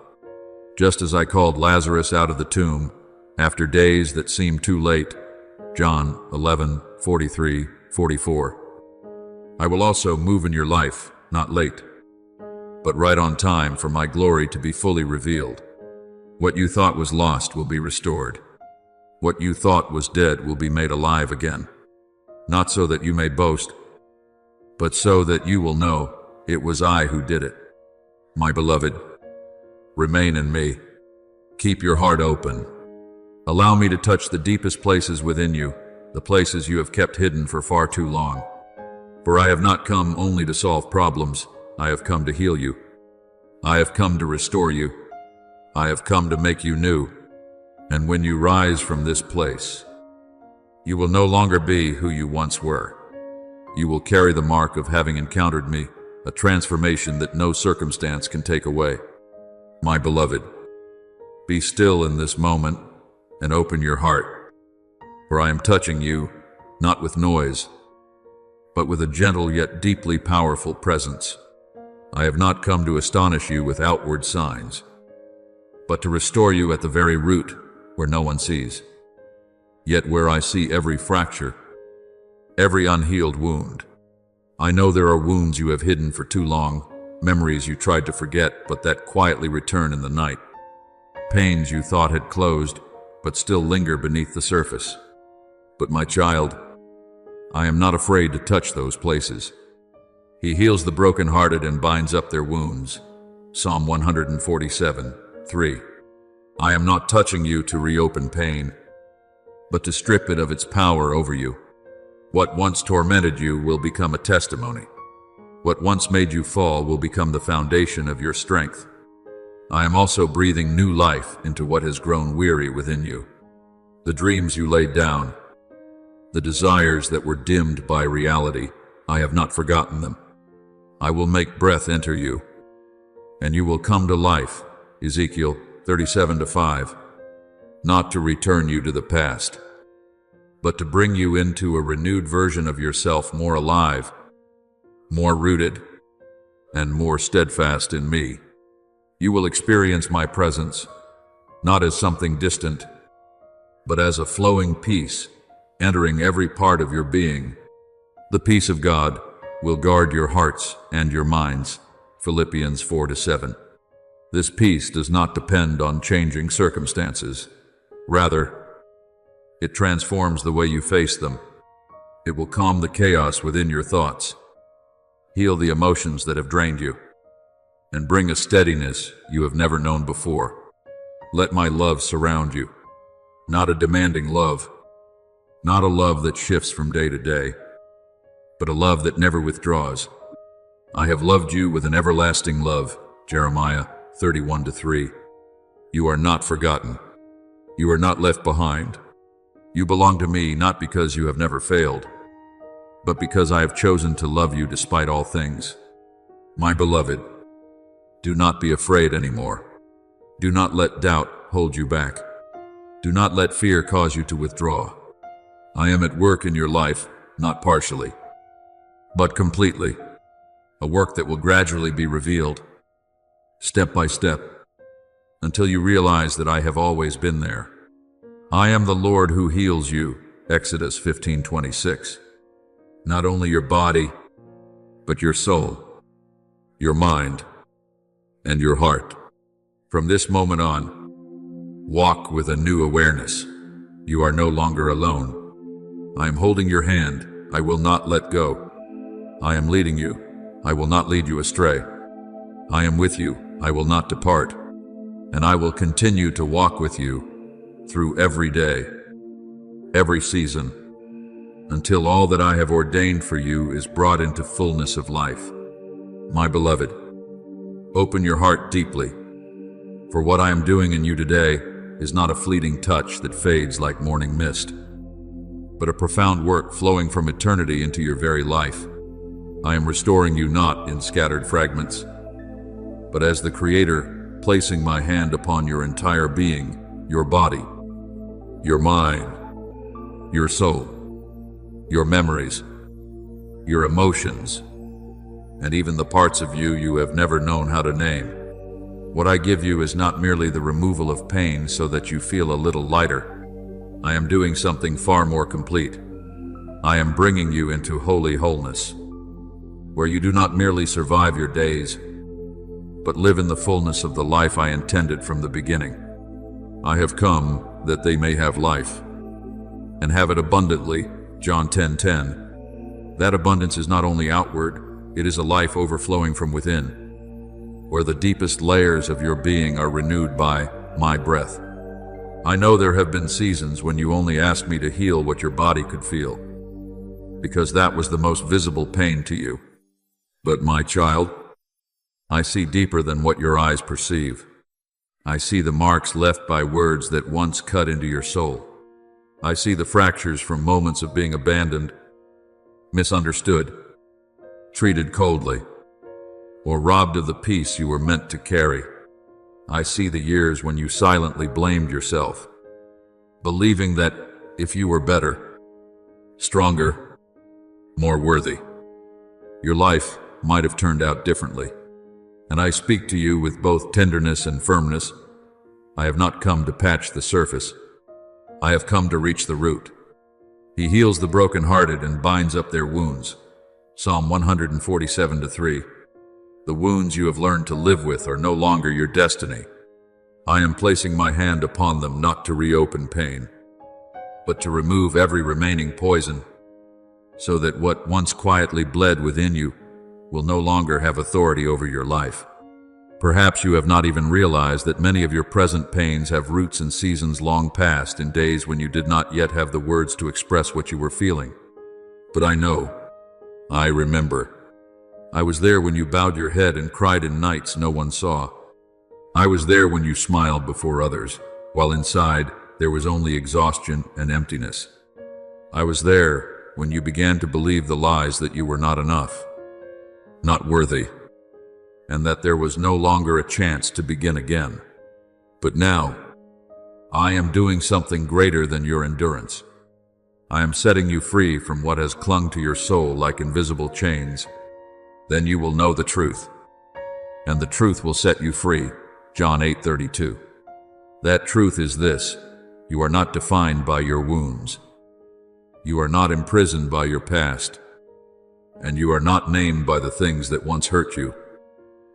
Just as I called Lazarus out of the tomb after days that seemed too late, John 11:43-44. I will also move in your life, not late, but right on time for my glory to be fully revealed. What you thought was lost will be restored. What you thought was dead will be made alive again. Not so that you may boast, but so that you will know it was I who did it. My beloved, remain in me. Keep your heart open. Allow me to touch the deepest places within you, the places you have kept hidden for far too long. For I have not come only to solve problems, I have come to heal you. I have come to restore you. I have come to make you new. And when you rise from this place, you will no longer be who you once were. You will carry the mark of having encountered me, a transformation that no circumstance can take away. My beloved, be still in this moment and open your heart, for I am touching you, not with noise, but with a gentle yet deeply powerful presence. I have not come to astonish you with outward signs, but to restore you at the very root where no one sees, yet where I see every fracture, every unhealed wound. I know there are wounds you have hidden for too long, memories you tried to forget but that quietly return in the night, pains you thought had closed but still linger beneath the surface. But my child, I am not afraid to touch those places. He heals the brokenhearted and binds up their wounds. Psalm 147:3. I am not touching you to reopen pain, but to strip it of its power over you. What once tormented you will become a testimony. What once made you fall will become the foundation of your strength. I am also breathing new life into what has grown weary within you. The dreams you laid down, the desires that were dimmed by reality, I have not forgotten them. I will make breath enter you, and you will come to life. Ezekiel 37:5. Not to return you to the past, but to bring you into a renewed version of yourself, more alive, more rooted, and more steadfast in me. You will experience my presence, not as something distant, but as a flowing peace, entering every part of your being. The peace of God will guard your hearts and your minds. Philippians 4-7. This peace does not depend on changing circumstances. Rather, it transforms the way you face them. It will calm the chaos within your thoughts, heal the emotions that have drained you, and bring a steadiness you have never known before. Let my love surround you. Not a demanding love, not a love that shifts from day to day, but a love that never withdraws. I have loved you with an everlasting love. Jeremiah 31:3. You are not forgotten. You are not left behind. You belong to me not because you have never failed, but because I have chosen to love you despite all things. My beloved, do not be afraid anymore. Do not let doubt hold you back. Do not let fear cause you to withdraw. I am at work in your life, not partially, but completely. A work that will gradually be revealed, step by step, until you realize that I have always been there. I am the Lord who heals you, Exodus 15:26. Not only your body, but your soul, your mind, and your heart. From this moment on, walk with a new awareness. You are no longer alone. I am holding your hand. I will not let go. I am leading you. I will not lead you astray. I am with you. I will not depart. And I will continue to walk with you through every day, every season, until all that I have ordained for you is brought into fullness of life. My beloved, open your heart deeply, for what I am doing in you today is not a fleeting touch that fades like morning mist, but a profound work flowing from eternity into your very life. I am restoring you not in scattered fragments, but as the Creator, placing my hand upon your entire being, your body, your mind, your soul, your memories, your emotions, and even the parts of you you have never known how to name. What I give you is not merely the removal of pain so that you feel a little lighter. I am doing something far more complete. I am bringing you into holy wholeness, where you do not merely survive your days, but live in the fullness of the life I intended from the beginning. I have come that they may have life, and have it abundantly, John 10:10. That abundance is not only outward, it is a life overflowing from within, where the deepest layers of your being are renewed by my breath. I know there have been seasons when you only asked me to heal what your body could feel, because that was the most visible pain to you. But my child, I see deeper than what your eyes perceive. I see the marks left by words that once cut into your soul. I see the fractures from moments of being abandoned, misunderstood, treated coldly, or robbed of the peace you were meant to carry. I see the years when you silently blamed yourself, believing that if you were better, stronger, more worthy, your life might have turned out differently. And I speak to you with both tenderness and firmness. I have not come to patch the surface. I have come to reach the root. He heals the brokenhearted and binds up their wounds. Psalm 147:3. The wounds you have learned to live with are no longer your destiny. I am placing my hand upon them not to reopen pain, but to remove every remaining poison, so that what once quietly bled within you will no longer have authority over your life. Perhaps you have not even realized that many of your present pains have roots in seasons long past, in days when you did not yet have the words to express what you were feeling. But I know, I remember. I was there when you bowed your head and cried in nights no one saw. I was there when you smiled before others, while inside there was only exhaustion and emptiness. I was there when you began to believe the lies that you were not enough, not worthy, and that there was no longer a chance to begin again. But now, I am doing something greater than your endurance. I am setting you free from what has clung to your soul like invisible chains. Then you will know the truth, and the truth will set you free. John 8:32. That truth is this: you are not defined by your wounds. You are not imprisoned by your past, and you are not named by the things that once hurt you.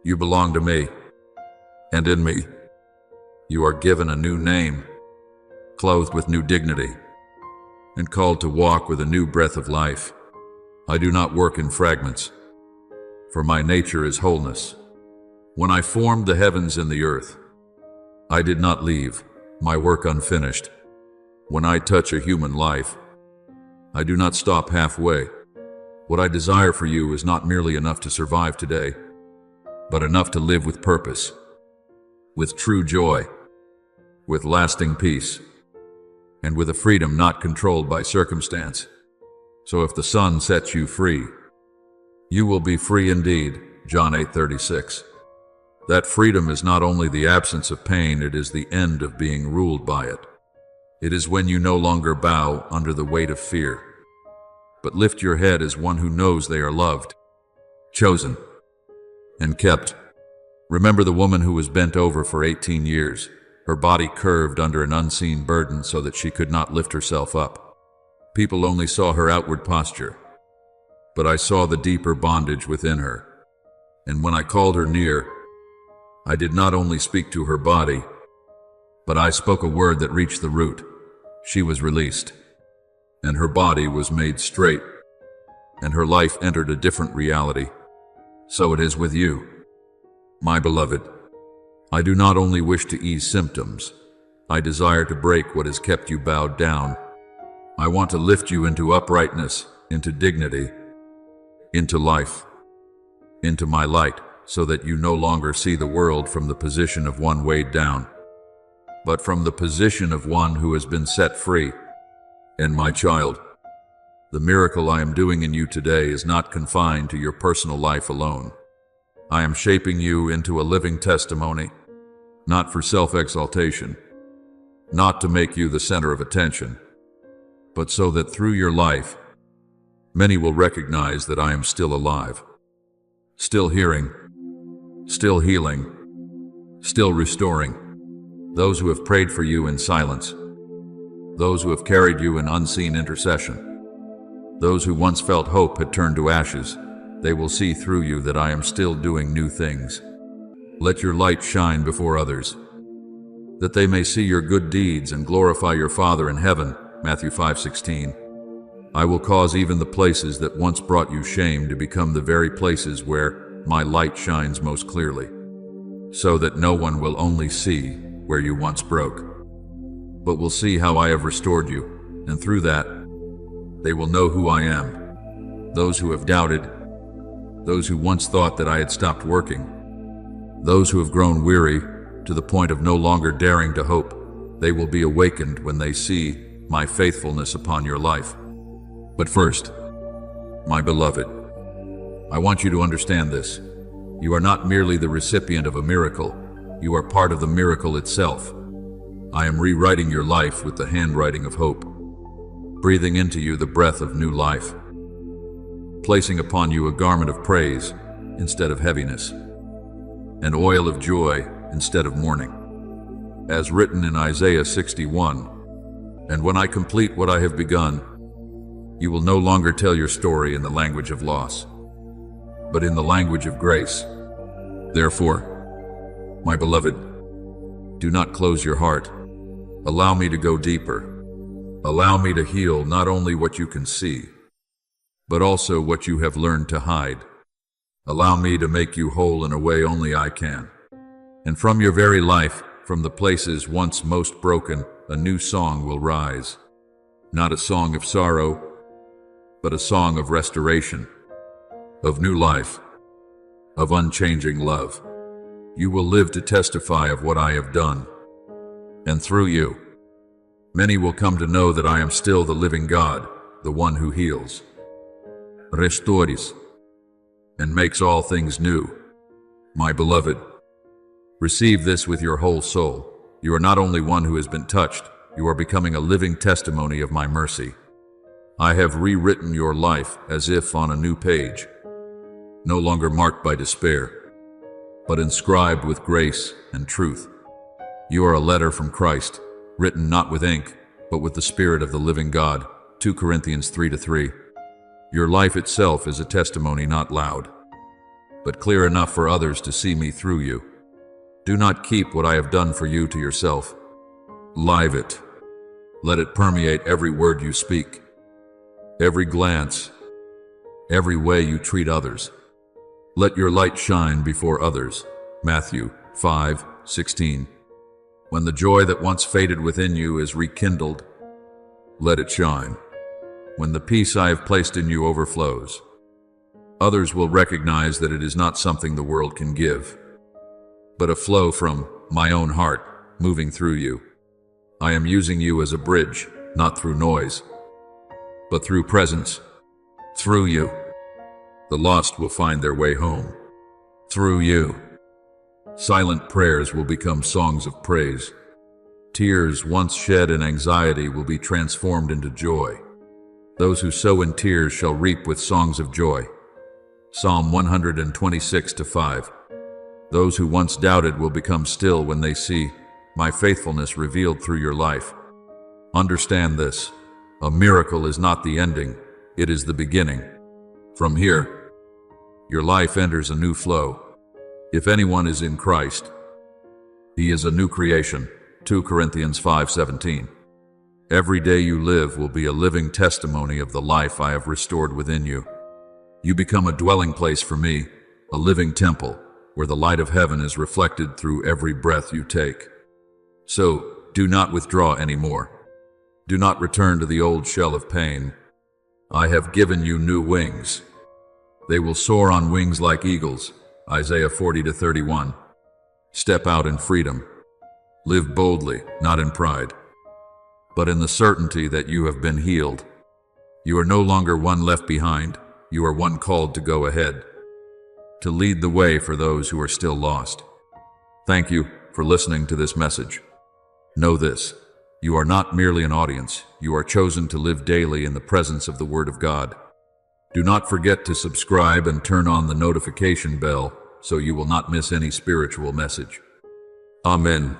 You belong to me, and in me, you are given a new name, clothed with new dignity, and called to walk with a new breath of life. I do not work in fragments, for my nature is wholeness. When I formed the heavens and the earth, I did not leave my work unfinished. When I touch a human life, I do not stop halfway. What I desire for you is not merely enough to survive today, but enough to live with purpose, with true joy, with lasting peace. and with a freedom not controlled by circumstance. So if the Son sets you free, you will be free indeed. John 8:36. That freedom is not only the absence of pain, it is the end of being ruled by it. It is when you no longer bow under the weight of fear, but lift your head as one who knows they are loved, chosen, and kept. Remember the woman who was bent over for 18 years, her body curved under an unseen burden so that she could not lift herself up. People only saw her outward posture, but I saw the deeper bondage within her. And when I called her near, I did not only speak to her body, but I spoke a word that reached the root. She was released, and her body was made straight, and her life entered a different reality. So it is with you, my beloved. I do not only wish to ease symptoms, I desire to break what has kept you bowed down. I want to lift you into uprightness, into dignity, into life, into my light, so that you no longer see the world from the position of one weighed down, but from the position of one who has been set free. And my child, the miracle I am doing in you today is not confined to your personal life alone. I am shaping you into a living testimony, not for self-exaltation, not to make you the center of attention, but so that through your life, many will recognize that I am still alive, still hearing, still healing, still restoring. Those who have prayed for you in silence, those who have carried you in unseen intercession, those who once felt hope had turned to ashes, they will see through you that I am still doing new things. Let your light shine before others, that they may see your good deeds and glorify your Father in heaven. Matthew 5:16. I will cause even the places that once brought you shame to become the very places where my light shines most clearly, so that no one will only see where you once broke, but will see how I have restored you, and through that, they will know who I am. Those who have doubted, those who once thought that I had stopped working, those who have grown weary to the point of no longer daring to hope, they will be awakened when they see my faithfulness upon your life. But first, my beloved, I want you to understand this. You are not merely the recipient of a miracle, you are part of the miracle itself. I am rewriting your life with the handwriting of hope, breathing into you the breath of new life, placing upon you a garment of praise instead of heaviness, an oil of joy instead of mourning. As written in Isaiah 61, and when I complete what I have begun, you will no longer tell your story in the language of loss, but in the language of grace. Therefore, my beloved, do not close your heart. Allow me to go deeper. Allow me to heal not only what you can see, but also what you have learned to hide. Allow me to make you whole in a way only I can. And from your very life, from the places once most broken, a new song will rise. Not a song of sorrow, but a song of restoration, of new life, of unchanging love. You will live to testify of what I have done, and through you, many will come to know that I am still the living God, the one who heals, restores, and makes all things new. My beloved, receive this with your whole soul. You are not only one who has been touched, you are becoming a living testimony of my mercy. I have rewritten your life as if on a new page, no longer marked by despair, but inscribed with grace and truth. You are a letter from Christ, written not with ink, but with the Spirit of the living God. 2 Corinthians 3:3. Your life itself is a testimony not loud, but clear enough for others to see me through you. Do not keep what I have done for you to yourself. Live it. Let it permeate every word you speak, every glance, every way you treat others. Let your light shine before others. Matthew 5:16. When the joy that once faded within you is rekindled, let it shine. When the peace I have placed in you overflows, others will recognize that it is not something the world can give, but a flow from my own heart moving through you. I am using you as a bridge, not through noise, but through presence. Through you, the lost will find their way home. Through you, silent prayers will become songs of praise. Tears once shed in anxiety will be transformed into joy. Those who sow in tears shall reap with songs of joy. Psalm 126:5. Those who once doubted will become still when they see my faithfulness revealed through your life. Understand this: a miracle is not the ending, it is the beginning. From here, your life enters a new flow. If anyone is in Christ, he is a new creation. 2 Corinthians 5:17. Every day you live will be a living testimony of the life I have restored within you. You become a dwelling place for me, a living temple, where the light of heaven is reflected through every breath you take. So, do not withdraw anymore. Do not return to the old shell of pain. I have given you new wings. They will soar on wings like eagles. Isaiah 40:31. Step out in freedom. Live boldly, not in pride, but in the certainty that you have been healed. You are no longer one left behind. You are one called to go ahead, to lead the way for those who are still lost. Thank you for listening to this message. Know this: you are not merely an audience. You are chosen to live daily in the presence of the Word of God. Do not forget to subscribe and turn on the notification bell so you will not miss any spiritual message. Amen.